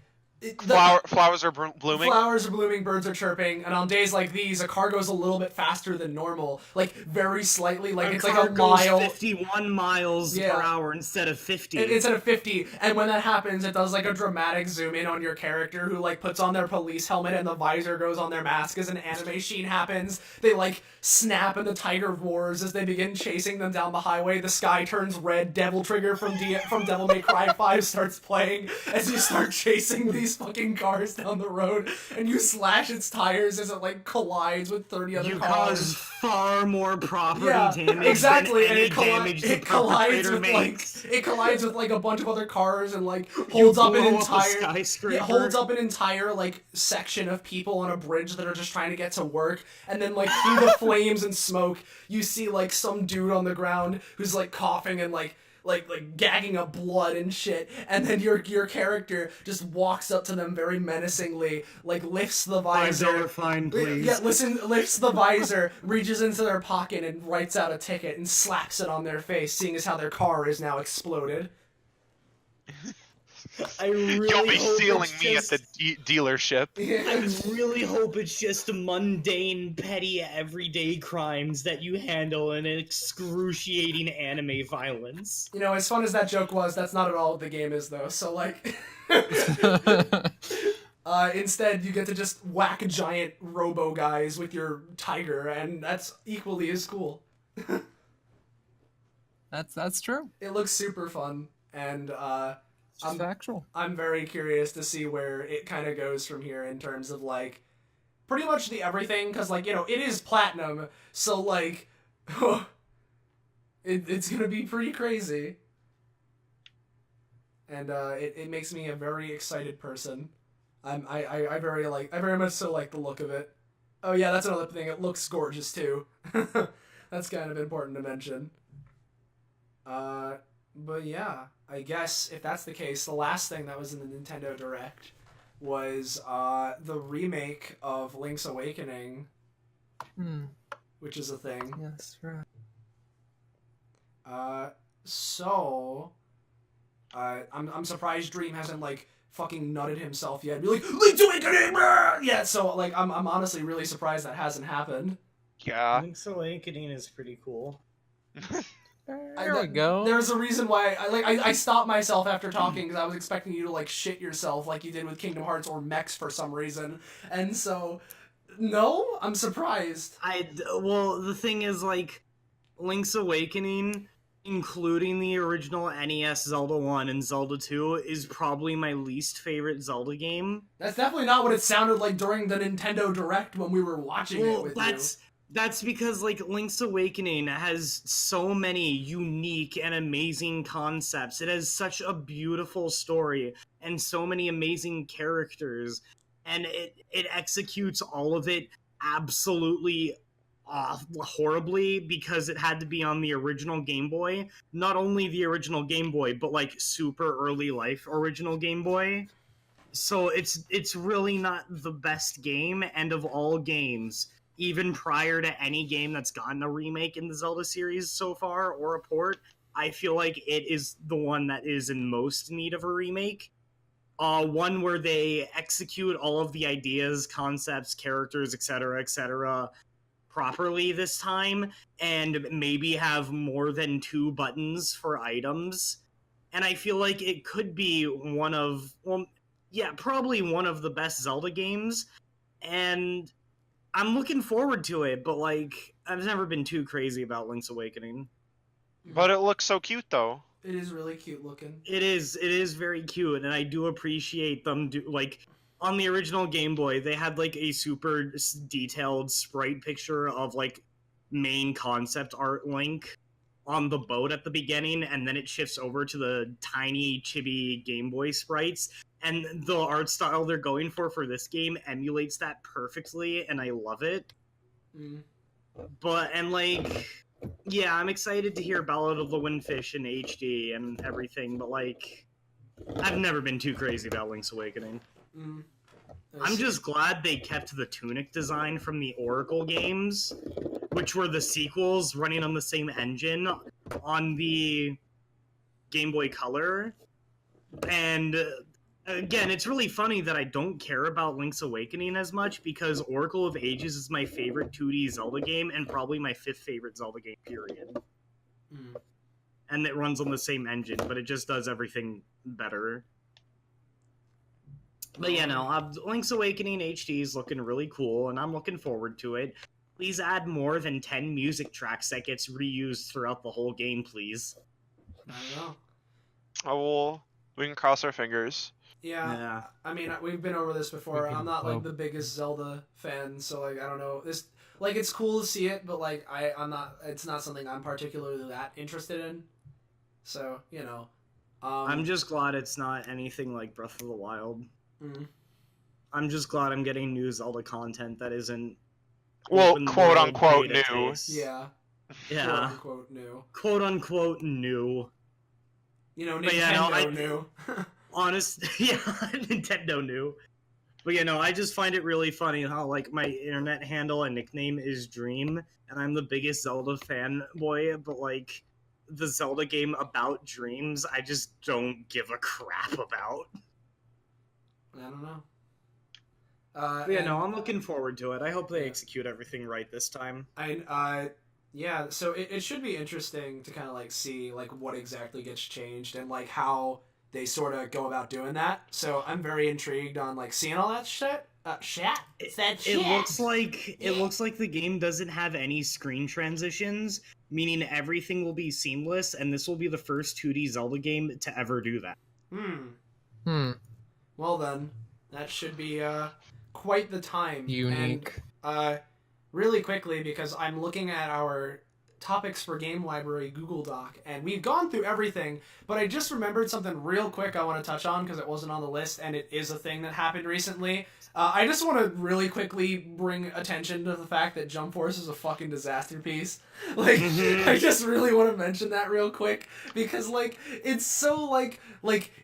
Flowers are blooming. flowers are blooming, birds are chirping, and on days like these, a car goes a little bit faster than normal, like very slightly, like it's like car a goes mile. 51 miles Yeah. per hour instead of 50. Instead of 50, and when that happens, it does like a dramatic zoom in on your character who like puts on their police helmet and the visor goes on their mask as an anime scene happens. They like snap and the tiger roars as they begin chasing them down the highway. The sky turns red. Devil Trigger from Devil May Cry 5 starts playing as you start chasing these fucking cars down the road, and you slash its tires as it like collides with 30 other You cars. cause far more property Yeah, damage exactly, than and any it, damage the it collides perpetrator with makes. like a bunch of other cars and like You holds up an blow a entire skyscraper. it holds up an entire like section of people on a bridge that are just trying to get to work, and then like through the flames and smoke you see like some dude on the ground who's like coughing and like gagging up blood and shit, and then your character just walks up to them very menacingly, like lifts the visor. Fine, please. Yeah, lifts the visor, reaches into their pocket and writes out a ticket and slaps it on their face, seeing as how their car is now exploded. I really You'll be hope stealing it's me just- at the dealership. I really hope it's just mundane, petty, everyday crimes that you handle in excruciating anime violence. You know, as fun as that joke was, that's not at all what the game is, though. So, like, instead, you get to just whack giant robo guys with your tiger, and that's equally as cool. That's true. It looks super fun, and It's just factual. I'm very curious to see where it kind of goes from here in terms of, like, pretty much the everything, because, like, you know, it is platinum, so, like, it's gonna be pretty crazy. And, it makes me a very excited person. I very much so like the look of it. Oh yeah, that's another thing, it looks gorgeous too. That's kind of important to mention. But yeah, I guess if that's the case, the last thing that was in the Nintendo Direct was the remake of Link's Awakening, which is a thing. Yes, right. So I'm surprised Dream hasn't like fucking nutted himself yet. Be like, Link's Awakening! Yeah, so like I'm honestly really surprised that hasn't happened. Yeah. Link's Awakening is pretty cool. There we go. There's a reason why I stopped myself after talking because I was expecting you to like shit yourself like you did with Kingdom Hearts or Mechs for some reason, and so no, I'm surprised. Well, the thing is, like, Link's Awakening, including the original NES Zelda 1 and Zelda 2, is probably my least favorite Zelda game. That's definitely not what it sounded like during the Nintendo Direct when we were watching it with you. That's because, like, Link's Awakening has so many unique and amazing concepts. It has such a beautiful story and so many amazing characters, and it executes all of it absolutely horribly because it had to be on the original Game Boy. Not only the original Game Boy, but, like, super early life original Game Boy. So it's really not the best game, and of all games, even prior to any game that's gotten a remake in the Zelda series so far, or a port, I feel like it is the one that is in most need of a remake. One where they execute all of the ideas, concepts, characters, etc., properly this time, and maybe have more than 2 buttons for items. And I feel like it could be probably one of the best Zelda games, and I'm looking forward to it, but, like, I've never been too crazy about Link's Awakening. But it looks so cute, though. It is really cute looking. It is very cute, and I do appreciate them on the original Game Boy, they had, like, a super detailed sprite picture of, like, main concept art Link on the boat at the beginning, and then it shifts over to the tiny, chibi Game Boy sprites. And the art style they're going for this game emulates that perfectly, and I love it. I'm excited to hear Ballad of the Windfish in HD and everything, but, like, I've never been too crazy about Link's Awakening. I'm just glad they kept the tunic design from the Oracle games, which were the sequels running on the same engine on the Game Boy Color. And again, it's really funny that I don't care about Link's Awakening as much because Oracle of Ages is my favorite 2D Zelda game and probably my 5th favorite Zelda game, period. And it runs on the same engine, but it just does everything better. But yeah, no, Link's Awakening HD is looking really cool, and I'm looking forward to it. Please add more than 10 music tracks that gets reused throughout the whole game, please. I don't know. Oh, well, we can cross our fingers. Yeah. I mean, we've been over this before. I'm not, like, the biggest Zelda fan, so, like, I don't know. It's cool to see it, but, like, it's not something I'm particularly that interested in. So, you know. I'm just glad it's not anything like Breath of the Wild. I'm just glad I'm getting new Zelda content that isn't... Well, quote-unquote new. Yeah. Quote-unquote new. Quote-unquote new. You know, Nintendo new. Nintendo new. But, you know, I just find it really funny how, like, my internet handle and nickname is Dream, and I'm the biggest Zelda fanboy, but, like, the Zelda game about dreams, I just don't give a crap about. I don't know. I'm looking forward to it. I hope they execute everything right this time. So it should be interesting to kind of, like, see, like, what exactly gets changed and, like, how they sort of go about doing that. So I'm very intrigued on, like, seeing all that shit. It looks like the game doesn't have any screen transitions, meaning everything will be seamless, and this will be the first 2D Zelda game to ever do that. Well then, that should be quite the time. Unique. And, really quickly, because I'm looking at our topics for game library Google Doc, and we've gone through everything, but I just remembered something real quick I want to touch on because it wasn't on the list, and it is a thing that happened recently. I just want to really quickly bring attention to the fact that Jump Force is a fucking disaster piece. Like, I just really want to mention that real quick, because, like, it's so, like,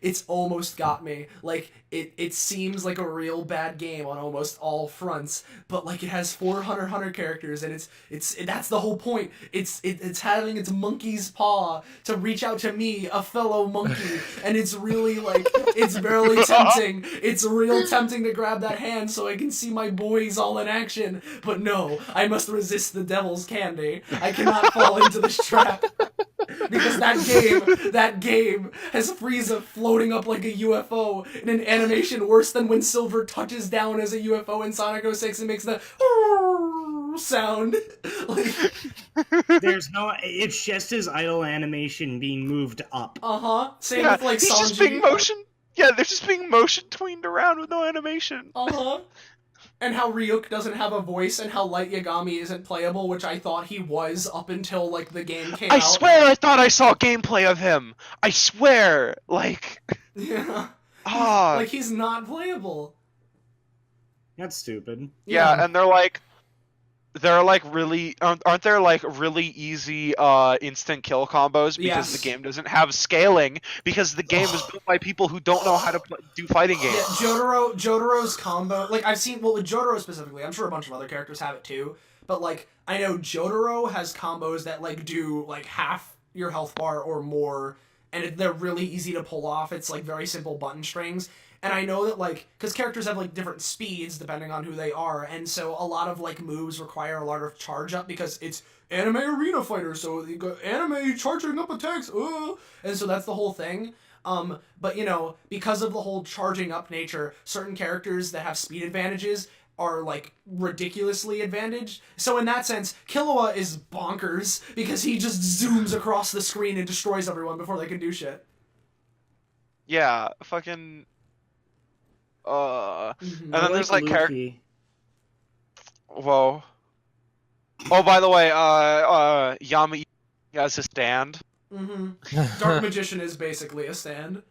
it's almost got me. Like, it seems like a real bad game on almost all fronts, but, like, it has 400 characters, and that's the whole point. It's having its monkey's paw to reach out to me, a fellow monkey, and it's really, like, it's barely tempting. It's real tempting to grab that hand so I can see my boys all in action, but no, I must resist the devil's candy. I cannot fall into this trap. Because that game has Frieza floating up like a UFO in an animation worse than when Silver touches down as a UFO in Sonic 06 and makes the sound. Like, it's just his idle animation being moved up. Same with like he's Sanji. just being motion. Yeah, they're just being motion tweened around with no animation. And how Ryuk doesn't have a voice, and how Light Yagami isn't playable, which I thought he was up until, like, the game came out. I swear I thought I saw gameplay of him! I swear! Like... Yeah. Like, he's not playable. That's stupid. Yeah, and they're like really... Aren't there, like, really easy, instant kill combos because the game doesn't have scaling, because the game is built by people who don't know how to do fighting games. Yeah, Jotaro's combo... Like, I've seen... Well, with Jotaro specifically, I'm sure a bunch of other characters have it too, but, like, I know Jotaro has combos that, like, do, like, half your health bar or more, and they're really easy to pull off. It's, like, very simple button strings. And I know that, like, because characters have, like, different speeds depending on who they are, and so a lot of, like, moves require a lot of charge up because it's anime arena fighter, so you got anime charging up attacks, and so that's the whole thing. But, you know, because of the whole charging up nature, certain characters that have speed advantages are, like, ridiculously advantaged. So in that sense, Killua is bonkers because he just zooms across the screen and destroys everyone before they can do shit. Yeah, fucking... And then there's like character. Whoa. Oh, by the way, Yami has his stand. Dark Magician is basically a stand.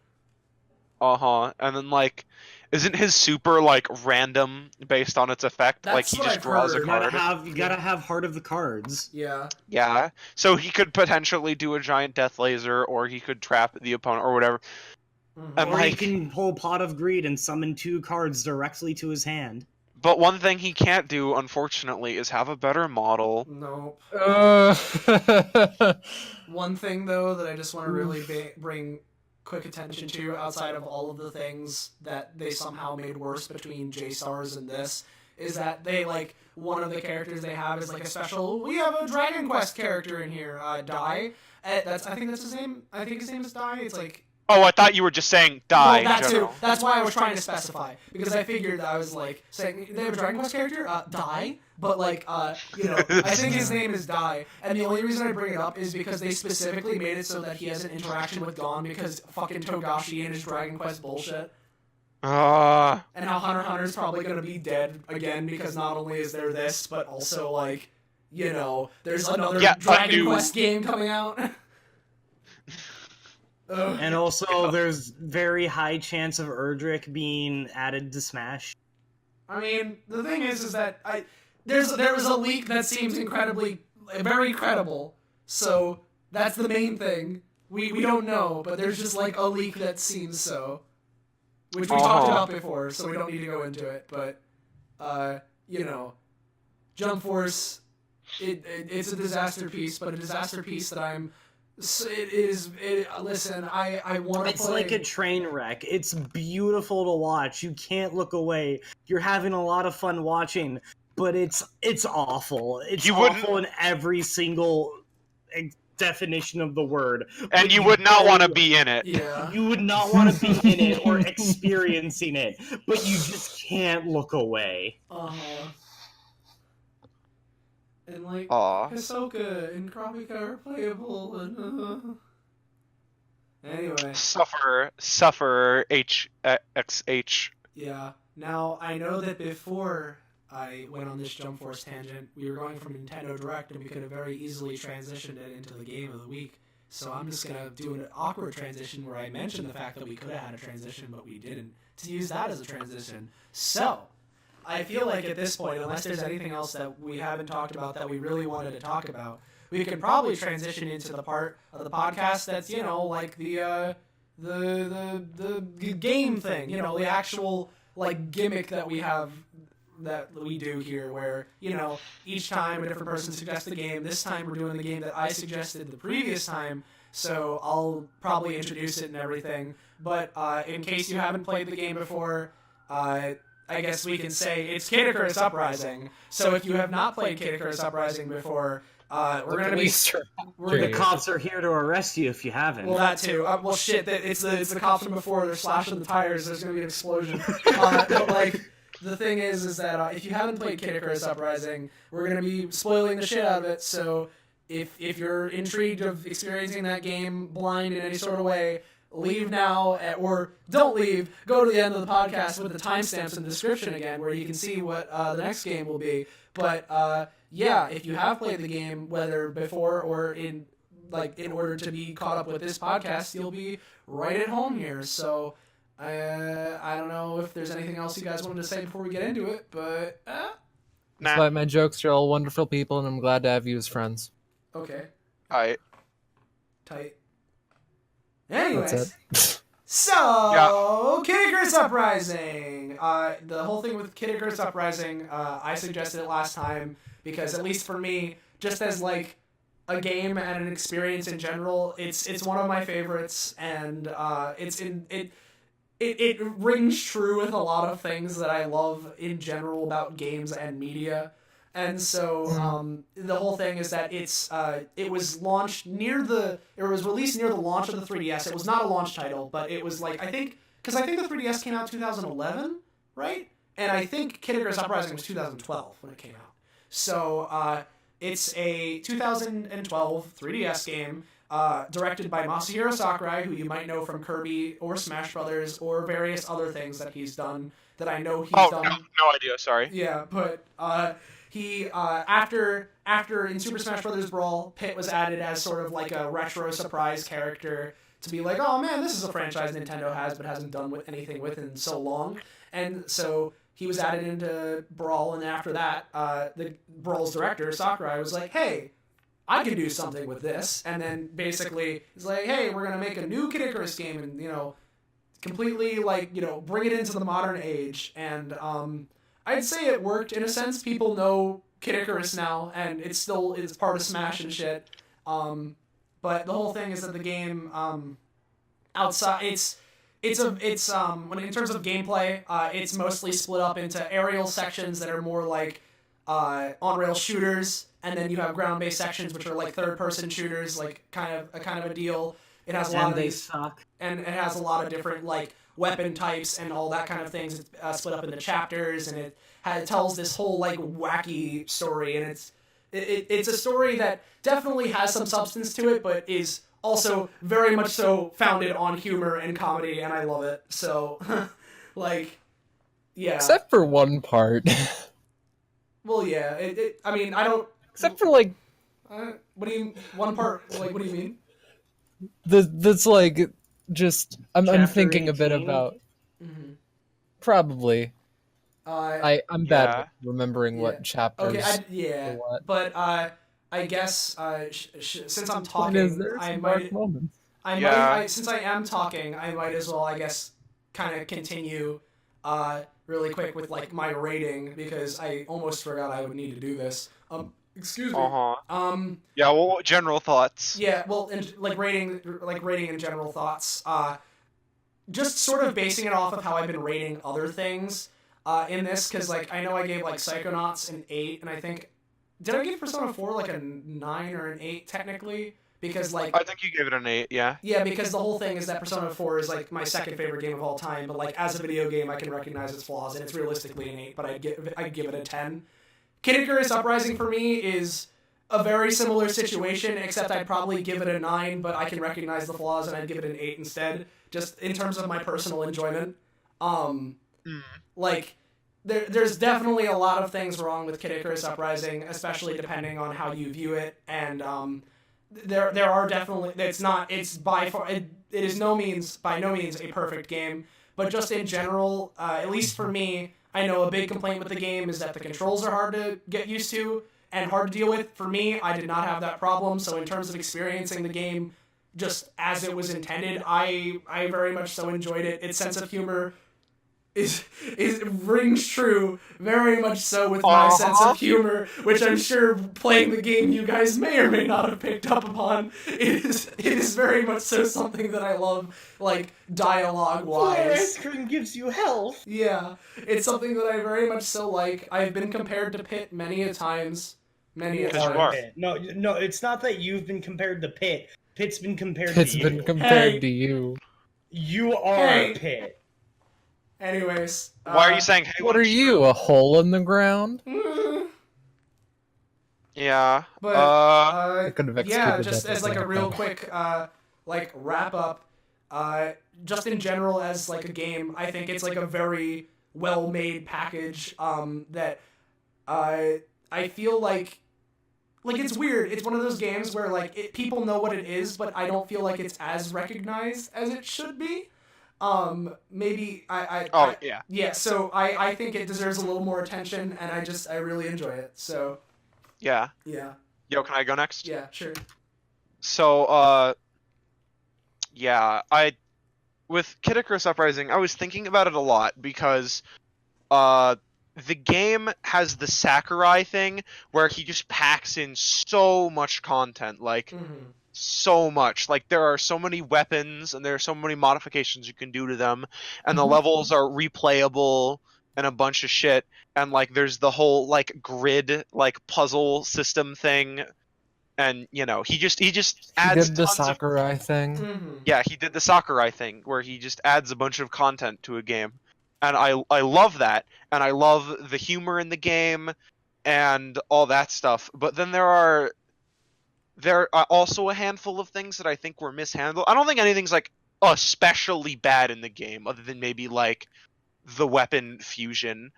And then like, isn't his super like random based on its effect? That's like he what just I've draws heard. a card. You gotta have Heart of the Cards. Yeah. Yeah. So he could potentially do a giant death laser, or he could trap the opponent, or whatever. And Or like, he can pull Pot of Greed and summon 2 cards directly to his hand. but one thing he can't do, unfortunately, is have a better model. Nope. One thing, though, that I just want to really bring quick attention to, outside of all of the things that they somehow made worse between J-Stars and this, is that they, like, one of the characters they have is, like, a special, we have a Dragon Quest character in here, Dai. I think that's his name. I think his name is Dai. It's, like... Oh, I thought you were just saying die. Well, that too. That's why I was trying to specify, because I figured I was like saying they have a Dragon Quest character, Dai, but like you know, I think his name is Dai, and the only reason I bring it up is because they specifically made it so that he has an interaction with Gon because fucking Togashi and his Dragon Quest bullshit. And how Hunter x Hunter is probably gonna be dead again because not only is there this, but also like, you know, there's another Dragon Quest game coming out. And also, there's very high chance of Erdrick being added to Smash. I mean, the thing is that there was a leak that seems very credible. So that's the main thing. We don't know, but there's just like a leak that seems so, which we talked about before, so we don't need to go into it. But you know, Jump Force, it's a disaster piece, but a disaster piece that I'm. Listen, I want to play... It's like a train wreck. It's beautiful to watch. You can't look away. You're having a lot of fun watching, but it's awful. It's awful in every single definition of the word. And you would not want to be in it. Yeah. You would not want to be in it or experiencing it, but you just can't look away. And like Hisoka and Kurapika are playable, and anyway. Suffer HXH. Yeah. Now, I know that before I went on this Jump Force tangent, we were going from Nintendo Direct, and we could have very easily transitioned it into the Game of the Week. So I'm just going to do an awkward transition where I mentioned the fact that we could have had a transition, but we didn't, to use that as a transition. So, I feel like at this point, unless there's anything else that we haven't talked about that we really wanted to talk about, we could probably transition into the part of the podcast that's, you know, like the game thing, you know, the actual, like, gimmick that we have, that we do here, where, you know, each time a different person suggests the game. This time we're doing the game that I suggested the previous time, so I'll probably introduce it and everything. But in case you haven't played the game before, I guess we can say it's Kid Icarus Uprising. So if you have not played Kid Icarus Uprising before, we're gonna be. The cops are here to arrest you if you haven't. Well, that too. Well, shit. It's the cops from before. They're slashing the tires. There's gonna be an explosion. But like, the thing is that if you haven't played Kid Icarus Uprising, we're gonna be spoiling the shit out of it. So if you're intrigued of experiencing that game blind in any sort of way, leave now, or don't leave. Go to the end of the podcast with the timestamps in the description again, where you can see what the next game will be. But yeah, if you have played the game, whether before or in order to be caught up with this podcast, you'll be right at home here. So I don't know if there's anything else you guys wanted to say before we get into it, but Despite my jokes, you're all wonderful people, and I'm glad to have you as friends. Okay. Alright. Tight. Anyways, That's it. so Kid Icarus Uprising. The whole thing with Kid Icarus Uprising, I suggested it last time because, at least for me, just as like a game and an experience in general, it's one of my favorites, and it rings true with a lot of things that I love in general about games and media. And so the whole thing is that it was released near the launch of the 3DS. It was not a launch title, but it was like, I think the 3DS came out 2011, right? And I think Kid Icarus Uprising was 2012 when it came out. So it's a 2012 3DS game directed by Masahiro Sakurai, who you might know from Kirby or Smash Brothers or various other things that he's done that I know he's done. No idea, sorry. Yeah, but he after in Super Smash Bros. Brawl, Pit was added as sort of like a retro surprise character to be like, oh man, this is a franchise Nintendo has but hasn't done anything with in so long. And so he was added into Brawl, and after that, the Brawl's director, Sakurai, was like, hey, I can do something with this. And then basically he's like, hey, we're going to make a new Kid Icarus game and, you know, completely, like, you know, bring it into the modern age. And I'd say it worked in a sense. People know Kid Icarus now, and it's part of Smash and shit. But the whole thing is that the game outside when in terms of gameplay, it's mostly split up into aerial sections that are more like on-rail shooters, and then you have ground-based sections which are like third-person shooters, like kind of a deal. It has a lot of these, suck. And it has a lot of different like weapon types and all that kind of things. It's split up into chapters, and it tells this whole like wacky story, and it's a story that definitely has some substance to it, but is also very much so founded on humor and comedy, and I love it. So, like, yeah. Except for one part. Well, yeah. I mean, I don't. Except for like. What do you? One part. Like, what do you mean? That's like just. I'm thinking 18? a bit about. Mm-hmm. Probably. I'm bad at remembering what chapters. Okay, what. But I guess since I'm talking, since I am talking, I might as well, I guess, kind of continue really quick with like my rating, because I almost forgot I would need to do this. Excuse me. Yeah. Well, general thoughts. Yeah. Well, rating and general thoughts. Just sort of basing it off of how I've been rating other things in this, because like I know I gave like Psychonauts an 8, and I think did I give Persona 4 like a 9 or an 8 technically? Because like I think you gave it an 8, yeah. Yeah, because the whole thing is that Persona 4 is like my second favorite game of all time, but like as a video game I can recognize its flaws, and it's realistically an 8, but I'd give it a 10. Kid Icarus Uprising for me is a very similar situation, except I'd probably give it a 9, but I can recognize the flaws and I'd give it an 8 instead, just in terms of my personal enjoyment. Like, there's definitely a lot of things wrong with Icarus Uprising, especially depending on how you view it, and there are definitely, it's by far, it is by no means a perfect game, but just in general, at least for me, I know a big complaint with the game is that the controls are hard to get used to and hard to deal with. For me, I did not have that problem, so in terms of experiencing the game just as it was intended, I very much so enjoyed it. Its sense of humor rings true very much so with my sense of humor, which I'm sure playing the game you guys may or may not have picked up upon. It is very much so something that I love, like, dialogue-wise. Ice cream gives you health. Yeah, it's something that I very much so like. I've been compared to Pit many a times. Many a times. No, it's not that you've been compared to Pit. Pit's been compared Pit's to you. been compared to you. You are Pit. Anyways. Why are you saying, hey, What are you, a hole in the ground? Yeah. But, I could have yeah, excluded just that as, like, a second real time. quick, like, wrap-up, just in general as, like, a game, I think it's, like, a very well-made package, that, I feel like, it's weird. It's one of those games where, like, people know what it is, but I don't feel like it's as recognized as it should be. Maybe yeah. Yeah, so I think it deserves a little more attention, and I really enjoy it, so. Yeah. Yeah. Yo, can I go next? Yeah, sure. So, yeah, with Icarus Uprising, I was thinking about it a lot because, the game has the Sakurai thing where he just packs in so much content, like, so much. Like, there are so many weapons, and there are so many modifications you can do to them, and the levels are replayable, and a bunch of shit, and, like, there's the whole, like, grid, like, puzzle system thing, and, you know, he just adds He did the tons of Sakurai thing. Yeah, he did the Sakurai thing, where he just adds a bunch of content to a game. And I love that, and I love the humor in the game, and all that stuff. But then there are also a handful of things that I think were mishandled. I don't think anything's, like, especially bad in the game, other than maybe, like, the weapon fusion.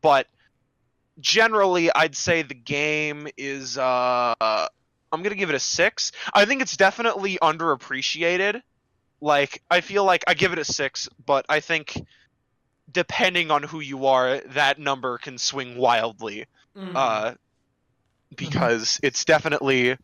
But generally, I'd say the game is, I'm gonna give it a 6. I think it's definitely underappreciated. Like, I feel like I give it a 6, but I think, depending on who you are, that number can swing wildly, because it's definitely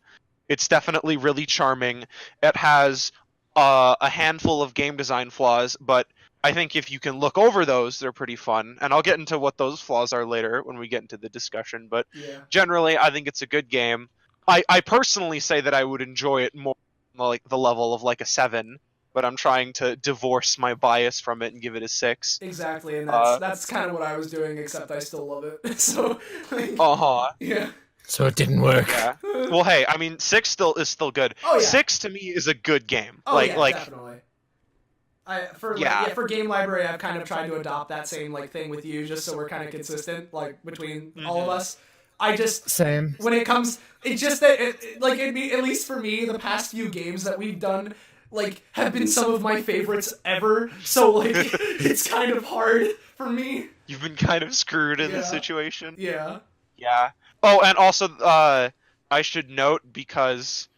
really charming. It has a handful of game design flaws, but I think if you can look over those, they're pretty fun. And I'll get into what those flaws are later when we get into the discussion. But generally, I think it's a good game. I personally say that I would enjoy it more, like the level of like a 7. But I'm trying to divorce my bias from it and give it a 6. Exactly, and that's kind of what I was doing, except I still love it. So, like, yeah. So it didn't work. Yeah. Well, hey, I mean, 6 is still good. Oh, yeah. 6 to me is a good game. Oh, like, yeah, definitely. For Game Library, I've kind of tried to adopt that same like thing with you, just so we're kind of consistent, like between all of us. I just Same. When it comes, it's just that at least for me, the past few games that we've done, like, have been some of my favorites ever, so, like, it's kind of hard for me. You've been kind of screwed in this situation. Yeah. Yeah. Oh, and also, I should note, because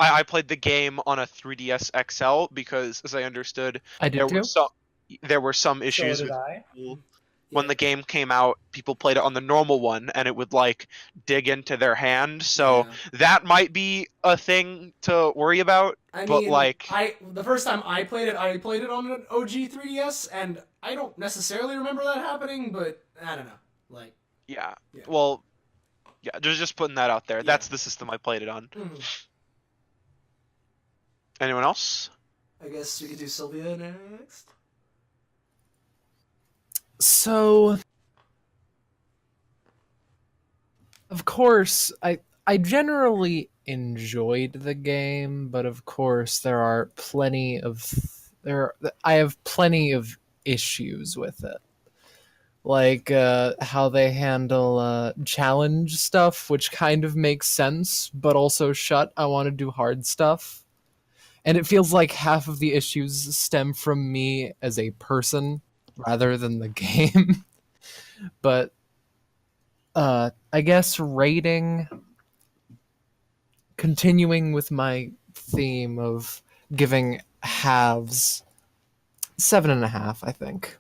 I played the game on a 3DS XL, because, as I understood, there were some issues with when the game came out. People played it on the normal one, and it would, like, dig into their hand, so that might be a thing to worry about. But the first time I played it on an OG 3DS, and I don't necessarily remember that happening, but I don't know. Like, yeah. Well, yeah, just putting that out there. That's the system I played it on. Anyone else? I guess we could do Sylvia next. So, of course, I generally enjoyed the game, but of course I have plenty of issues with it. Like how they handle challenge stuff, which kind of makes sense, but also I want to do hard stuff. And it feels like half of the issues stem from me as a person. rather than the game. But I guess rating, continuing with my theme of giving halves, 7.5, I think.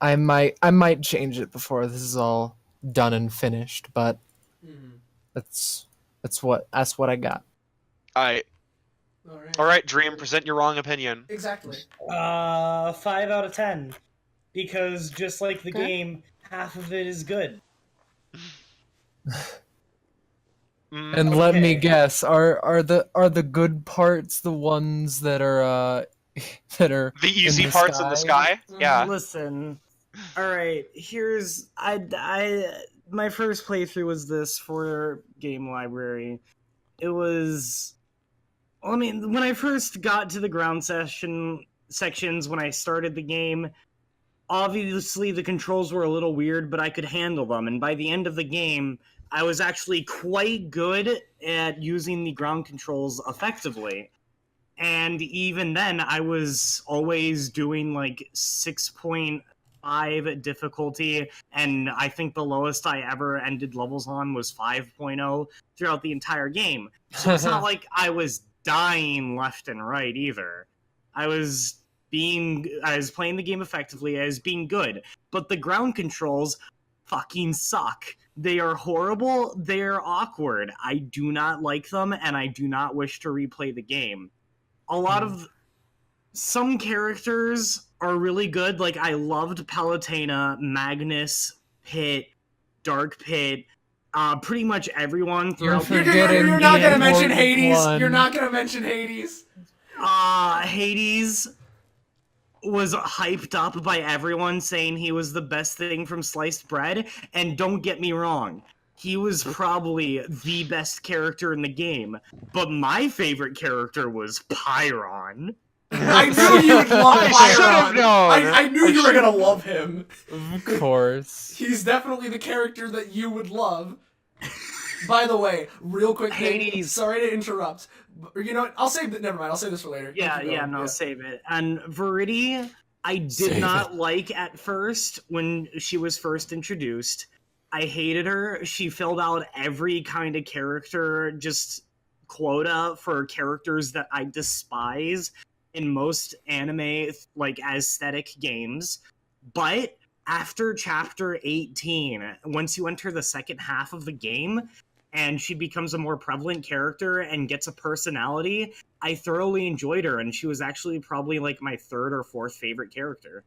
I might change it before this is all done and finished, but that's what I got. All right, Dream, present your wrong opinion. Exactly. 5 out of 10. Because just like the game, half of it is good. And let me guess, are the good parts the ones that are the easy parts in the sky? Yeah. Listen, all right. Here's my first playthrough was this for Game Library. It was, I mean, when I first got to the ground sections when I started the game, obviously the controls were a little weird, but I could handle them. And by the end of the game, I was actually quite good at using the ground controls effectively. And even then, I was always doing like 6.5 difficulty, and I think the lowest I ever ended levels on was 5.0 throughout the entire game. So it's not like I was dying left and right either. I was playing the game effectively, I was being good. But the ground controls fucking suck. They are horrible, they are awkward. I do not like them, and I do not wish to replay the game. A lot of some characters are really good. Like, I loved Palutena, Magnus, Pit, Dark Pit, pretty much everyone throughout. You're not gonna mention Hades. You're not gonna mention Hades. Hades was hyped up by everyone, saying he was the best thing from sliced bread. And don't get me wrong, he was probably the best character in the game. But my favorite character was Pyron. I knew you'd love Pyron. known. I knew you were gonna love him. Of course. He's definitely the character that you would love. By the way, real quick thing, Hades. sorry to interrupt. You know what? I'll save it. Never mind. I'll save this for later. Save it. And Verity, I did not like at first when she was first introduced. I hated her. She filled out every kind of character just quota for characters that I despise in most anime like aesthetic games. But after chapter 18, once you enter the second half of the game and she becomes a more prevalent character and gets a personality, I thoroughly enjoyed her, and she was actually probably like my third or fourth favorite character.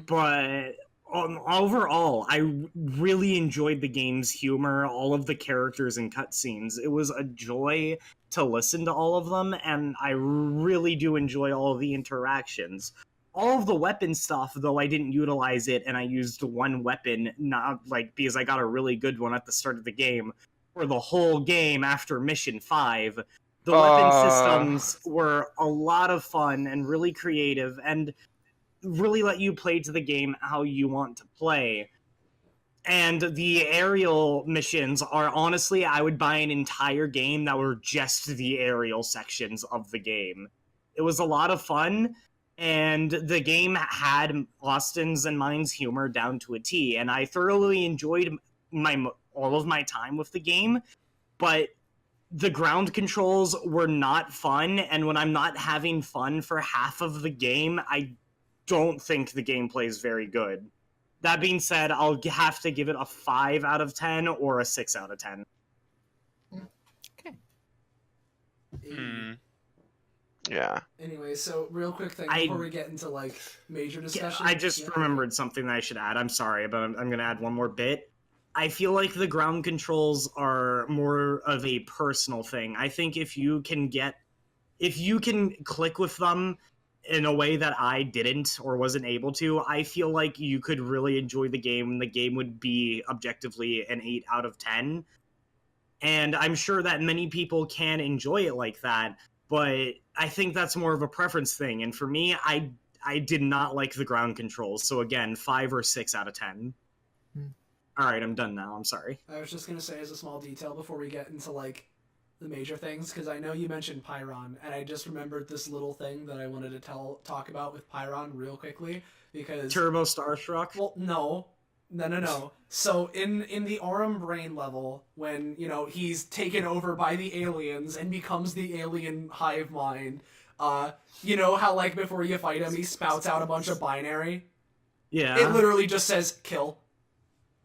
But overall, I really enjoyed the game's humor, all of the characters and cutscenes. It was a joy to listen to all of them, and I really do enjoy all of the interactions. All of the weapon stuff, though, I didn't utilize it, and I used one weapon, not like because I got a really good one at the start of the game. For the whole game after mission 5, the weapon systems were a lot of fun and really creative, and really let you play to the game how you want to play. And the aerial missions are, honestly, I would buy an entire game that were just the aerial sections of the game. It was a lot of fun, and the game had Austin's and mine's humor down to a T, and I thoroughly enjoyed all of my time with the game, but the ground controls were not fun, and when I'm not having fun for half of the game, I don't think the gameplay is very good. That being said, I'll have to give it a 5 out of 10 or a 6 out of 10. Okay. Yeah. Anyway, so real quick thing before we get into like major discussion. I just remembered something that I should add. I'm sorry, but I'm going to add one more bit. I feel like the ground controls are more of a personal thing. I think if you can click with them in a way that I didn't or wasn't able to, I feel like you could really enjoy the game, and the game would be objectively an 8 out of 10. And I'm sure that many people can enjoy it like that, but I think that's more of a preference thing. And for me, I did not like the ground controls. So again, 5 or 6 out of 10. All right, I'm done now. I'm sorry. I was just going to say as a small detail before we get into like the major things, because I know you mentioned Pyron, and I just remembered this little thing that I wanted to talk about with Pyron real quickly, because... Turbo Starstruck? Well, no. So in the Aurum Brain level, when, you know, he's taken over by the aliens and becomes the alien hive mind, you know how, like, before you fight him, he spouts out a bunch of binary? Yeah. It literally just says, kill.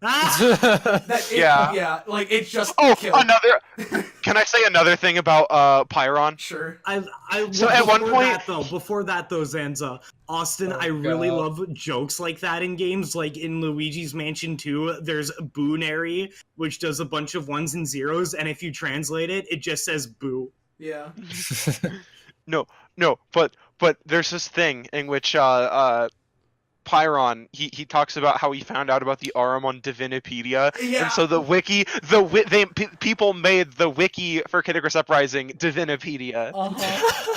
Yeah, like, it's just kill. Another... Can I say another thing about Pyron? Sure. So at one point... Before that though, Zanza, Austin, I really love jokes like that in games. Like in Luigi's Mansion 2, there's Boonary, which does a bunch of ones and zeros, and if you translate it, it just says boo. Yeah. No, but there's this thing in which Pyron, he talks about how he found out about the Aurum on Divinipedia, and so people made the wiki for Kid Icarus Uprising Divinipedia.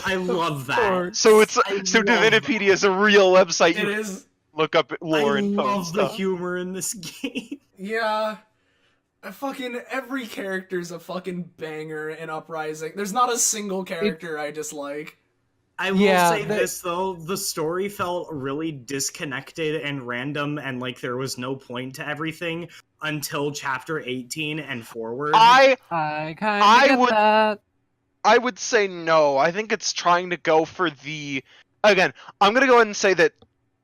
I love that. So Divinipedia is a real website. It is. Look up lore and I love stuff. the humor in this game. Yeah. Fucking every character's a fucking banger in Uprising. There's not a single character I dislike. I will say this, though. The story felt really disconnected and random, and like there was no point to everything until chapter 18 and forward. I kind of get that. I would say no. I think it's trying to go for the... Again, I'm going to go ahead and say that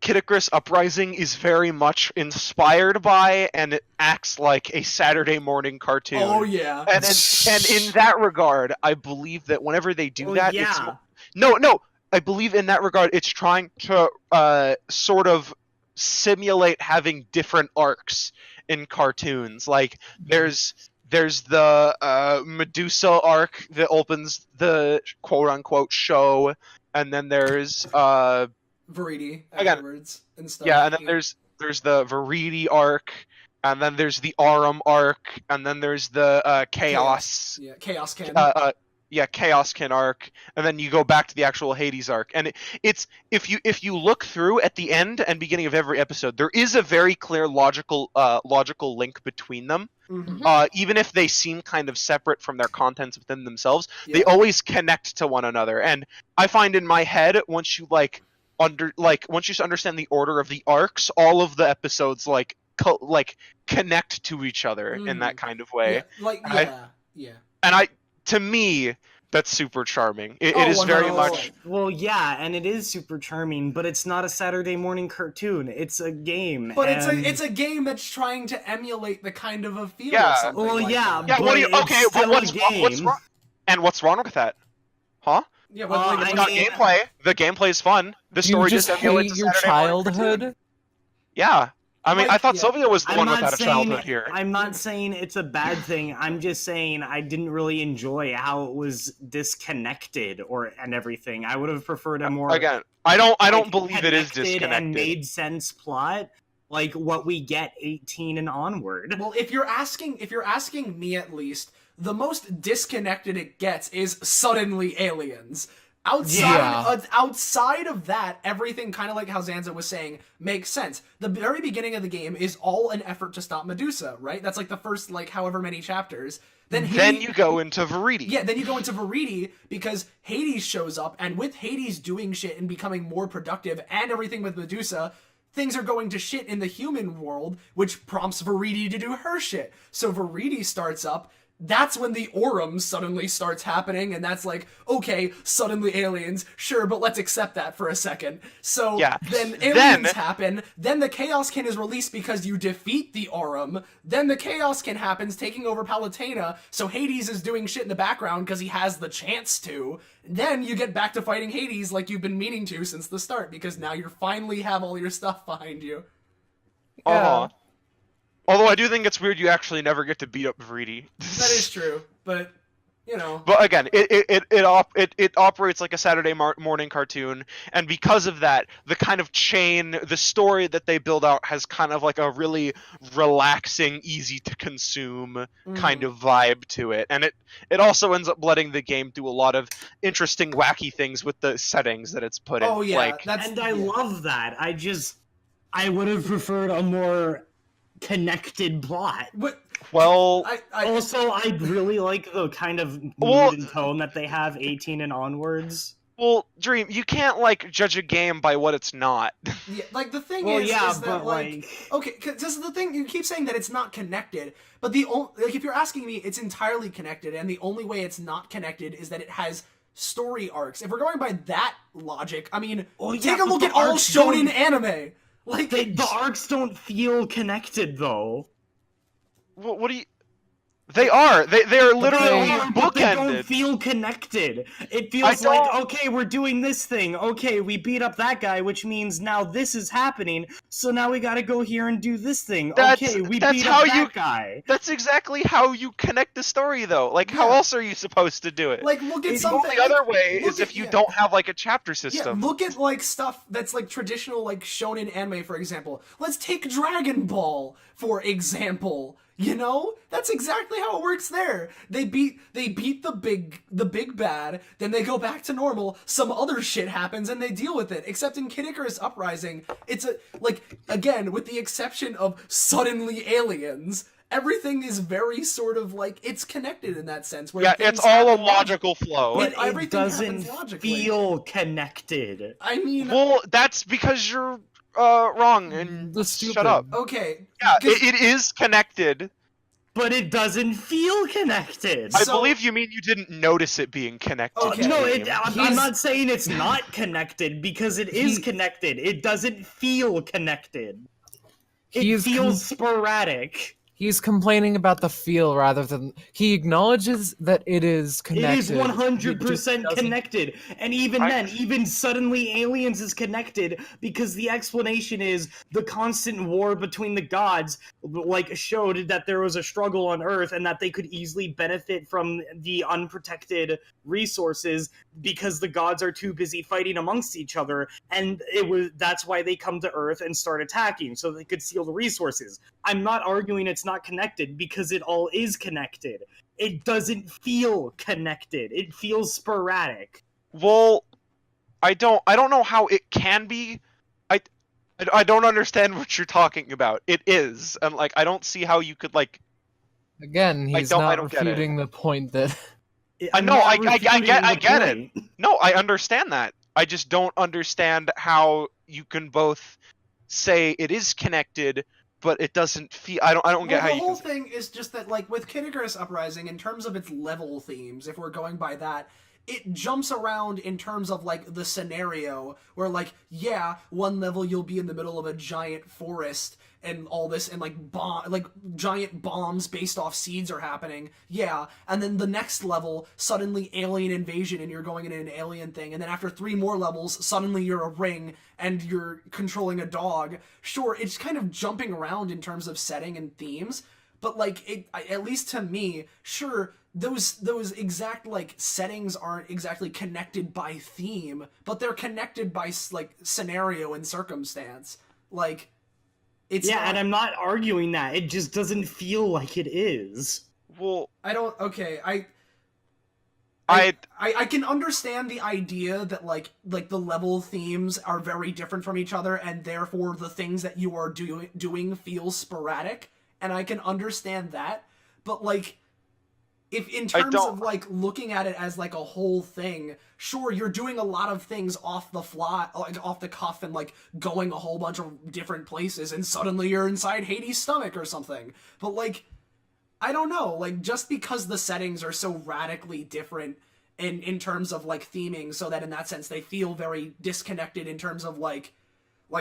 Kid Icarus Uprising is very much inspired by, and it acts like a Saturday morning cartoon. Oh, yeah. And in that regard, I believe that whenever they do that, yeah. it's... No, I believe in that regard, it's trying to sort of simulate having different arcs in cartoons. Like, there's the Medusa arc that opens the quote-unquote show, and then there's... Veridi afterwards and stuff. Yeah, and then there's the Veridi arc, and then there's the Aurum arc, and then there's the Chaos... Yeah, Chaos Ken. Chaoskin arc, and then you go back to the actual Hades arc. And it's if you look through at the end and beginning of every episode, there is a very clear logical link between them. Mm-hmm. Even if they seem kind of separate from their contents within themselves, they always connect to one another. And I find in my head, once you understand the order of the arcs, all of the episodes connect to each other in that kind of way. To me, that's super charming. It is very much... Well, yeah, and it is super charming, but it's not a Saturday morning cartoon. It's a game. But it's a game that's trying to emulate the kind of a feel Yeah. of something Well, like yeah, that. Yeah, but what do you... Okay, it's still what's a game. wrong? And what's wrong with that? Huh? Yeah, It's not gameplay. The gameplay is fun. The story You just emulates hate a your Saturday morning cartoon. childhood? Yeah. I mean, I thought yeah. Sylvia was the I'm one not without a saying- childhood here. I'm not saying it's a bad thing. I'm just saying I didn't really enjoy how it was disconnected and everything. I would have preferred a more Again, I don't believe it is connected disconnected. and made sense plot, like what we get 18 and onward. Well, if you're asking me at least, the most disconnected it gets is suddenly aliens. Outside of that, everything, kind of like how Zanza was saying, makes sense. The very beginning of the game is all an effort to stop Medusa, right? That's like the first, however many chapters. Then you go into Veridi. Yeah, then you go into Veridi because Hades shows up, and with Hades doing shit and becoming more productive and everything with Medusa, things are going to shit in the human world, which prompts Veridi to do her shit. So Veridi starts up. That's when the Aurum suddenly starts happening, and that's like, okay, suddenly aliens, sure, but let's accept that for a second. So then aliens happen, then the Chaoskin is released because you defeat the Aurum, then the Chaoskin happens, taking over Palutena, so Hades is doing shit in the background because he has the chance to. Then you get back to fighting Hades like you've been meaning to since the start, because now you finally have all your stuff behind you. Uh-huh. Although I do think it's weird you actually never get to beat up Veridi. That is true, but, you know. But again, it operates like a Saturday morning cartoon, and because of that, the kind of the story that they build out has kind of like a really relaxing, easy to consume kind of vibe to it. And it also ends up letting the game do a lot of interesting, wacky things with the settings that it's put in. Oh, yeah. I love that. I would have preferred a more connected plot. Well, Also, I really like the kind of mood and tone that they have 18 and onwards. Well, Dream, you can't like judge a game by what it's not. Yeah, like the thing Well, is yeah, that but, like okay, because the thing you keep saying that it's not connected, but like if you're asking me, it's entirely connected, and the only way it's not connected is that it has story arcs. If we're going by that logic, I mean, take a look at all shonen anime. Like the arcs don't feel connected though. What do you? They are. They are literally but they bookended. don't feel connected. It feels like, okay, we're doing this thing. Okay, we beat up that guy, which means now this is happening. So now we gotta go here and do this thing. Okay, we beat up that guy. That's exactly how you connect the story, though. Like, how else are you supposed to do it? Like, look at something. The only other way is if you don't have like a chapter system. Yeah, look at like stuff that's like traditional like shonen anime, for example. Let's take Dragon Ball, for example. You know, that's exactly how it works there. They beat the big bad, then they go back to normal. Some other shit happens and they deal with it. Except in Kid Icarus Uprising, it's again, with the exception of suddenly aliens, everything is very sort of like it's connected in that sense. Where it's all a logical flow. But it doesn't feel connected. I mean, well, that's because you're wrong and shut up. Okay. Yeah, it is connected. But it doesn't feel connected. I believe you mean you didn't notice it being connected. Okay. No, I'm not saying it's not connected, because it is connected. It doesn't feel connected. It feels sporadic. He's complaining about the feel rather than... He acknowledges that it is connected. It is 100% connected. And even suddenly aliens is connected, because the explanation is the constant war between the gods, like, showed that there was a struggle on Earth and that they could easily benefit from the unprotected resources because the gods are too busy fighting amongst each other, and that's why they come to Earth and start attacking, so they could steal the resources. I'm not arguing it's not connected, because it all is connected. It doesn't feel connected. It feels sporadic. Well, I don't know how it can be. I don't understand what you're talking about. It is, and like I don't see how you could like. Again, he's not refuting the point that. I know. I get it. No, I understand that. I just don't understand how you can both say it is connected, but it doesn't feel. I don't get how you. The whole thing is just that, like with Kid Icarus Uprising, in terms of its level themes, if we're going by that, it jumps around in terms of like the scenario where, like, yeah, one level you'll be in the middle of a giant forest and all this, and like giant bombs based off seeds are happening. Yeah, and then the next level, suddenly alien invasion, and you're going in an alien thing, and then after 3 more levels, suddenly you're a ring and you're controlling a dog. Sure, it's kind of jumping around in terms of setting and themes, but like at least to me, sure, those exact like settings aren't exactly connected by theme, but they're connected by like scenario and circumstance. Like. And I'm not arguing that. It just doesn't feel like it is. Well, I don't. Okay, I can understand the idea that like the level themes are very different from each other, and therefore the things that you are doing feel sporadic, and I can understand that. But like, if in terms of like looking at it as like a whole thing, sure, you're doing a lot of things off the fly, like off the cuff, and like going a whole bunch of different places, and suddenly you're inside Hades' stomach or something. But like, I don't know, like just because the settings are so radically different in terms of like theming, so that in that sense they feel very disconnected in terms of like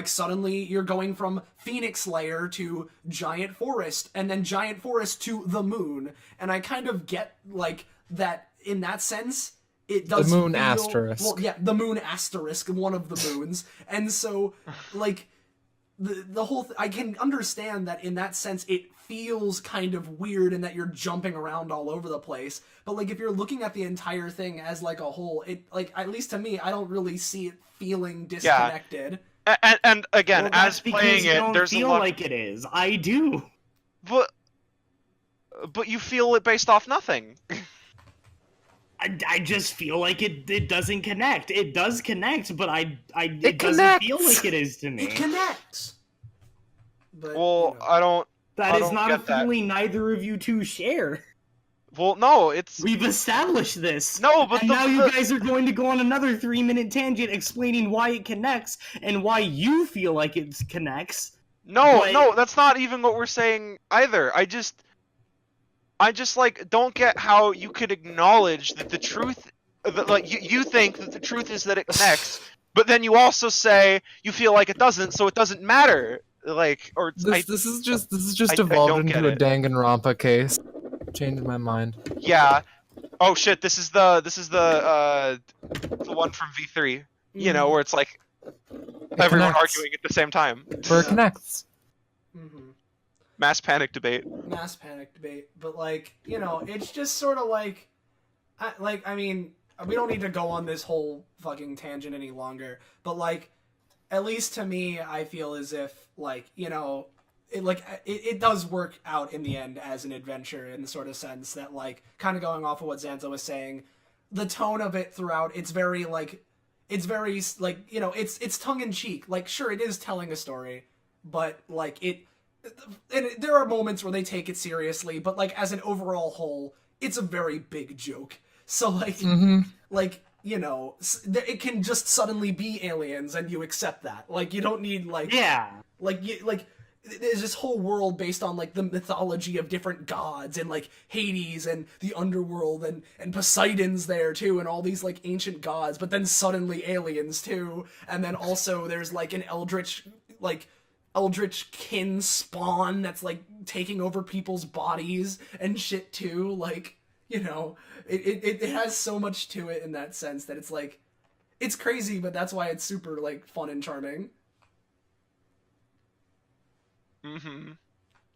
suddenly you're going from Phoenix Layer to Giant Forest, and then Giant Forest to the moon. And I kind of get like that in that sense. It does the moon asterisk. Well, yeah, the moon asterisk, one of the moons. And so like the whole I can understand that in that sense it feels kind of weird and that you're jumping around all over the place. But like if you're looking at the entire thing as like a whole, it like at least to me, I don't really see it feeling disconnected. Yeah. And again, as playing it, there's feel a lot. Like it is. I do. But you feel it based off nothing. I just feel like it doesn't connect. It does connect, but it doesn't connects. feel like it is to me. It connects. But, well, you know. That I is don't not a get that. feeling neither of you two share. Well, no, it's We've established this. no, but And now you guys are going to go on another 3-minute tangent explaining why it connects and why you feel like it connects. no, that's not even what we're saying either. I just like don't get how you could acknowledge that the truth, that, like you think that the truth is that it connects, but then you also say you feel like it doesn't, so it doesn't matter. Like, or it's, This is just I evolved don't get into a it. Danganronpa case. Changed my mind. Yeah. Oh shit! This is the one from V3. You know, where it's like everyone connects. arguing at the same time. Where it connects. Mass panic debate. Mass panic debate, but like, you know, it's just sort of like, I mean, we don't need to go on this whole fucking tangent any longer, but like, at least to me, I feel as if, like, you know, it does work out in the end as an adventure in the sort of sense that, like, kind of going off of what Zanza was saying, the tone of it throughout, it's very, you know, it's tongue-in-cheek. Like, sure, it is telling a story, but, like, there are moments where they take it seriously, but, like, as an overall whole, it's a very big joke. So, like, like, you know, it can just suddenly be aliens and you accept that. Like, you don't need, like... Yeah. Like, there's this whole world based on, like, the mythology of different gods, and, like, Hades and the underworld, and Poseidon's there, too, and all these, like, ancient gods, but then suddenly aliens, too, and then also there's, like, an eldritch kin spawn that's, like, taking over people's bodies and shit, too, like, you know, it has so much to it in that sense that it's, like, it's crazy, but that's why it's super, like, fun and charming.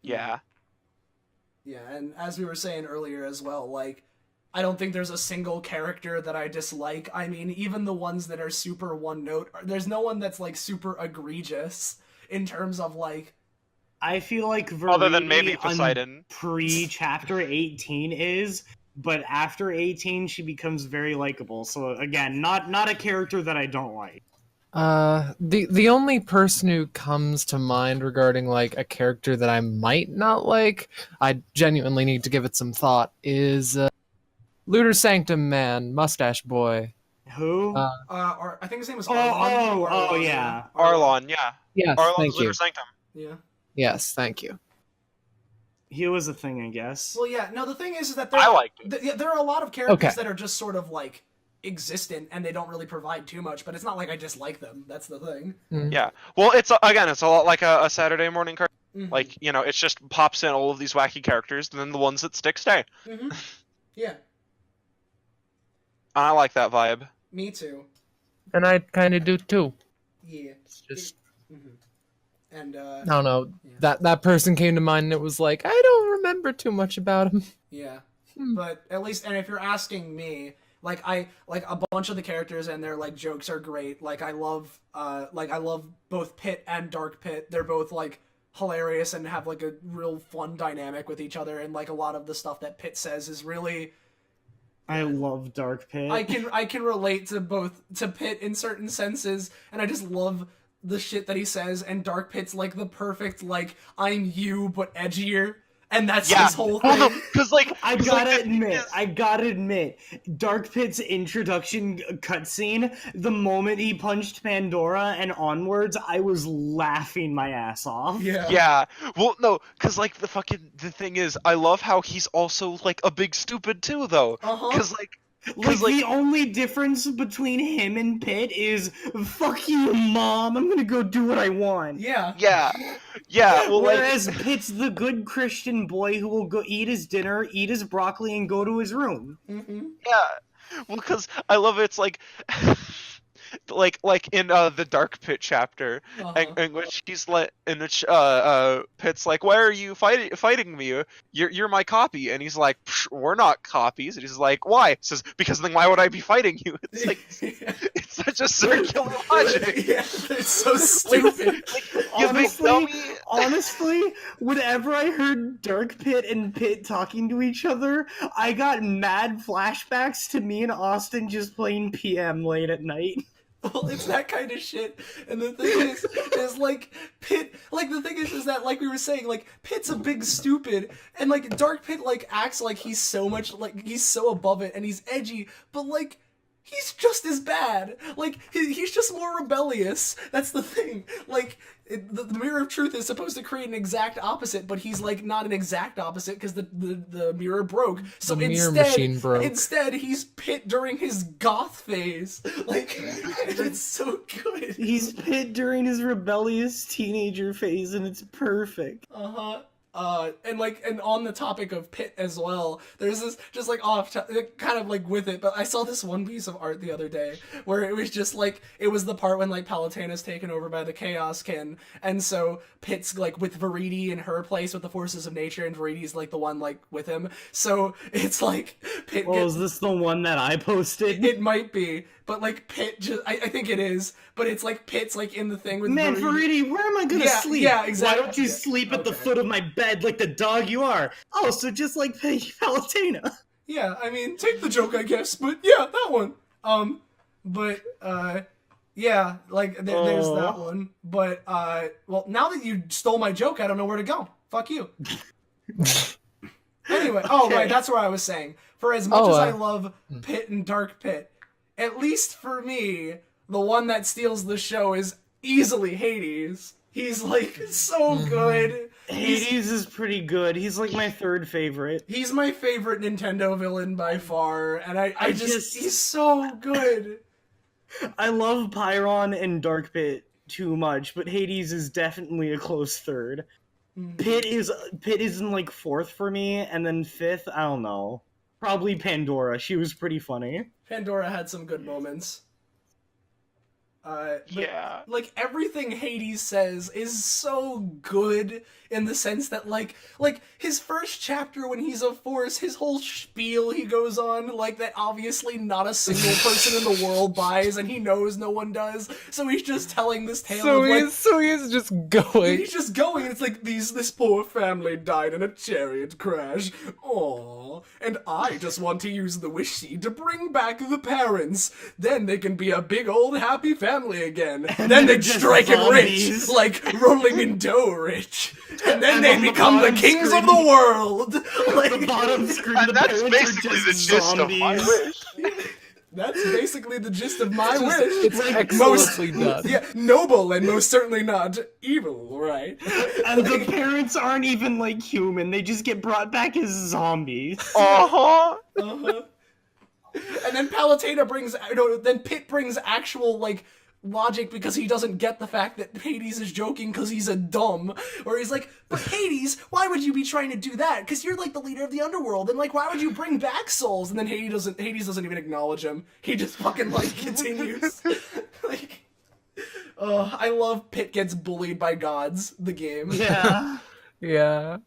Yeah. Yeah, and as we were saying earlier as well, like, I don't think there's a single character that I dislike. I mean, even the ones that are super one note, there's no one that's, like, super egregious in terms of, like... I feel like Other than maybe Poseidon. Pre-chapter 18 is, but after 18 she becomes very likable. So again, not a character that I don't like. The only person who comes to mind regarding, like, a character that I might not like, I genuinely need to give it some thought, is Looter Sanctum Man, Mustache Boy. Who? I think his name was Arlon. Arlon. Yeah. Arlon, yeah. Yes, Arlon's thank you. Lunar Sanctum. Yeah. Yes, thank you. He was a thing, I guess. Well, yeah, no, the thing is that I liked it. there are a lot of characters Okay. that are just sort of, like, existent, and they don't really provide too much, but it's not like I dislike them. That's the thing. Yeah. Well, it's a lot like a Saturday morning cartoon. Mhm. Like, you know, it just pops in all of these wacky characters, and then the ones that stick stay. Yeah, And I like that vibe. me too. And I kind of do too. Yeah. It's just, And, I don't know, that person came to mind and it was like, I don't remember too much about him. yeah. But at least, and if you're asking me, like, I like a bunch of the characters and their, like, jokes are great. Like, I love both Pit and Dark Pit. They're both, like, hilarious and have, like, a real fun dynamic with each other, and, like, a lot of the stuff that Pit says is really... I love Dark Pit. I can relate to Pit in certain senses, and I just love the shit that he says, and Dark Pit's, like, the perfect, like, I'm you, but edgier. And that's his whole thing. Well, no, because, like... I gotta admit, Dark Pit's introduction cutscene, the moment he punched Pandora and onwards, I was laughing my ass off. Yeah. Well, no, because, like, the thing is, I love how he's also, like, a big stupid, too, though. Because, the only difference between him and Pit is, fuck you, Mom, I'm gonna go do what I want. Yeah. Well, whereas Pit's the good Christian boy who will go eat his dinner, eat his broccoli, and go to his room. Yeah. Well, because I love it, it's like... like in the Dark Pit chapter, in which he's Pit's like, why are you fighting me? You're my copy, and he's like, we're not copies, and he's like, why? He says, because then why would I be fighting you? It's like, it's such a circular logic. Yeah, it's so stupid. Honestly, whenever I heard Dark Pit and Pit talking to each other, I got mad flashbacks to me and Austin just playing PM late at night. Well, it's that kind of shit. And the thing is like Pit. Like the thing is that like we were saying, like Pit's a big stupid, and like Dark Pit like acts like he's so much like he's so above it and he's edgy, but like. He's just as bad. Like, he's just more rebellious. That's the thing. Like, the Mirror of Truth is supposed to create an exact opposite, but he's, like, not an exact opposite because the mirror broke. So the mirror machine broke. Instead, he's Pit during his goth phase. Like, it's so good. He's Pit during his rebellious teenager phase, and it's perfect. Uh-huh. And on the topic of Pit as well, there's this, just like kind of like with it, but I saw this one piece of art the other day where it was just like, it was the part when like Palutena's taken over by the Chaos Kin, and so Pit's like with Viridi in her place with the forces of nature, and Viridi's like the one like with him, so it's like Pit is this the one that I posted? It might be, but like Pit just, I think it is, but it's like Pit's like in the thing with Viridi, where am I gonna sleep? Yeah, exactly. Why don't you sleep at the foot of my bed like the dog you are? Oh, so just like Palutena. Yeah, I mean, take the joke, I guess, but yeah, that one. Yeah, like, there's that one. But, well, now that you stole my joke, I don't know where to go. Fuck you. Anyway, right, that's where I was saying. For as much as I love Pit and Dark Pit, at least for me, the one that steals the show is easily Hades. He's, like, so good. Hades is pretty good. He's, like, my third favorite. He's my favorite Nintendo villain by far, and I just he's so good. I love Pyron and Dark Pit too much, but Hades is definitely a close third. Pit is in, like, fourth for me, and then fifth, I don't know. Probably Pandora. She was pretty funny. Pandora had some good moments. Yeah. Like, everything Hades says is so good in the sense that, like, his first chapter when he's a force, his whole spiel he goes on, like, that obviously not a single person in the world buys, and he knows no one does, so he's just telling this tale of, like... So he's just going. He's just going, it's like, this poor family died in a chariot crash. Aww. And I just want to use the wish seed to bring back the parents. Then they can be a big old happy family again. And then they'd strike it rich, like rolling in dough rich. And then they become the kings of the world. Like, the bottom screen, and that's basically the gist of my wish. That's basically the gist of my wish. It's like excellently done. Yeah, noble and most certainly not evil, right? And the parents aren't even, like, human. They just get brought back as zombies. Uh-huh. Uh-huh. And then Palutena brings, then Pit brings actual, like, logic because he doesn't get the fact that Hades is joking because he's a dumb. Or he's like, but Hades, why would you be trying to do that? Because you're like the leader of the underworld, and like, why would you bring back souls? And then Hades doesn't even acknowledge him. He just fucking like continues. Like, I love Pit gets bullied by gods, the game. Yeah. Yeah.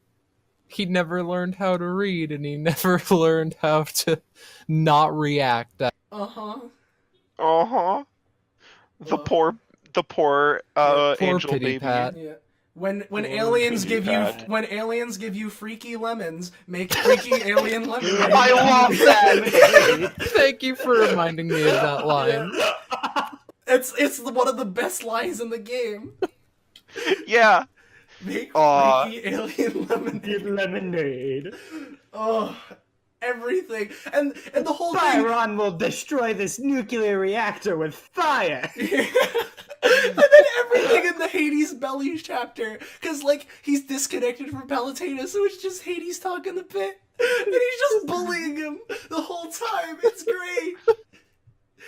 He never learned how to read, and he never learned how to not react. Uh-huh. Uh-huh. The poor angel pity baby. pat. Yeah. When aliens give you freaky lemons, make freaky alien lemonade. I love that. Thank you for reminding me of that line. It's one of the best lines in the game. Yeah. Make freaky alien lemonade. Lemonade. Oh, everything. And the whole thing. Byron will destroy this nuclear reactor with fire. And then everything in the Hades belly chapter, because like he's disconnected from Palutena, so it's just Hades talking to Pit, and he's just bullying him the whole time. It's great.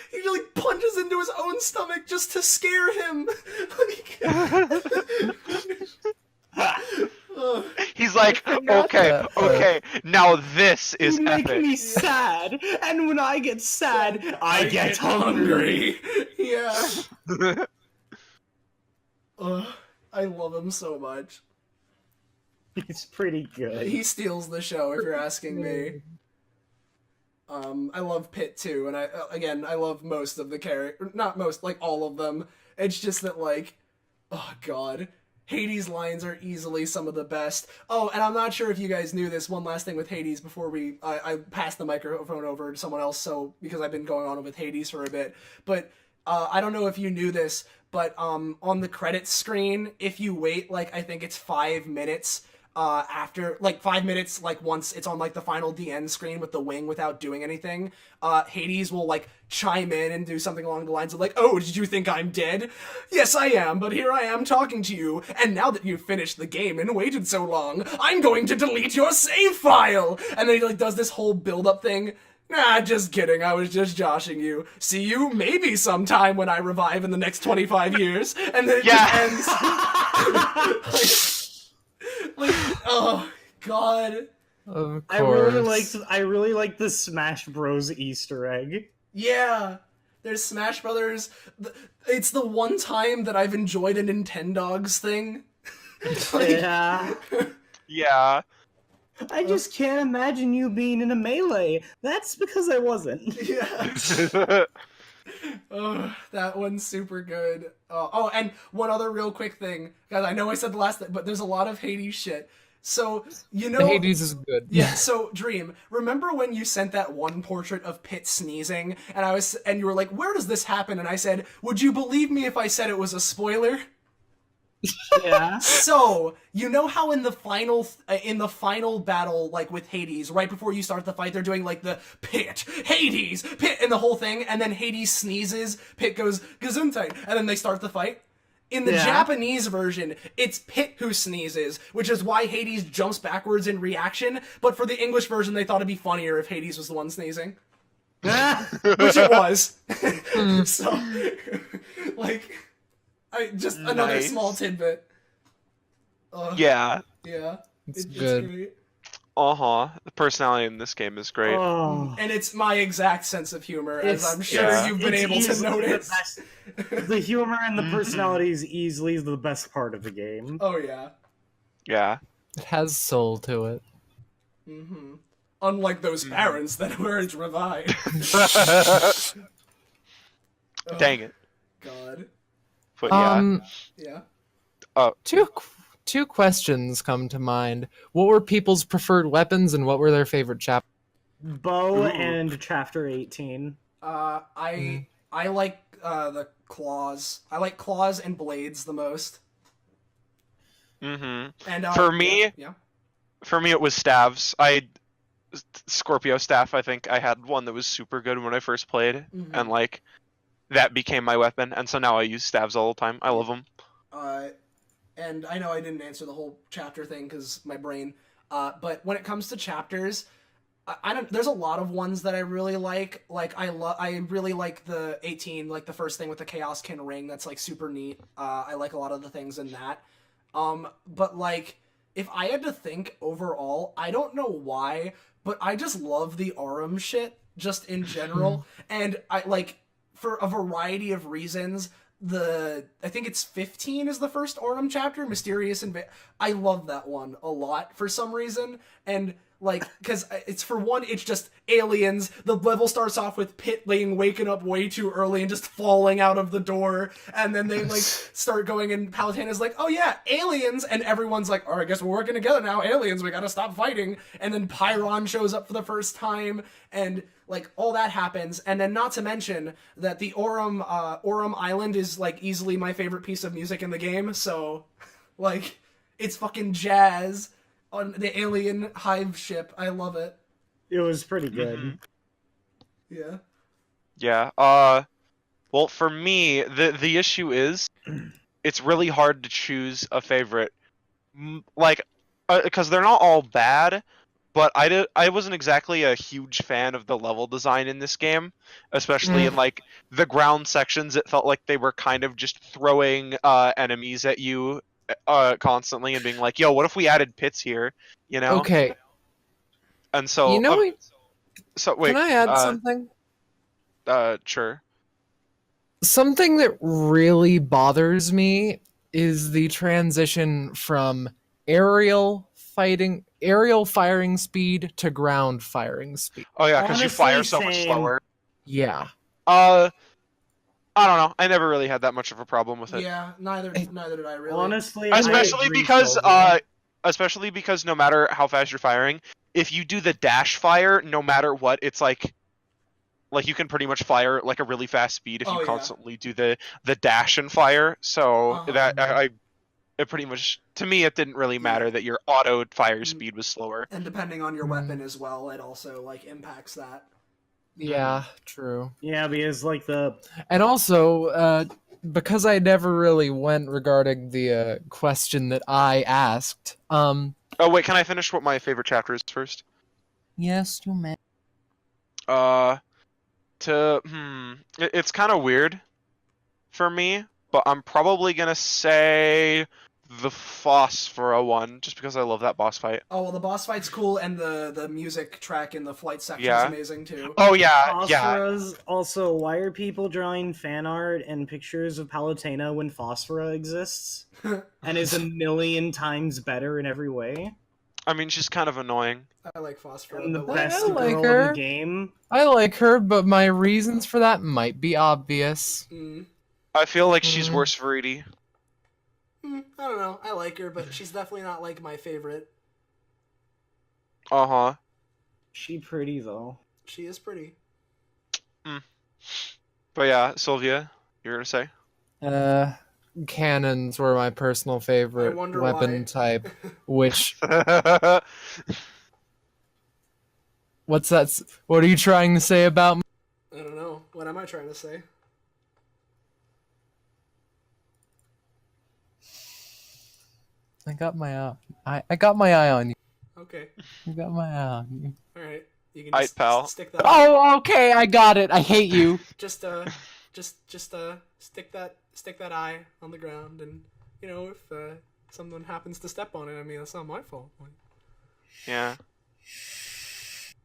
He like punches into his own stomach just to scare him. He's like, okay, now this is You make epic. me sad, and when I get sad, I get hungry. Yeah. I love him so much. He's pretty good. He steals the show, if you're asking me. I love Pit too, and I love most of the characters. Not most, like all of them. It's just that, like, oh god. Hades' lines are easily some of the best. Oh, and I'm not sure if you guys knew this. One last thing with Hades before I pass the microphone over to someone else, so because I've been going on with Hades for a bit. But I don't know if you knew this, but on the credits screen, if you wait, like, I think it's 5 minutes after, like, 5 minutes, like, once it's on, like, the final DN screen with the wing without doing anything, Hades will, like, chime in and do something along the lines of, like, oh, did you think I'm dead? Yes, I am, but here I am talking to you, and now that you've finished the game and waited so long, I'm going to delete your save file! And then he, like, does this whole build-up thing. Nah, just kidding, I was just joshing you. See you maybe sometime when I revive in the next 25 years, and then it just ends. Like, oh god. Of I course. really like the Smash Bros. Easter egg. Yeah, there's Smash Brothers. It's the one time that I've enjoyed a Nintendogs thing. Yeah. Yeah. I just can't imagine you being in a melee. That's because I wasn't. Yeah. Oh, that one's super good. Oh, and one other real quick thing, guys. I know I said the last thing, but there's a lot of Hades shit. So, you know... Hades is good. Yeah, so, Dream, remember when you sent that one portrait of Pit sneezing, and you were like, where does this happen? And I said, would you believe me if I said it was a spoiler? Yeah. So, you know how in the final battle, like, with Hades, right before you start the fight, they're doing, like, the Pit, Hades, Pit, and the whole thing, and then Hades sneezes, Pit goes, Gesundheit, and then they start the fight? In the Japanese version, it's Pit who sneezes, which is why Hades jumps backwards in reaction, but for the English version, they thought it'd be funnier if Hades was the one sneezing. Which it was. So, like... just another small tidbit. Yeah. Yeah. It's good. great. The personality in this game is great. Oh. And it's my exact sense of humor, as I'm sure you've been able to notice. The humor and the personality is easily the best part of the game. Oh, yeah. Yeah. It has soul to it. Mm-hmm. Unlike those parents that weren't revived. Dang it. God. But yeah. Yeah. Two questions come to mind. What were people's preferred weapons, and what were their favorite chapters? Bow and Chapter 18. I like the claws. I like claws and blades the most. Mm-hmm. And For me, yeah. For me, it was staves. Scorpio staff. I think I had one that was super good when I first played, and like that became my weapon. And so now I use staves all the time. I love them. And I know I didn't answer the whole chapter thing because my brain. But when it comes to chapters, I don't. There's a lot of ones that I really like. Like I really like the 18, like the first thing with the Chaoskin ring. That's like super neat. I like a lot of the things in that. But like, if I had to think overall, I don't know why, but I just love the Aurum shit just in general, and I like for a variety of reasons. I think it's 15 is the first Aurum chapter, Mysterious I love that one a lot for some reason, and like, because it's for one, it's just aliens. The level starts off with Pit waking up way too early and just falling out of the door, and then they like start going, and Palutena's like, oh yeah, aliens, and everyone's like, all right, I guess we're working together now, aliens, we gotta stop fighting, and then Pyron shows up for the first time, and like all that happens, and then not to mention that the Aurum Island is like easily my favorite piece of music in the game, so like it's fucking jazz on the alien hive ship. I love it. It was pretty good. Mm-hmm. Yeah. Yeah. Well, for me, the issue is it's really hard to choose a favorite. Like, because they're not all bad, but I wasn't exactly a huge fan of the level design in this game, especially in like the ground sections. It felt like they were kind of just throwing enemies at you constantly and being like, yo, what if we added pits here, you know? Okay. And so, You know, so wait, can I add something? Sure. Something that really bothers me is the transition from aerial firing speed to ground firing speed. Oh yeah, because you Honestly, fire so much same. slower. Yeah. I don't know. I never really had that much of a problem with it. Yeah, neither did I really. Honestly, Especially I agree, because Sylvia. especially because no matter how fast you're firing, if you do the dash fire, no matter what, it's like like you can pretty much fire like a really fast speed if you yeah. constantly do the dash and fire. So that it pretty much, to me, it didn't really matter that your auto fire speed was slower. And depending on your weapon as well, it also like impacts that. Yeah, true. Yeah, because like And also, because I never really went regarding the question that I asked. Oh wait, can I finish what my favorite chapter is first? Yes, you may. It's kind of weird for me, but I'm probably gonna say the Phosphora one, just because I love that boss fight. Oh well, the boss fight's cool, and the music track in the flight section is amazing too. Oh yeah, Phosphoras. Also, why are people drawing fan art and pictures of Palutena when Phosphora exists and is a million times better in every way? I mean, she's kind of annoying. I like Phosphora. And the but, best I like girl her. in the game. I like her, but my reasons for that might be obvious. I feel like she's worse for Edie. I don't know. I like her, but she's definitely not like my favorite. Uh-huh. She pretty though. She is pretty. But yeah, Sylvia, you're gonna say? Cannons were my personal favorite weapon type, which... What's that? What are you trying to say about me? I don't know. What am I trying to say? I got my eye. I got my eye on you. Okay. I got my eye on you. All right. You can Aight, just pal. stick that. Oh, okay. I got it. I hate you. Just stick that eye on the ground, and you know, if someone happens to step on it, I mean, that's not my fault. Yeah.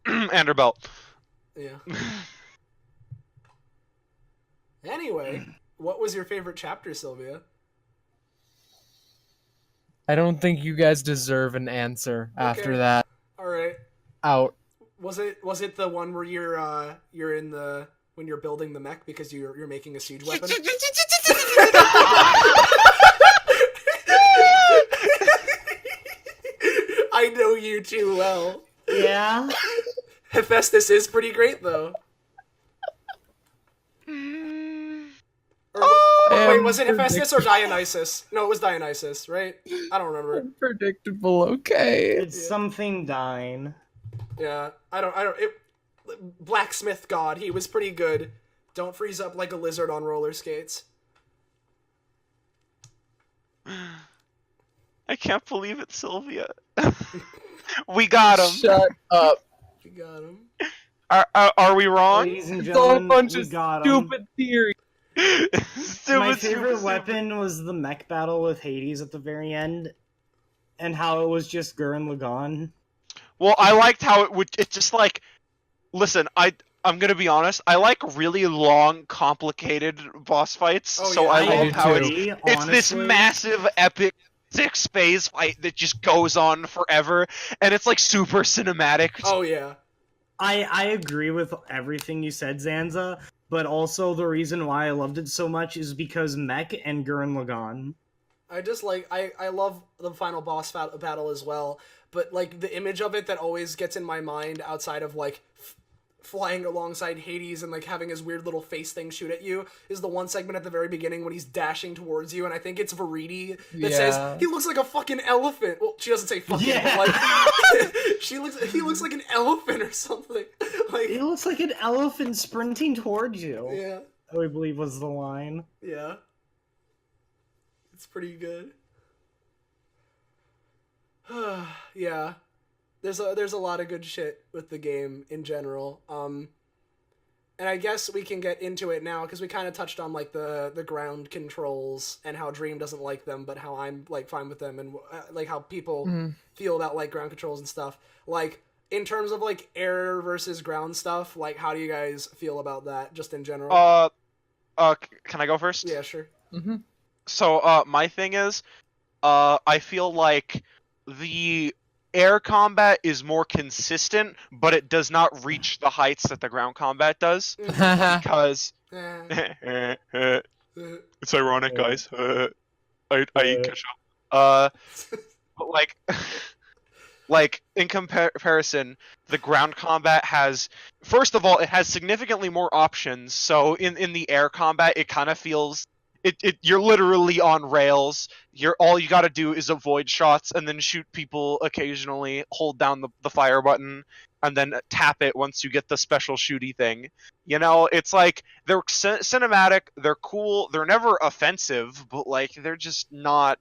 And her belt. Yeah. Anyway, what was your favorite chapter, Sylvia? I don't think you guys deserve an answer after that. All right. Out. Was it the one where you're in the when you're building the mech because you're making a siege weapon? I know you too well. Yeah. Hephaestus is pretty great though. Wait, was it Hephaestus or Dionysus? No, it was Dionysus, right? I don't remember. Unpredictable, okay. It's something dying. Yeah, I don't. Blacksmith God, he was pretty good. Don't freeze up like a lizard on roller skates. I can't believe it, Sylvia. We got him. Shut up. You got him. Are we wrong? Ladies and It's all a gentlemen, bunch we of got 'em. stupid theory. My favorite weapon was the mech battle with Hades at the very end, and how it was just Gurren Lagann. Well, I liked how it just like, listen, I'm gonna be honest, I like really long, complicated boss fights, Oh, so yeah, I I love do how too. it's this Honestly. massive, epic 6-phase fight that just goes on forever, and it's like super cinematic. Oh yeah. I agree with everything you said, Zanza, but also the reason why I loved it so much is because Mech and Gurren Lagann. I just like I love the final boss battle as well, but like the image of it that always gets in my mind outside of like flying alongside Hades and like having his weird little face thing shoot at you is the one segment at the very beginning when he's dashing towards you, and I think it's Veridi that says he looks like a fucking elephant. Well, she doesn't say fucking, but like he looks like an elephant or something. Like He looks like an elephant sprinting towards you. yeah, I believe was the line. yeah, it's pretty good. Yeah. There's a lot of good shit with the game in general. And I guess we can get into it now because we kind of touched on like the ground controls and how Dream doesn't like them, but how I'm like fine with them, and like how people feel about like ground controls and stuff. Like in terms of like air versus ground stuff, like how do you guys feel about that just in general? Can I go first? Yeah, sure. So, my thing is, I feel like the air combat is more consistent, but it does not reach the heights that the ground combat does. Because it's ironic, guys. I catch up. But like, Like, in comparison, the ground combat has, first of all, it has significantly more options. So in the air combat, it kind of feels, you're literally on rails. All you got to do is avoid shots and then shoot people occasionally, hold down the fire button, and then tap it once you get the special shooty thing. You know, it's like, they're cinematic, they're cool, they're never offensive, but like, they're just not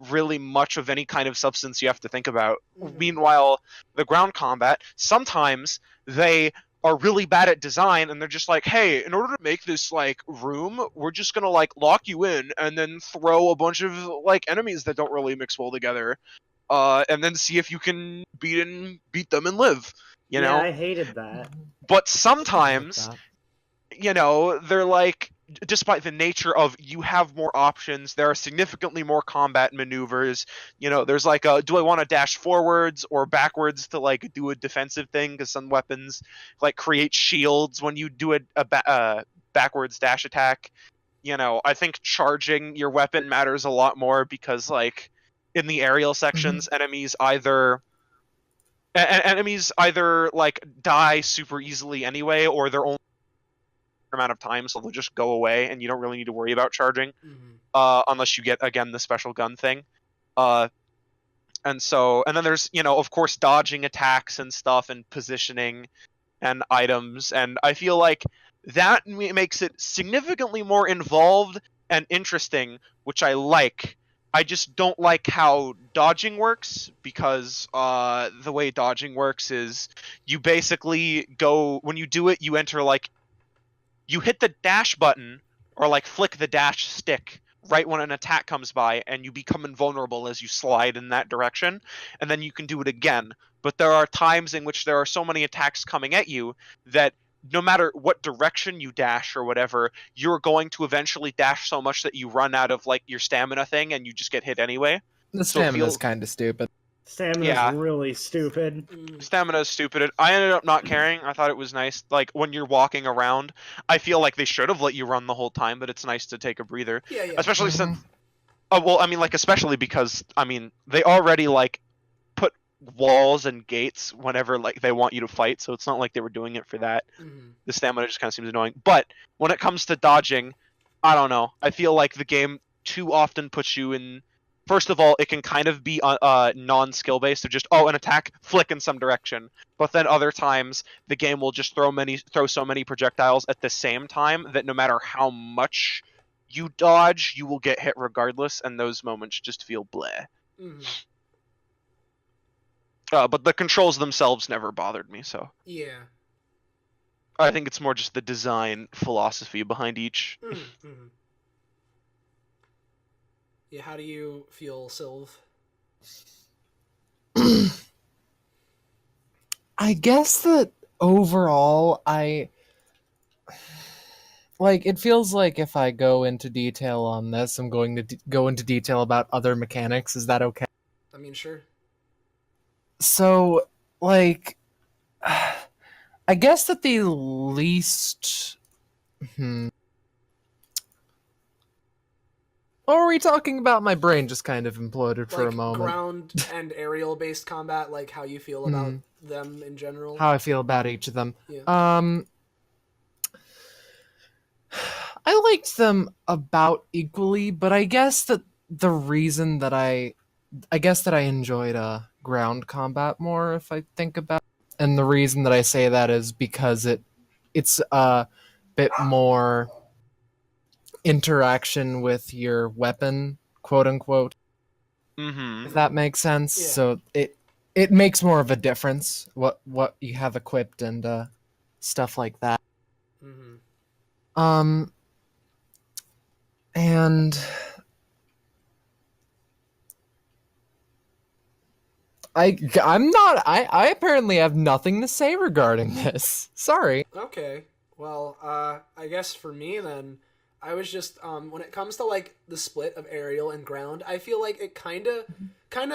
really much of any kind of substance you have to think about. Meanwhile, the ground combat, sometimes they are really bad at design and they're just like, hey, in order to make this like room, we're just gonna like lock you in and then throw a bunch of like enemies that don't really mix well together, and then see if you can beat them and live, you know? I hated that. But sometimes, you know, they're like, despite the nature of you have more options, there are significantly more combat maneuvers. You know, there's like do I want to dash forwards or backwards to like do a defensive thing? Because some weapons like create shields when you do a backwards dash attack. You know, I think charging your weapon matters a lot more because like in the aerial sections, enemies either like die super easily anyway, or they're only amount of time, so they'll just go away and you don't really need to worry about charging, unless you get again the special gun thing, and then there's, you know, of course, dodging attacks and stuff and positioning and items, and I feel like that makes it significantly more involved and interesting, which I like. I just don't like how dodging works, because the way dodging works is you basically go, when you do it, you enter like, you hit the dash button or like flick the dash stick right when an attack comes by, and you become invulnerable as you slide in that direction, and then you can do it again. But there are times in which there are so many attacks coming at you that no matter what direction you dash or whatever, you're going to eventually dash so much that you run out of like your stamina thing and you just get hit anyway. The stamina is kind of stupid. Stamina's really stupid. Stamina is stupid. I ended up not caring. I thought it was nice. Like, when you're walking around, I feel like they should have let you run the whole time, but it's nice to take a breather. Yeah. Especially since... Oh, well, I mean, like, especially because, I mean, they already, like, put walls and gates whenever, like, they want you to fight, so it's not like they were doing it for that. The stamina just kind of seems annoying. But, when it comes to dodging, I don't know. I feel like the game too often puts you in... First of all, it can kind of be non-skill based, so just, an attack, flick in some direction. But then other times, the game will just throw so many projectiles at the same time that no matter how much you dodge, you will get hit regardless, and those moments just feel bleh. But the controls themselves never bothered me, so... Yeah. I think it's more just the design philosophy behind each. Yeah, how do you feel, Sylv? I guess that overall, it feels like if I go into detail on this, I'm going to go into detail about other mechanics. Is that okay? I mean, sure. So, like, I guess that the least... Or are we talking about my brain just kind of imploded for a moment? Ground and aerial based combat, like how you feel about them in general? How I feel about each of them. Yeah. I liked them about equally, but I guess that the reason that I enjoyed ground combat more, if I think about it, and the reason that I say that is because it's a bit more interaction with your weapon, quote unquote, if that makes sense. Yeah. So it makes more of a difference what you have equipped and stuff like that. And I apparently have nothing to say regarding this. Sorry. Okay. Well, I guess for me then, I was just when it comes to like the split of aerial and ground, I feel like it kind of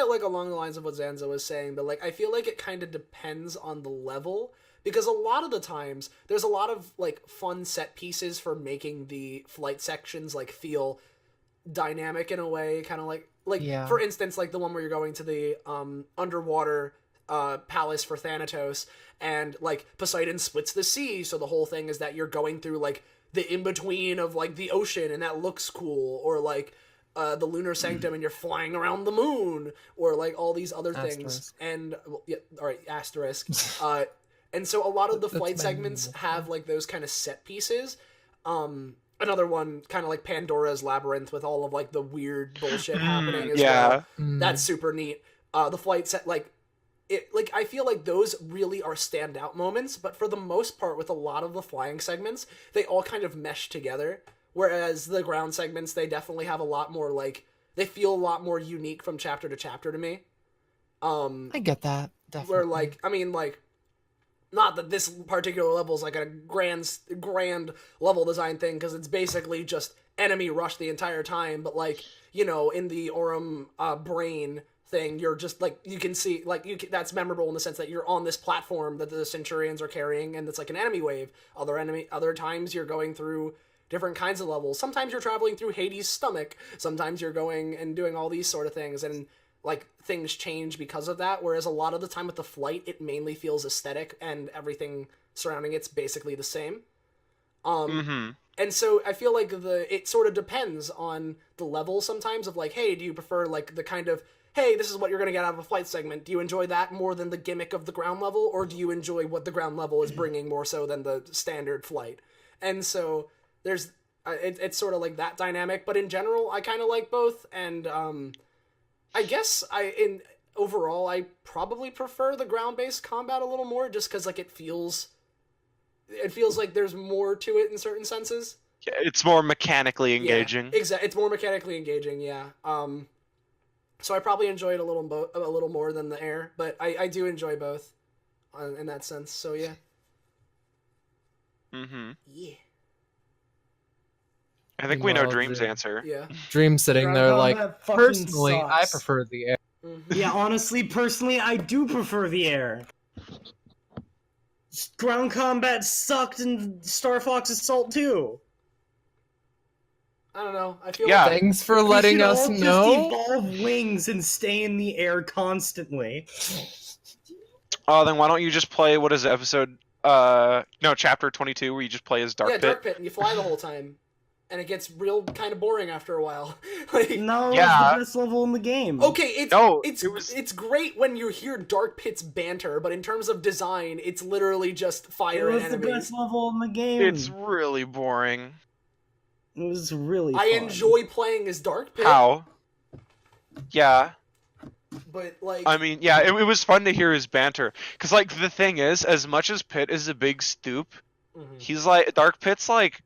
like along the lines of what Zanza was saying, but like I feel like it kind of depends on the level, because a lot of the times there's a lot of like fun set pieces for making the flight sections like feel dynamic in a way, kind of like like Yeah. for instance, like the one where you're going to the underwater palace for Thanatos, and like Poseidon splits the sea, so the whole thing is that you're going through like the in between of like the ocean, and that looks cool, or like the lunar sanctum and you're flying around the moon, or like all these other things. Asterisk. And well, yeah, all right, asterisk. And so a lot of the That's flight my segments name. have like those kind of set pieces. Another one kind of like Pandora's Labyrinth with all of like the weird bullshit happening as well. That's super neat. The flight set, like it, like I feel like those really are standout moments, but for the most part, with a lot of the flying segments, they all kind of mesh together. Whereas the ground segments, they definitely have a lot more like they feel a lot more unique from chapter to chapter to me. I get that. Definitely. Where like I mean like, not that this particular level is like a grand level design thing, because it's basically just enemy rush the entire time. But like, you know, in the Aurum brain thing, you're just like, you can see like that's memorable in the sense that you're on this platform that the Centurions are carrying, and it's like an enemy wave. Other times you're going through different kinds of levels. Sometimes you're traveling through Hades' stomach. Sometimes you're going and doing all these sort of things, and like things change because of that. Whereas a lot of the time with the flight, it mainly feels aesthetic, and everything surrounding it's basically the same. And so I feel like it sort of depends on the level sometimes of like, hey, do you prefer like the kind of, hey, this is what you're going to get out of a flight segment. Do you enjoy that more than the gimmick of the ground level, or do you enjoy what the ground level is bringing more so than the standard flight? And so there's it's sort of like that dynamic, but in general, I kind of like both. And I guess overall, I probably prefer the ground-based combat a little more, just because like it feels like there's more to it in certain senses. Yeah, it's more mechanically engaging. Yeah, exactly. It's more mechanically engaging. Yeah. So I probably enjoy it a little more than the air, but I do enjoy both, in that sense. So yeah. Yeah. I think we know Well, Dream's the- answer. Yeah. Dream sitting Ground there like, combat fucking personally, I sucks. prefer the air. Yeah, honestly, personally, I do prefer the air. Ground combat sucked in Star Fox Assault 2. I don't know. I feel Yeah. like Thanks for letting We should us all know. Just evolve wings and stay in the air constantly. Oh, then why don't you just play, what is it, chapter 22, where you just play as Dark yeah, Pit? Dark Pit, and you fly the whole time, and it gets real kind of boring after a while. Like, No, Yeah. it's the best level in the game. okay, it's No, it's it was- it's great when you hear Dark Pit's banter, but in terms of design, it's literally just It fire was and the enemies. best level in the game. It's really boring. It was really I fun. enjoy playing as Dark Pit, How? Yeah. but like, I mean, yeah, it was fun to hear his banter. Because, like, the thing is, as much as Pit is a big stoop, mhm. he's like, Dark Pit's like,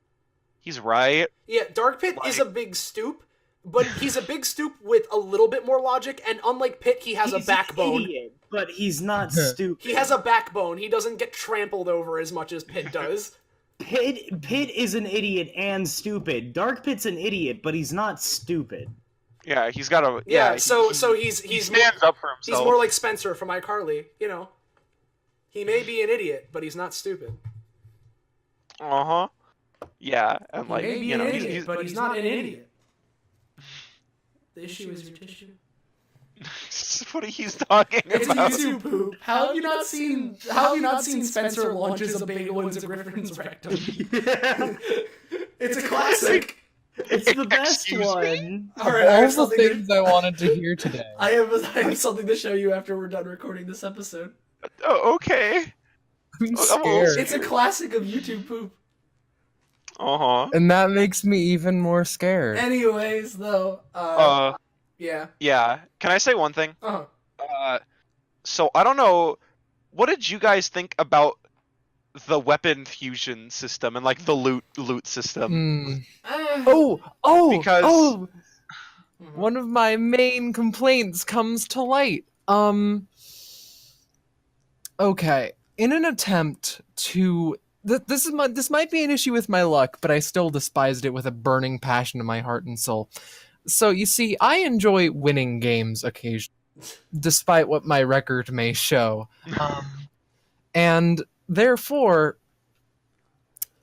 he's right. Yeah, Dark Pit is a big stoop, but he's a big stoop with a little bit more logic, and unlike Pit, he has He's a backbone. An idiot, but he's not stupid. He has a backbone. He doesn't get trampled over as much as Pit does. Pit is an idiot and stupid. Dark Pit's an idiot, but he's not stupid. Yeah, he's got a... Yeah, Yeah, so he he's more, stands up for he's himself. more like Spencer from iCarly, you know. He may be an idiot, but he's not stupid. Uh-huh. Yeah, and He like, may be you an know, idiot, but he's not an idiot. The issue is your tissue. what he's talking It's about. YouTube poop. How have you not seen Spencer launches a bagel into Griffin's rectum? It's a classic. It's the best Excuse one. me? All right, I All have the something things I wanted to hear today. I have something to show you after we're done recording this episode. Oh, okay. I'm I'm all scared. It's a classic of YouTube poop. Uh-huh. And that makes me even more scared. Anyways, though, yeah. Yeah. Can I say one thing? Uh-huh. So I don't know, what did you guys think about the weapon fusion system and like the loot system? Because- One of my main complaints comes to light. Okay, in an attempt to this might be an issue with my luck, but I still despised it with a burning passion in my heart and soul. So you see, I enjoy winning games occasionally, despite what my record may show, and therefore,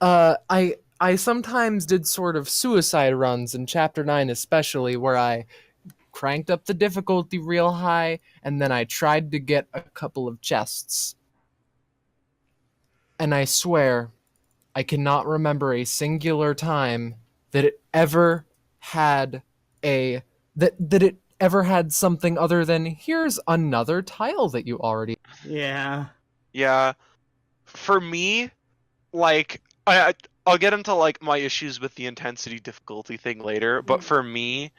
I sometimes did sort of suicide runs in Chapter 9 especially, where I cranked up the difficulty real high, and then I tried to get a couple of chests. And I swear, I cannot remember a singular time that it ever had that it ever had something other than, here's another tile that you already... Yeah. Yeah. For me, like, I'll get into, like, my issues with the intensity difficulty thing later, but for me,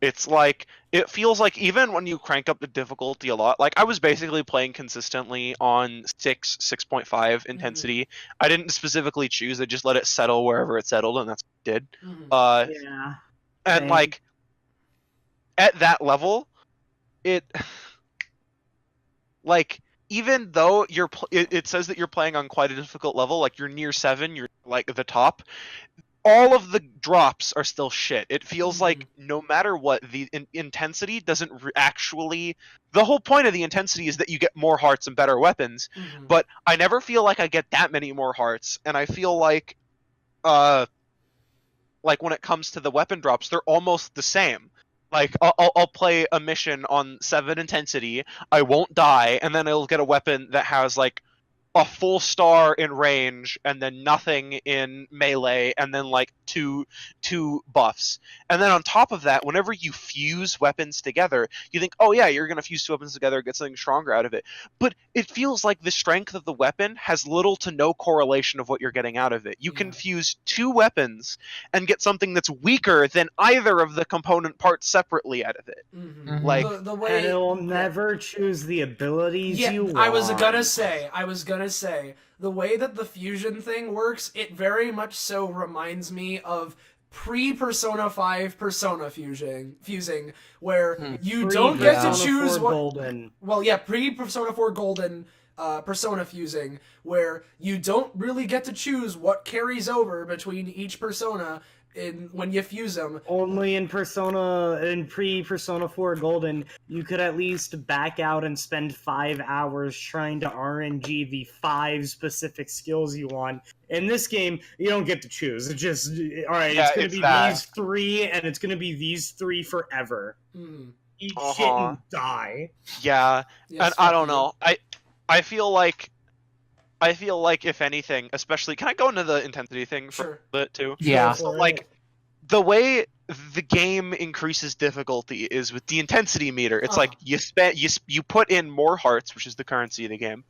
it's like, it feels like even when you crank up the difficulty a lot, like, I was basically playing consistently on 6.5 intensity. I didn't specifically choose, I just let it settle wherever it settled, and that's what it did. Yeah. And, Same. like, at that level, like, even though it says that you're playing on quite a difficult level, like you're near 7, you're like the top, all of the drops are still shit. It feels like no matter what, the intensity doesn't actually... The whole point of the intensity is that you get more hearts and better weapons, but I never feel like I get that many more hearts, and I feel like when it comes to the weapon drops, they're almost the same. Like, I'll play a mission on 7 intensity, I won't die, and then I'll get a weapon that has, like, a full star in range, and then nothing in melee, and then, like, two buffs. And then on top of that, whenever you fuse weapons together, you think, oh yeah, you're gonna fuse 2 weapons together, get something stronger out of it. But it feels like the strength of the weapon has little to no correlation of what you're getting out of it. You can fuse 2 weapons and get something that's weaker than either of the component parts separately out of it. Like, the way... And it'll never choose the abilities you want. I was gonna say, the way that the fusion thing works, it very much so reminds me of pre-Persona 5 Persona fusing, where you don't get to choose what... Golden. Well, yeah, pre-Persona 4 Golden Persona fusing, where you don't really get to choose what carries over between each persona when you fuse them. Only in pre-Persona 4 Golden, you could at least back out and spend 5 hours trying to RNG the 5 specific skills you want. In this game, you don't get to choose. It's just, alright, it's gonna be these 3, and it's gonna be these 3 forever. Eat shit and die. Yeah, and I don't know. I feel like, if anything, especially... Can I go into the intensity thing for a bit, too? Yeah. So, like, the way the game increases difficulty is with the intensity meter. It's like, you put in more hearts, which is the currency of the game,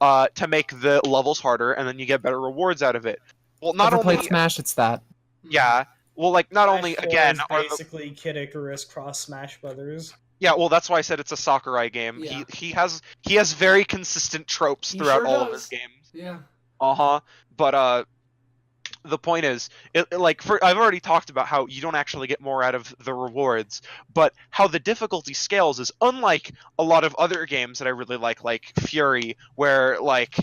to make the levels harder, and then you get better rewards out of it. Well, not only... Smash, it's that. Yeah. Well, like, not Smash only, 4 again... is basically Kid Icarus cross Smash Brothers. Yeah, well, that's why I said it's a Sakurai game. Yeah. He has very consistent tropes throughout all of his games. Yeah. But the point is, I've already talked about how you don't actually get more out of the rewards, but how the difficulty scales is unlike a lot of other games that I really like Fury, where, like,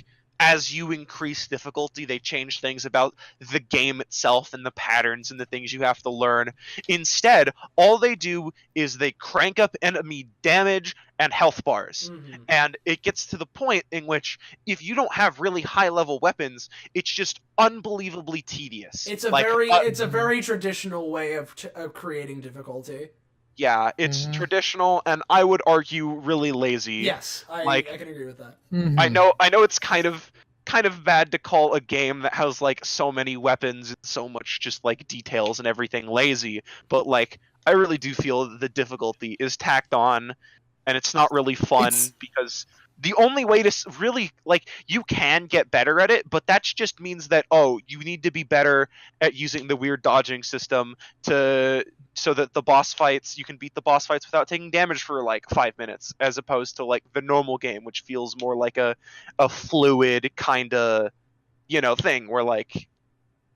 as you increase difficulty, they change things about the game itself and the patterns and the things you have to learn. Instead, all they do is they crank up enemy damage and health bars. And it gets to the point in which, if you don't have really high-level weapons, it's just unbelievably tedious. It's a very traditional way of creating difficulty. Yeah, it's traditional, and I would argue really lazy. Yes, I can agree with that. I know it's kind of bad to call a game that has, like, so many weapons and so much just, like, details and everything lazy, but, like, I really do feel that the difficulty is tacked on, and it's not really fun, because the only way to really, like, you can get better at it, but that just means that, you need to be better at using the weird dodging system so that you can beat the boss fights without taking damage for, like, 5 minutes, as opposed to, like, the normal game, which feels more like a fluid kind of, thing where, like,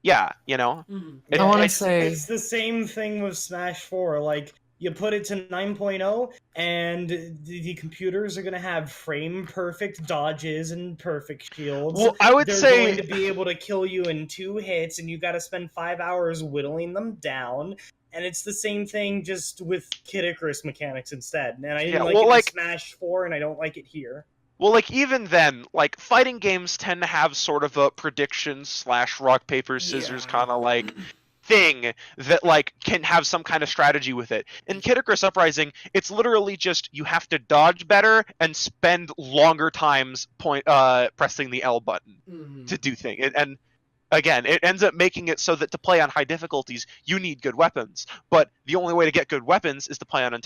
I want to say... It's the same thing with Smash 4, like, you put it to 9.0, and the computers are going to have frame-perfect dodges and perfect shields. Well, I would say... They're going to be able to kill you in 2 hits, and you got to spend 5 hours whittling them down. And it's the same thing, just with Kid Icarus mechanics instead. And I didn't like it in Smash 4, and I don't like it here. Well, like, even then, like, fighting games tend to have sort of a prediction / rock, paper, scissors kind of, like, thing that like can have some kind of strategy with it. In Kid Icarus Uprising, it's literally just you have to dodge better and spend longer times pressing the L button to do things. And again, it ends up making it so that to play on high difficulties, you need good weapons. But the only way to get good weapons is to play on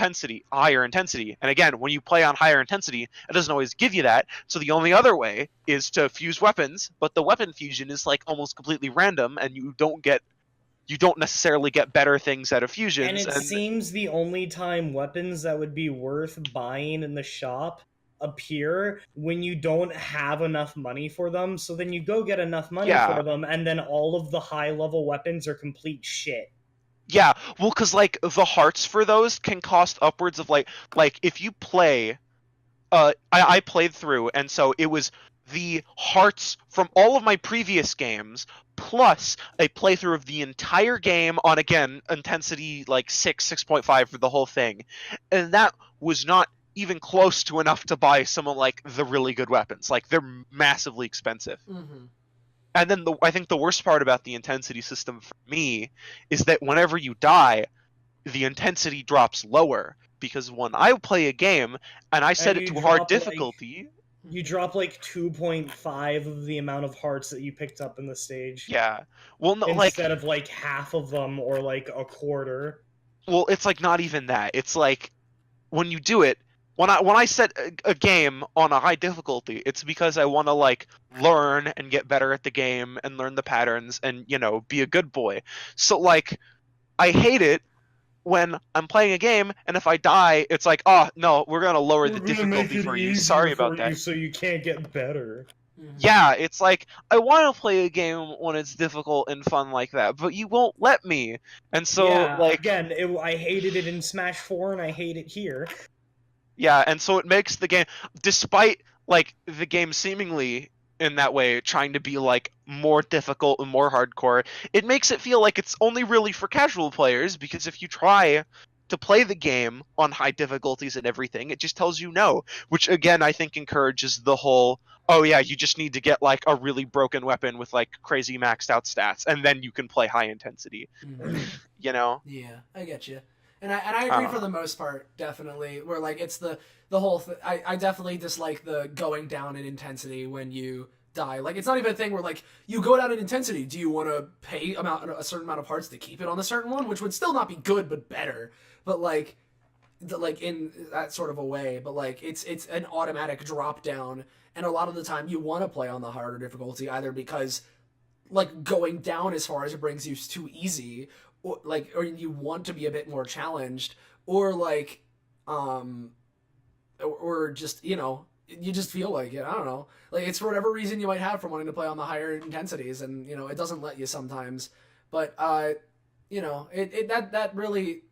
higher intensity. And again, when you play on higher intensity, it doesn't always give you that. So the only other way is to fuse weapons, but the weapon fusion is like almost completely random, and you don't necessarily get better things out of fusions. And it seems the only time weapons that would be worth buying in the shop appear when you don't have enough money for them, so then you go get enough money for them, and then all of the high level weapons are complete shit. Yeah, well, because like the hearts for those can cost upwards of like if you play, I played through, and so it was the hearts from all of my previous games plus a playthrough of the entire game on, again, intensity like 6.5 for the whole thing, and that was not even close to enough to buy some of like the really good weapons. Like, they're massively expensive. And then I think the worst part about the intensity system for me is that whenever you die, the intensity drops lower, because when I play a game and I set it to hard difficulty, you drop like 2.5 of the amount of hearts that you picked up in the stage. Yeah. Well, no, instead of like half of them or like a quarter. Well, it's like not even that. It's like when you do it, when I set a game on a high difficulty, it's because I want to like learn and get better at the game and learn the patterns and, you know, be a good boy. So like I hate it when I'm playing a game and if I die, it's like, oh no, we're gonna lower the difficulty for you. Sorry about that. So you can't get better. Yeah, it's like I want to play a game when it's difficult and fun like that, but you won't let me. And so like again, I hated it in Smash 4 and I hate it here. Yeah, and so it makes the game, despite like the game seemingly in that way trying to be like more difficult and more hardcore, it makes it feel like it's only really for casual players, because if you try to play the game on high difficulties and everything, it just tells you no, which again I think encourages the whole, oh yeah, you just need to get like a really broken weapon with like crazy maxed out stats and then you can play high intensity. You know? Yeah, I get you. And I agree for the most part, definitely. Where like it's the whole I definitely dislike the going down in intensity when you die. Like, it's not even a thing where like you go down in intensity. Do you want to pay a certain amount of hearts to keep it on a certain one, which would still not be good but better. But like in that sort of a way. But like it's an automatic drop down, and a lot of the time you want to play on the harder difficulty either because like going down as far as it brings you is too easy. Or you want to be a bit more challenged, or like, or just, you know, you just feel like it. I don't know. Like, it's for whatever reason you might have for wanting to play on the higher intensities, and, you know, it doesn't let you sometimes. But, you know, that really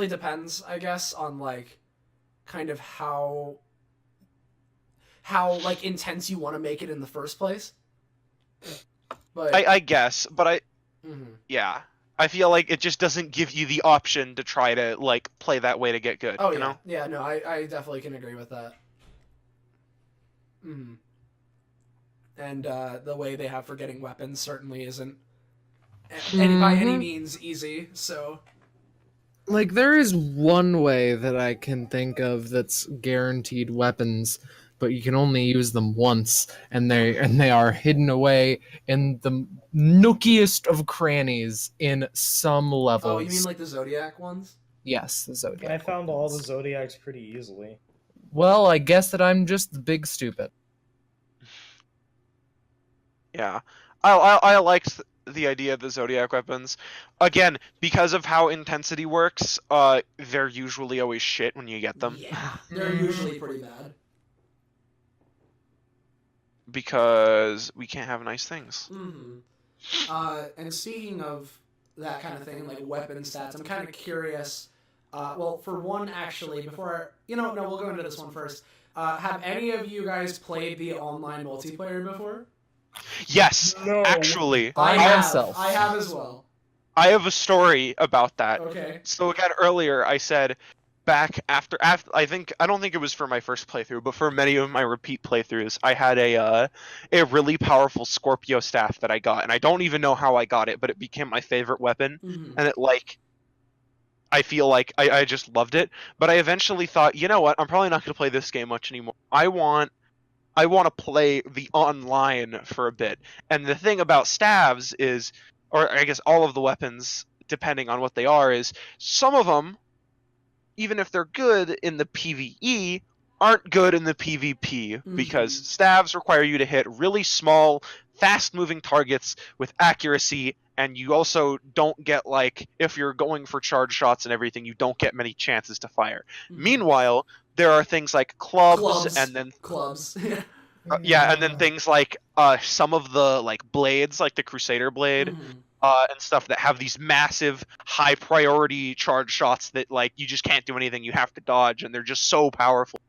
depends, I guess, on, like, kind of how like, intense you want to make it in the first place. But I guess, but yeah. I feel like it just doesn't give you the option to try to, like, play that way to get good, you know? know? Yeah, no, I definitely can agree with that. And the way they have for getting weapons certainly isn't by any means easy, so... Like, there is one way that I can think of that's guaranteed weapons, but you can only use them once, and they are hidden away in the nookiest of crannies in some levels. Oh, you mean like the Zodiac ones? Yes, the Zodiac. I found all the Zodiacs pretty easily. Well, I guess that I'm just the big stupid. Yeah. I liked the idea of the Zodiac weapons. Again, because of how intensity works, they're usually always shit when you get them. Yeah, they're usually pretty bad. Because we can't have nice things. And speaking of that kind of thing, like weapon stats, I'm kind of curious. Well, for one, actually, before no, we'll go into this one first. Have any of you guys played the online multiplayer before? Yes, no. Actually. I have as well. I have a story about that. Okay. So again, earlier I said back after I don't think it was for my first playthrough, but for many of my repeat playthroughs, I had a really powerful Scorpio staff that I got, and I don't even know how I got it, but it became my favorite weapon, and it like I feel like I just loved it. But I eventually thought, you know what? I'm probably not going to play this game much anymore. I want to play the online for a bit. And the thing about staves is, or I guess all of the weapons, depending on what they are, is some of them, even if they're good in the PvE, aren't good in the PvP, because staves require you to hit really small, fast-moving targets with accuracy, and you also don't get, like, if you're going for charge shots and everything, you don't get many chances to fire. Meanwhile, there are things like clubs. And then and then things like some of the like blades, like the Crusader blade, and stuff that have these massive high priority charge shots that like you just can't do anything, you have to dodge, and they're just so powerful.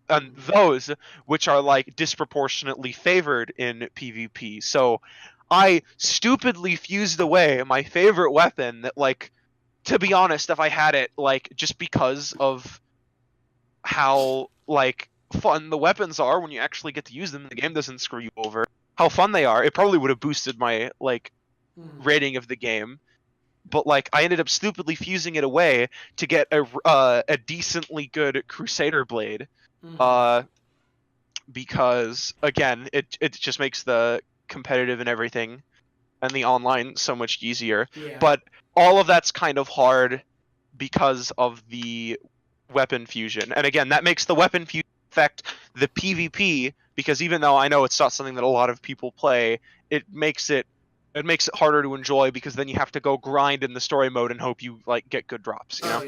And those which are like disproportionately favored in PvP. So I stupidly fused away my favorite weapon that, like, to be honest, if I had it, like, just because of how like fun the weapons are when you actually get to use them, the game doesn't screw you over, how fun they are, it probably would have boosted my like rating of the game. But like I ended up stupidly fusing it away to get a decently good Crusader blade, because again it just makes the competitive and everything and the online so much easier. But all of that's kind of hard because of the weapon fusion, and again that makes the weapon fusion affect the PvP, because even though I know it's not something that a lot of people play, it makes it harder to enjoy, because then you have to go grind in the story mode and hope you like get good drops, you know?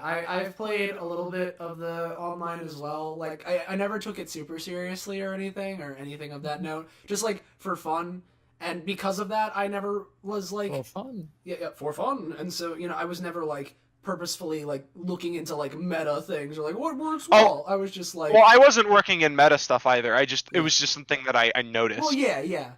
I've played a little bit of the online as well. Like I never took it super seriously or anything of that note, just like for fun. And because of that, I never was like For fun. Yeah, for fun. And so, you know, I was never like purposefully like looking into like meta things or like what works well. I was just like, well, I wasn't working in meta stuff either. It was just something that I noticed. Well, yeah.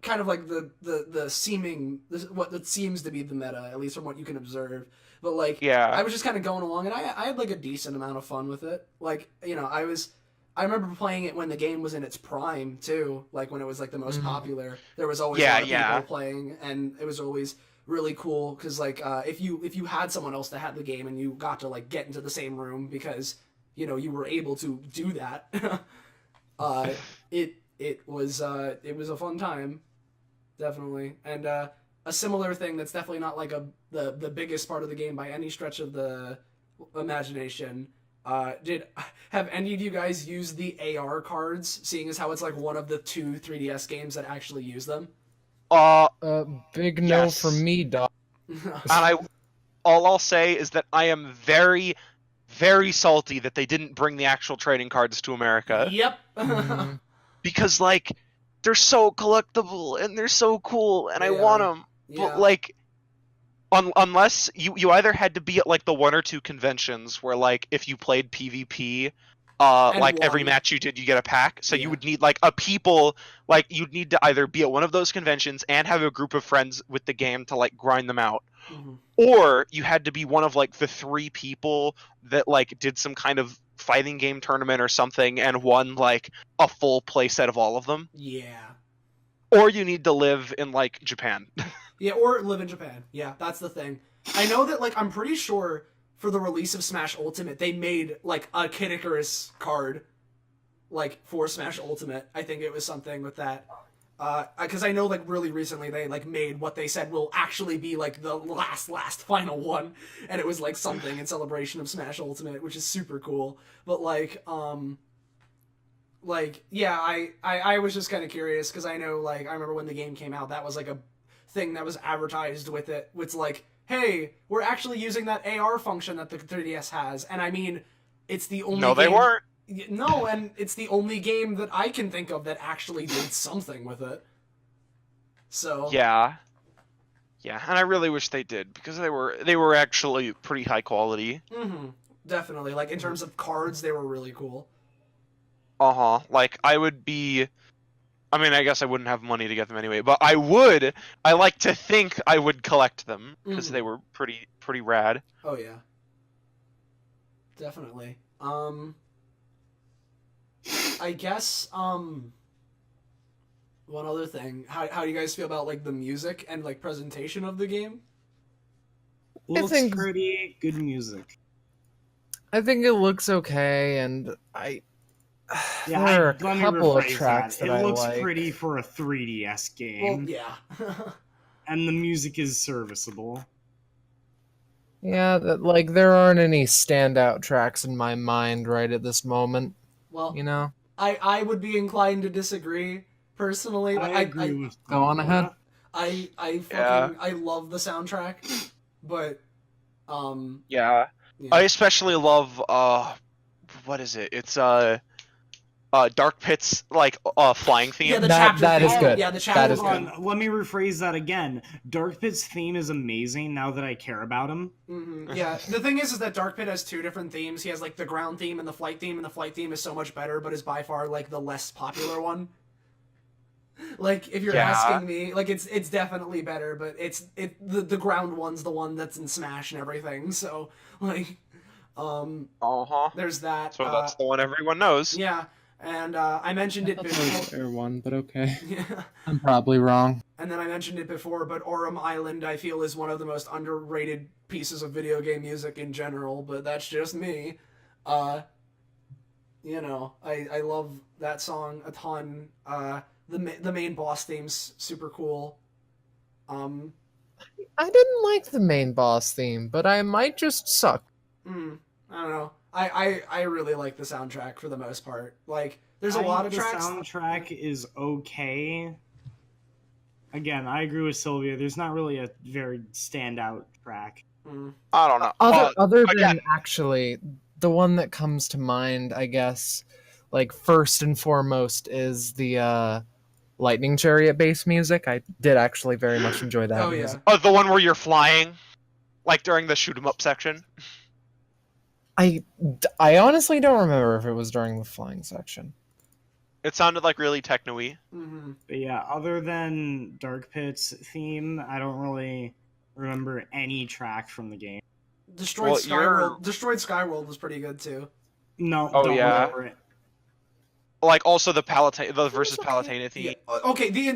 Kind of like the seeming what that seems to be the meta, at least from what you can observe. But like, I was just kind of going along, and I had like a decent amount of fun with it. Like, you know, I remember playing it when the game was in its prime too. Like when it was like the most popular, there was always a lot of people playing, and it was always really cool because like if you had someone else that had the game and you got to like get into the same room because you know you were able to do that, it was a fun time, definitely. And a similar thing that's definitely not like the biggest part of the game by any stretch of the imagination. Have any of you guys used the AR cards, seeing as how it's like one of the 2 3DS games that actually use them? Big no for me, dog. And all I'll say is that I am very, very salty that they didn't bring the actual trading cards to America. Yep. Because like they're so collectible and they're so cool, and I want them. But like, unless you either had to be at like the 1 or 2 conventions where like if you played PvP, like every match you did you get a pack, so you would need like you'd need to either be at one of those conventions and have a group of friends with the game to like grind them out, or you had to be one of like the 3 people that like did some kind of fighting game tournament or something and won like a full play set of all of them. Or you need to live in like Japan. Or live in Japan. Yeah, that's the thing. I know that like I'm pretty sure for the release of Smash Ultimate, they made like a Kid Icarus card, like for Smash Ultimate. I think it was something with that. Because I know like really recently they like made what they said will actually be like the last final one, and it was like something in celebration of Smash Ultimate, which is super cool. But like I was just kind of curious because I know like I remember when the game came out, that was like a thing that was advertised with it. It's like, hey, we're actually using that AR function that the 3DS has, and I mean, it's the only. No, they weren't. No, and it's the only game that I can think of that actually did something with it. So yeah, and I really wish they did because they were actually pretty high quality. Definitely, like in terms of cards, they were really cool. Like I would be I mean, I guess I wouldn't have money to get them anyway, but I would. I like to think I would collect them because they were pretty rad. Oh yeah, definitely. I guess one other thing. How do you guys feel about like the music and like presentation of the game? Looks think- pretty good music. I think it looks okay, and Yeah, there are a let me couple of rephrase tracks that It I looks like. pretty for a 3DS Well, game, yeah. and the music is serviceable. Yeah, like there aren't any standout tracks in my mind right at this moment. Well, You know, I would be inclined to disagree personally. I agree with go on ahead. I fucking Yeah. I love the soundtrack, but Yeah. yeah. I especially love what is it? It's Dark Pit's like flying theme. Yeah, the That- chapter that is theme. good. Yeah, the That chapter is theme. good. Let me rephrase that again. Dark Pit's theme is amazing now that I care about him. Yeah, the thing is that Dark Pit has two different themes. He has like the ground theme and the flight theme, and the flight theme is so much better, but is by far like the less popular one. Like if you're Yeah. asking me, like it's definitely better, but the ground one's the one that's in Smash and everything. So like, there's that. So that's the one everyone knows. Yeah, and I mentioned it before. Air one, but okay. Yeah. I'm probably wrong. And then I mentioned it before, but Aurum Island I feel is one of the most underrated pieces of video game music in general, but that's just me. You know, I love that song a ton. The main boss theme's super cool. I didn't like the main boss theme, but I might just suck. I don't know. I really like the soundtrack for the most part. Like, there's a lot of tracks. The soundtrack is okay. Again, I agree with Sylvia. There's not really a very standout track. I don't know. Other again- than actually, the one that comes to mind, I guess, like first and foremost, is the Lightning Chariot bass music. I did actually very much enjoy that. Oh, yeah. music. Oh, the one where you're flying, like during the shoot 'em up section. I honestly don't remember if it was during the flying section. It sounded like really techno-y. But yeah, other than Dark Pit's theme, I don't really remember any track from the game. Destroyed Well, Skyworld was pretty good too. No, Oh, don't yeah. remember it. Like also the versus Palutena theme. Yeah. Okay, the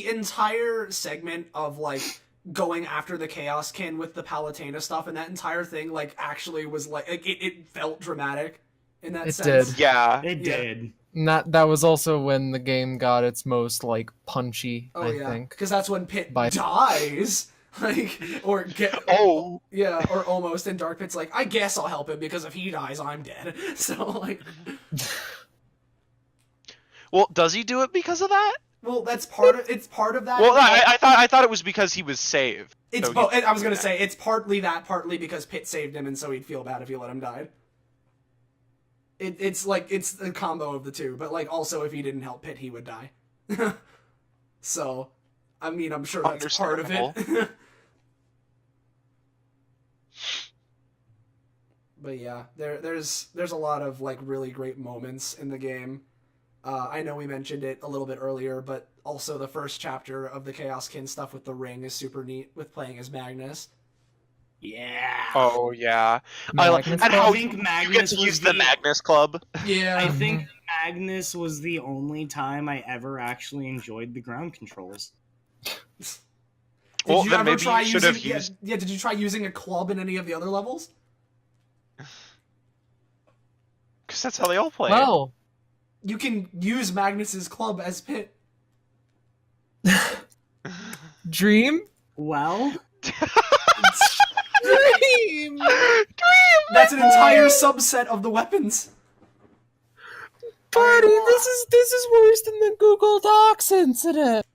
entire segment of like going after the Chaos Kin with the Palutena stuff and that entire thing like actually was like it felt dramatic in that It sense. did. Yeah. It Yeah. did. That was also when the game got its most like punchy. Oh I yeah, think. because that's when Pit By- dies. Like, or get yeah, or almost. And Dark Pit's like, I guess I'll help him because if he dies, I'm dead. So like, Well, does he do it because of that? well, that's part of it's part of that. Well, I thought it was because he was saved. It's So he- I was gonna say it's partly that, partly because Pit saved him, and so he'd feel bad if he let him die. It's like it's a combo of the two, but like also if he didn't help Pit, he would die. So, I mean, I'm sure that's part of it. But yeah, there's a lot of like really great moments in the game. I know we mentioned it a little bit earlier, but also the first chapter of the Chaos Kin stuff with the ring is super neat with playing as Magnus. Yeah. Oh yeah. Magnus And Club? how I think you get Magnus to was use the Magnus Club. Yeah. I think Magnus was the only time I ever actually enjoyed the ground controls. Well, Did you then ever maybe try you should using have used. yeah, did you try using a club in any of the other levels? Because that's how they all play. Well, You can use Magnus's club as Pit. Dream. Well, Dream. That's an entire subset of the weapons. Buddy, this is worse than the Google Docs incident.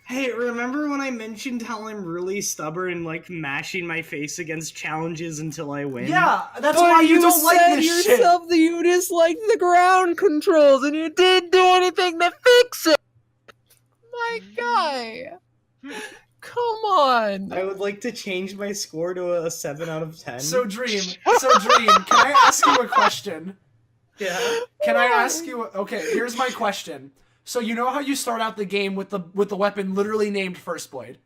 hey, remember when I mentioned how I'm really stubborn, like mashing my face against challenges until I win? Yeah, that's But why you don't like said this shit. yourself that you disliked the ground controls, and you didn't do anything to fix it. My guy, come on. I would like to change my score to a 7 out of 10. So Dream, can I ask you a question? yeah. Can I ask you? Okay, here's my question. So you know how you start out the game with the weapon literally named First Blade?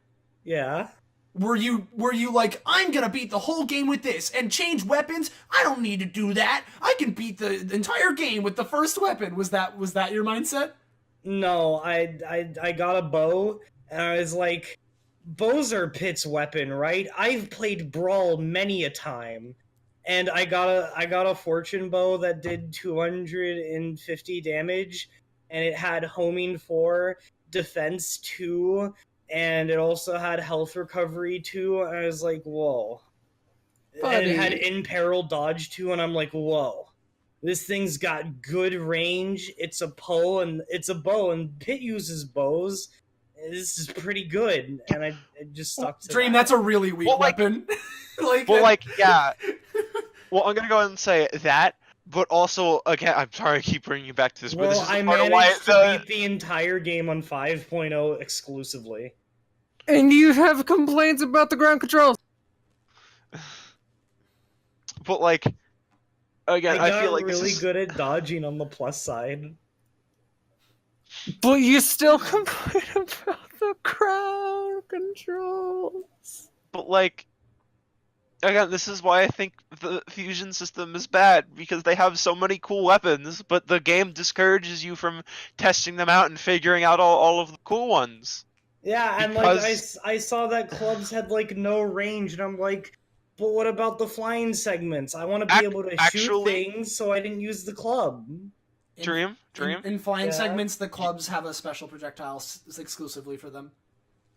Yeah. Were you like, I'm gonna beat the whole game with this and change weapons? I don't need to do that. I can beat the entire game with the first weapon. Was that your mindset? No, I got a bow, and I was like, bows are Pit's weapon, right? I've played Brawl many a time, and I got a fortune bow that did 250 damage, and it had homing 4, defense 2, and it also had health recovery 2, and I was like, whoa. Buddy. And it had in peril dodge 2, and I'm like, whoa. This thing's got good range. It's a bow, and Pit uses bows. This is pretty good, and I just stuck to Dream, that. that's a really weak weapon. Yeah. Well, I'm gonna go ahead and say that, but also, again, I'm sorry I keep bringing you back to this, but this is I part of why managed to beat the entire game on 5.0 exclusively. And you have complaints about the ground controls. But like, again, I feel like really this is... good at dodging on the plus side. But you still complain about the ground controls. But like, again, this is why I think the fusion system is bad, because they have so many cool weapons, but the game discourages you from testing them out and figuring out all of the cool ones. Yeah, and Because- like I saw that clubs had like no range, and I'm like, but what about the flying segments? I want to be able to shoot actually- things, so I didn't use the club. Dream? In flying Yeah. segments, the clubs have a special projectile exclusively for them.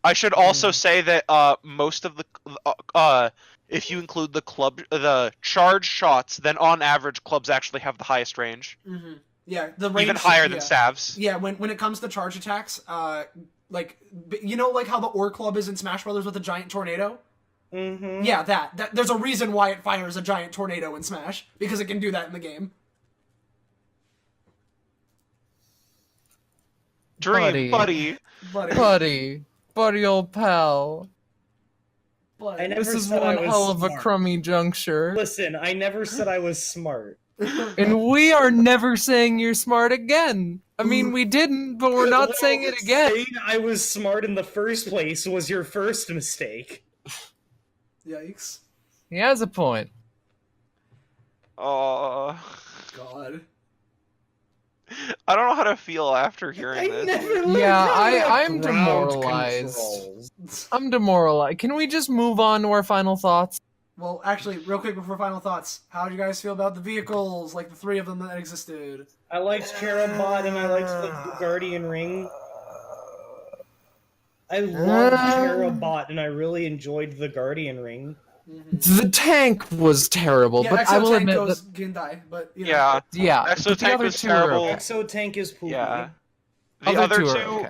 I should also say that most of the if you include the charge shots, then on average clubs actually have the highest range, Mm-hmm. Yeah, the range even higher than yeah. staves. Yeah, when it comes to charge attacks, like you know, like how the Ore Club is in Smash Brothers with a giant tornado. Mm-hmm. Yeah, that there's a reason why it fires a giant tornado in Smash, because it can do that in the game. Dream, Buddy. buddy. Buddy, old pal. But I never This is said I one was hell of a smart. crummy juncture. Listen, I never said I was smart. And we are never saying you're smart again. I mean, we didn't, but we're not Well, saying it again. Saying I was smart in the first place was your first mistake. Yikes! He has a point. Oh, God. I don't know how to feel after hearing this. Yeah, I'm Ground demoralized. controls. I'm demoralized. Can we just move on to our final thoughts? Well, actually, real quick before final thoughts, how did you guys feel about the vehicles, like the 3 of them that existed? I liked Cherubot and I liked the Guardian Ring. I loved Cherubot and I really enjoyed the Guardian Ring. The tank was terrible, Yeah, but I will Exo admit goes that Gendai, but you know. Yeah, yeah, but the Exo-Tank other was two were terrible. okay. Exo Tank is poopy. yeah. Other two are two, okay.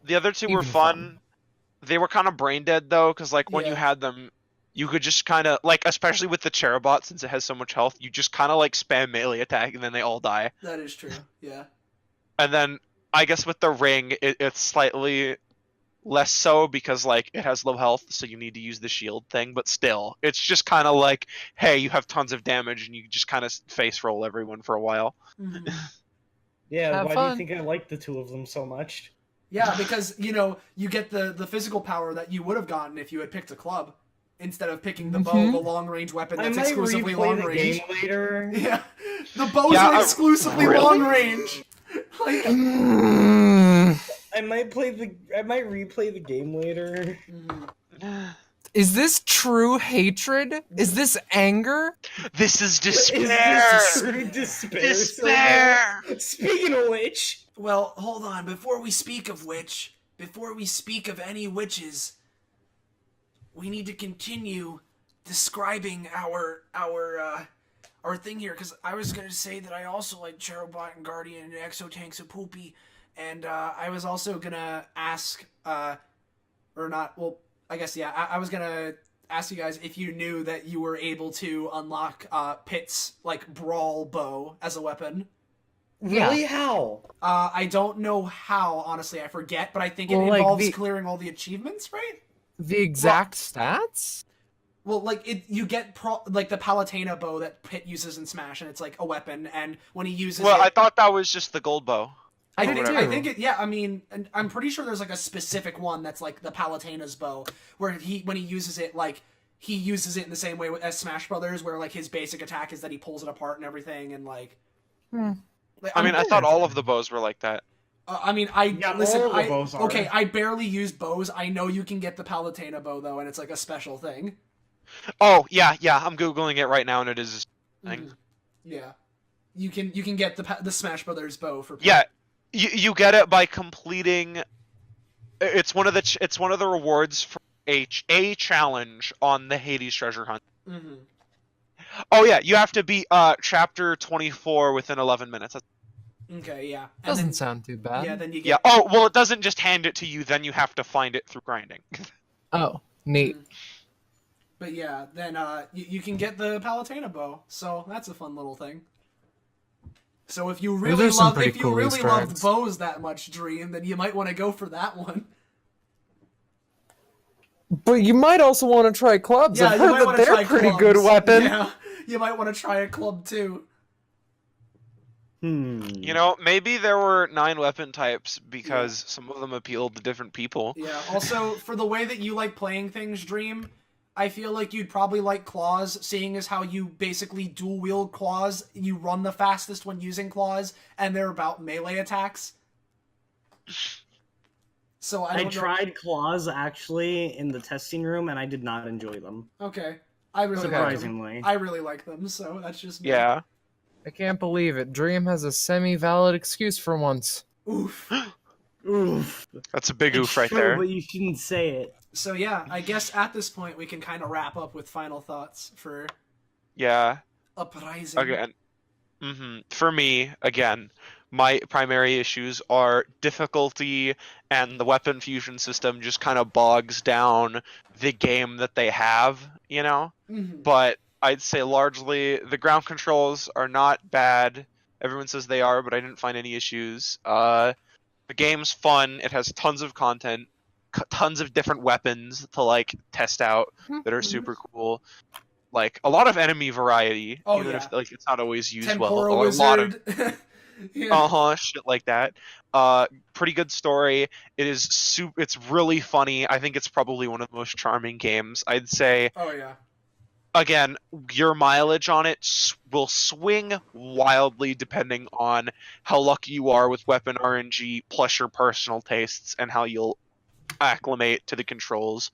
the other two were Even fun. fun. They were kind of brain dead though, because like when you Yeah. had them, you could just kind of like, especially with the Cherubot, since it has so much health, you just kind of like spam melee attack and then they all die. That is true. Yeah. And then I guess with the ring, it's slightly less so because like it has low health, so you need to use the shield thing. But still, it's just kind of like, hey, you have tons of damage and you just kind of face roll everyone for a while. Mhm. Yeah, Have why fun. do you think I like the two of them so much? Yeah, because you know you get the physical power that you would have gotten if you had picked a club instead of picking the bow, Mhm. the long range weapon I that's might exclusively replay long the range. game later. Yeah, the bows Yeah, are exclusively really? long range. Like, I might replay the game later. Is this true hatred? Is this anger? This is Is despair. this true despair? Despair. Sylvia? Speaking of which, well, hold on. Before we speak of which, before we speak of any witches, we need to continue describing our thing here. Because I was gonna say that I also like Cherubot and Guardian and Exo Tanks and Poopy, and I was also gonna ask, or not. Well, I guess yeah. I was gonna ask you guys if you knew that you were able to unlock Pit's like brawl bow as a weapon. really, how? I don't know how, honestly, I forget, but I think it Well, like, involves the- clearing all the achievements, right? The exact stats? Well, like you get like the Palutena bow that Pit uses in Smash, and it's like a weapon, and when he uses Well, it, I thought that was just the gold bow. I did think too. it. Yeah, I mean, and I'm pretty sure there's like a specific one that's like the Palatena's bow, where when he uses it, like he uses it in the same way as Smash Brothers, where like his basic attack is that he pulls it apart and everything, and like. Like, I mean, I thought all of the bows were like that. I mean, I barely use bows. I know you can get the Palatena bow though, and it's like a special thing. Oh yeah, I'm googling it right now, and it is a thing. Yeah, you can get the Smash Brothers bow for. Yeah, you get it by completing. It's one of the rewards for a challenge on the Hades treasure hunt. Mm-hmm. Oh yeah, you have to beat chapter 24 within 11 minutes. Okay, yeah. Doesn't sound too bad. Yeah, then you get. Yeah. Oh well, it doesn't just hand it to you. Then you have to find it through grinding. Oh, neat. But yeah, then you can get the Palatena bow, so that's a fun little thing. So if you really loved bows that much, Dream, then you might want to go for that one. But you might also want to try clubs. Yeah, I've heard that they're pretty good weapon. Yeah, you might want to try a club too. You know, maybe there were 9 weapon types because some of them appealed to different people. Yeah. Also, for the way that you like playing things, Dream, I feel like you'd probably like claws, seeing as how you basically dual wield claws. You run the fastest when using claws, and they're about melee attacks. So I tried claws actually in the testing room, and I did not enjoy them. Okay, I really surprisingly like them. I really like them, so that's just me. Yeah. I can't believe it. Dream has a semi-valid excuse for once. Oof. Oof. That's a big oof right True, there. but you shouldn't say it. So yeah, I guess at this point we can kind of wrap up with final thoughts for. Yeah. Uprising. Again. For me, again, my primary issues are difficulty, and the weapon fusion system just kind of bogs down the game that they have, you know? But I'd say largely the ground controls are not bad. Everyone says they are, but I didn't find any issues. The game's fun. It has tons of content, tons of different weapons to like test out that are super cool. Like a lot of enemy variety, even if like it's not always used Temporal well. Wizard. A lot of shit like that. Pretty good story. It is it's really funny. I think it's probably one of the most charming games. I'd say. Oh yeah. Again, your mileage on it will swing wildly depending on how lucky you are with weapon RNG, plus your personal tastes, and how you'll acclimate to the controls.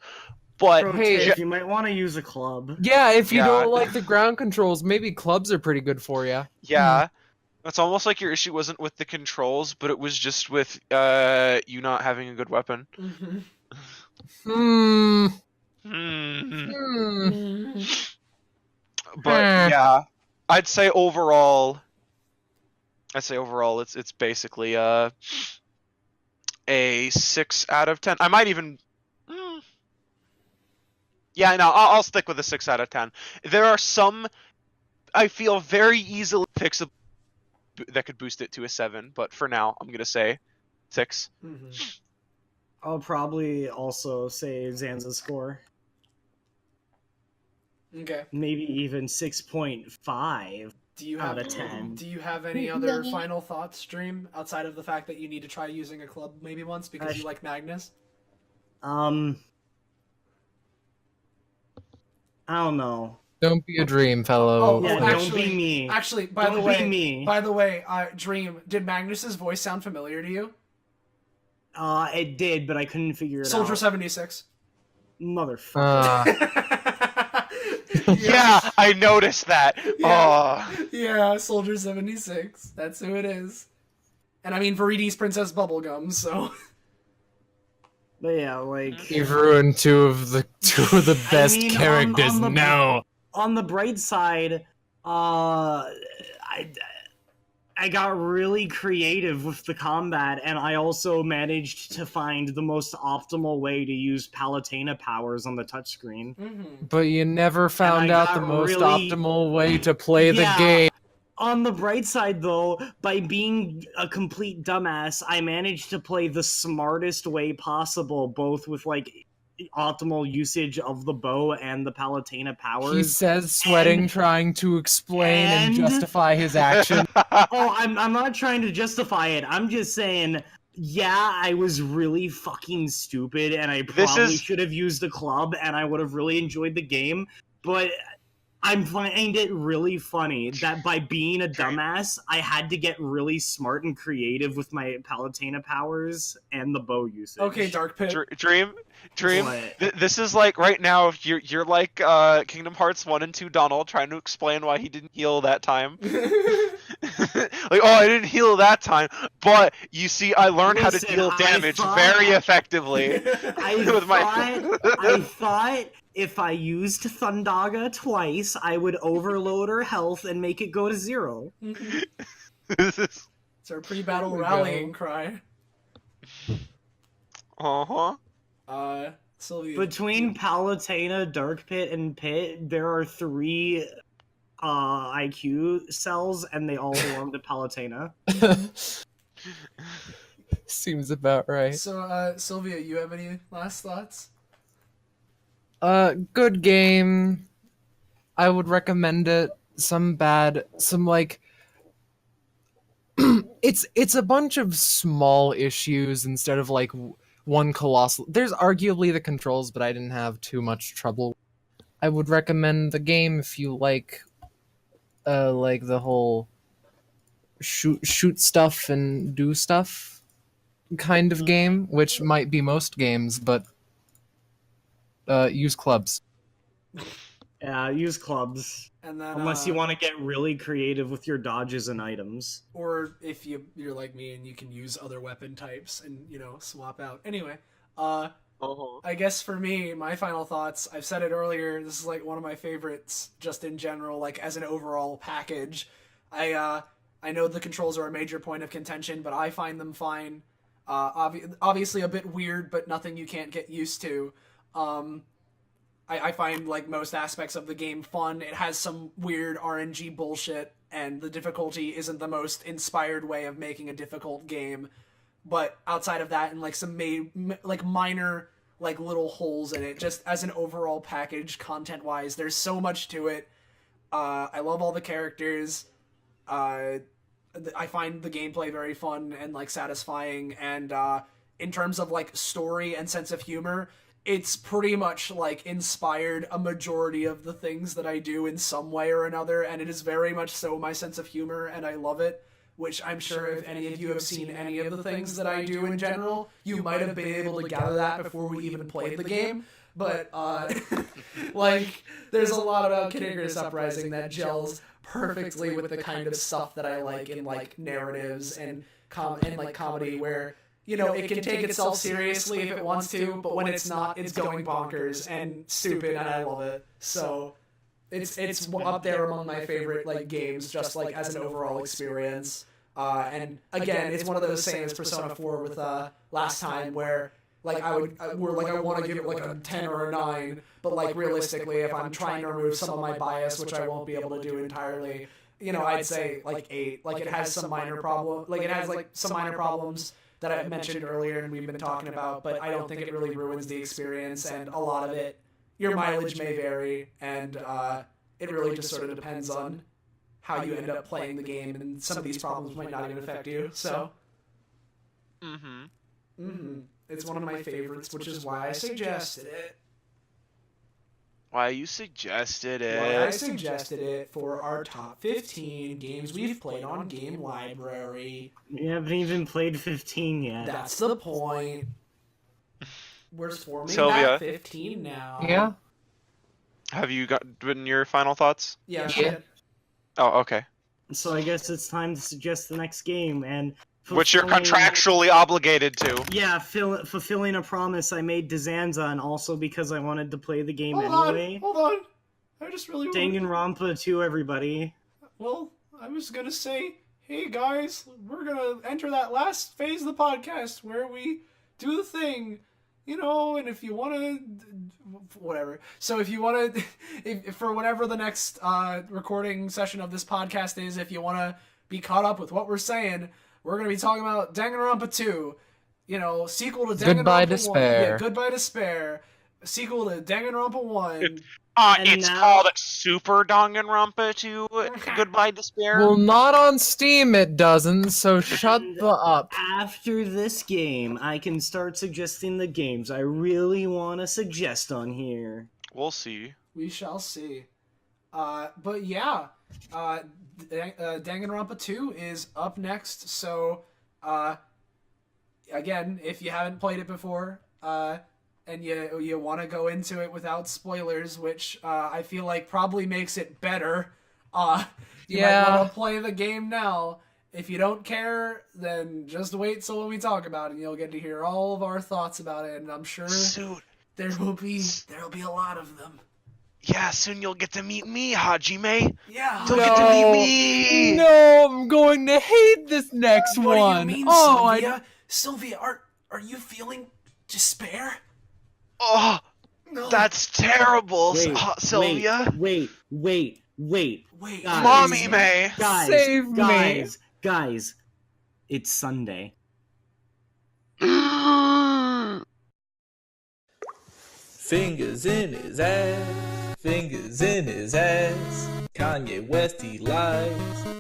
But hey, you might want to use a club. Yeah, if you don't like the ground controls, maybe clubs are pretty good for you. Yeah. It's almost like your issue wasn't with the controls, but it was just with you not having a good weapon. But yeah, I'd say overall it's basically a 6 out of 10. I might even yeah, no, I'll stick with a 6 out of 10. There are some I feel very easily fixable that could boost it to a 7, but for now I'm gonna say 6. I'll probably also say Zanza's score. Okay. Maybe even 6.5 out of 10. Do you have any other final thoughts, Dream, outside of the fact that you need to try using a club maybe once because you like Magnus? I don't know. Don't be a dream, fellow. Don't be me. Actually, by the way, Dream, did Magnus's voice sound familiar to you? It did, but I couldn't figure it out. Soldier 76. Motherfucker. Yeah, I noticed that. Yeah, Soldier 76. That's who it is. And I mean, Viridi's Princess Bubblegum, so. But yeah, like you've ruined two of the best characters. On the bright side, I got really creative with the combat, and I also managed to find the most optimal way to use Palatena powers on the touchscreen. But you never found out the most optimal way to play the game. On the bright side, though, by being a complete dumbass, I managed to play the smartest way possible, both with, like, optimal usage of the bow and the Palutena powers. He says, sweating, trying to explain and justify his action. I'm not trying to justify it. I'm just saying, yeah, I was really fucking stupid, and I probably should have used the club, and I would have really enjoyed the game, but I find it really funny that by being a dumbass, I had to get really smart and creative with my Palutena powers and the bow usage. Okay, Dark Pit. Dream. This is like right now. You're like Kingdom Hearts 1 and 2 Donald trying to explain why he didn't heal that time. Like, oh, I didn't heal that time, but you see, I learned how to deal damage very effectively. I thought if I used Thundaga twice, I would overload her health and make it go to 0. It's our pre-battle rallying cry. Sylvia. Between Palutena, Dark Pit, and Pit, there are 3 IQ cells, and they all belong to Palutena. Seems about right. So, Sylvia, you have any last thoughts? Good game. I would recommend it. Some like it's a bunch of small issues instead of like one colossal. There's arguably the controls, but I didn't have too much trouble. I would recommend the game if you like the whole shoot stuff and do stuff kind of game, which might be most games, but use clubs. Yeah, use clubs. And then, unless you want to get really creative with your dodges and items. Or if you're like me and you can use other weapon types and, swap out. Anyway, I guess for me, my final thoughts, I've said it earlier, this is like one of my favorites just in general, like as an overall package. I know the controls are a major point of contention, but I find them fine. Obviously a bit weird, but nothing you can't get used to. I find like most aspects of the game fun. It has some weird RNG bullshit, and the difficulty isn't the most inspired way of making a difficult game. But outside of that, and like some minor like little holes in it, just as an overall package, content-wise, there's so much to it. I love all the characters. I find the gameplay very fun and like satisfying, and in terms of like story and sense of humor, it's pretty much like inspired a majority of the things that I do in some way or another, and it is very much so my sense of humor, and I love it, which I'm sure if any of you have seen any of the things that I do in general, you might have been able to gather that before we even played the game. But like there's a lot about Icarus Uprising that gels perfectly with the kind of stuff that I like in like narratives and like comedy, where it can take itself seriously if it wants to, but when it's not, it's going bonkers and stupid, and I love it. So it's up there among my favorite like games, just like as an overall experience. And again, it's one of those same as Persona 4 with last time, where like I want to give it like a 10 or a 9, but like realistically, if I'm trying to remove some of my bias, which I won't be able to do entirely, I'd say like 8. Like it has some minor problems that I mentioned earlier and we've been talking about, but I don't think it really ruins the experience, and a lot of it, your mileage may vary, and it really just sort of depends on how you end up playing the game, and some of these problems might not even affect you, so. It's one of my favorites, which is why I suggested it. Why you suggested it? Why I suggested it for our top 15 games we've played on Game Library. You haven't even played 15 yet. That's the point. We're forming Sylvia. that 15 now. Yeah. Have you gotten your final thoughts? Yeah. Oh, okay. So I guess it's time to suggest the next game, and which you're contractually obligated to. Yeah, fulfilling a promise I made to Zanza, and also because I wanted to play the game anyway. Hold on. I just really Danganronpa 2, everybody. Well, I was gonna say, hey guys, we're gonna enter that last phase of the podcast where we do the thing, and if you wanna, whatever. So if you wanna, for whatever the next recording session of this podcast is, if you wanna be caught up with what we're saying, we're going to be talking about Danganronpa 2, sequel to Danganronpa 1. Goodbye Despair. Yeah, Goodbye Despair. sequel to Danganronpa 1. And It's now- called Super Danganronpa 2 Goodbye Despair. Well, not on Steam it doesn't, so shut And the up. After this game, I can start suggesting the games I really want to suggest on here. We'll see. We shall see. But yeah, Danganronpa 2 is up next, so again, if you haven't played it before, and you want to go into it without spoilers, which I feel like probably makes it better, you might want to play the game now. If you don't care, then just wait till when we talk about it, and you'll get to hear all of our thoughts about it, and I'm sure Soon. there'll be a lot of them. Yeah, soon you'll get to meet me, Hajime. Yeah. You'll get to meet me. No, I'm going to hate this next What one. do you mean, oh, Sylvia? Sylvia, are you feeling despair? Oh, No. that's terrible, Wait, Sylvia. Wait. Wait. Guys. Mommy May. Save me. Guys, it's Sunday. Fingers in his ass, fingers in his ass. Kanye West, he lies,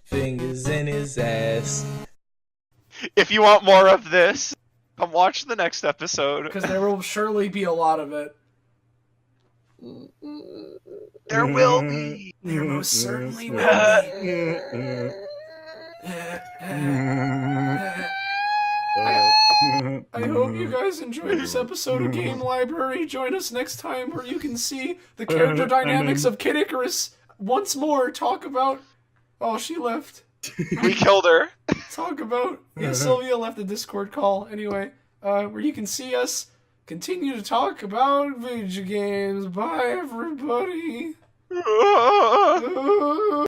fingers in his ass. If you want more of this, come watch the next episode. Because there will surely be a lot of it. There will be. There most certainly will be. I hope you guys enjoyed this episode of Game Library. Join us next time where you can see the character dynamics of Kid Icarus once more. Talk about... Oh, she left. We killed her. Talk about... Yeah, Sylvia left the Discord call. Anyway, where you can see us continue to talk about video games. Bye, everybody.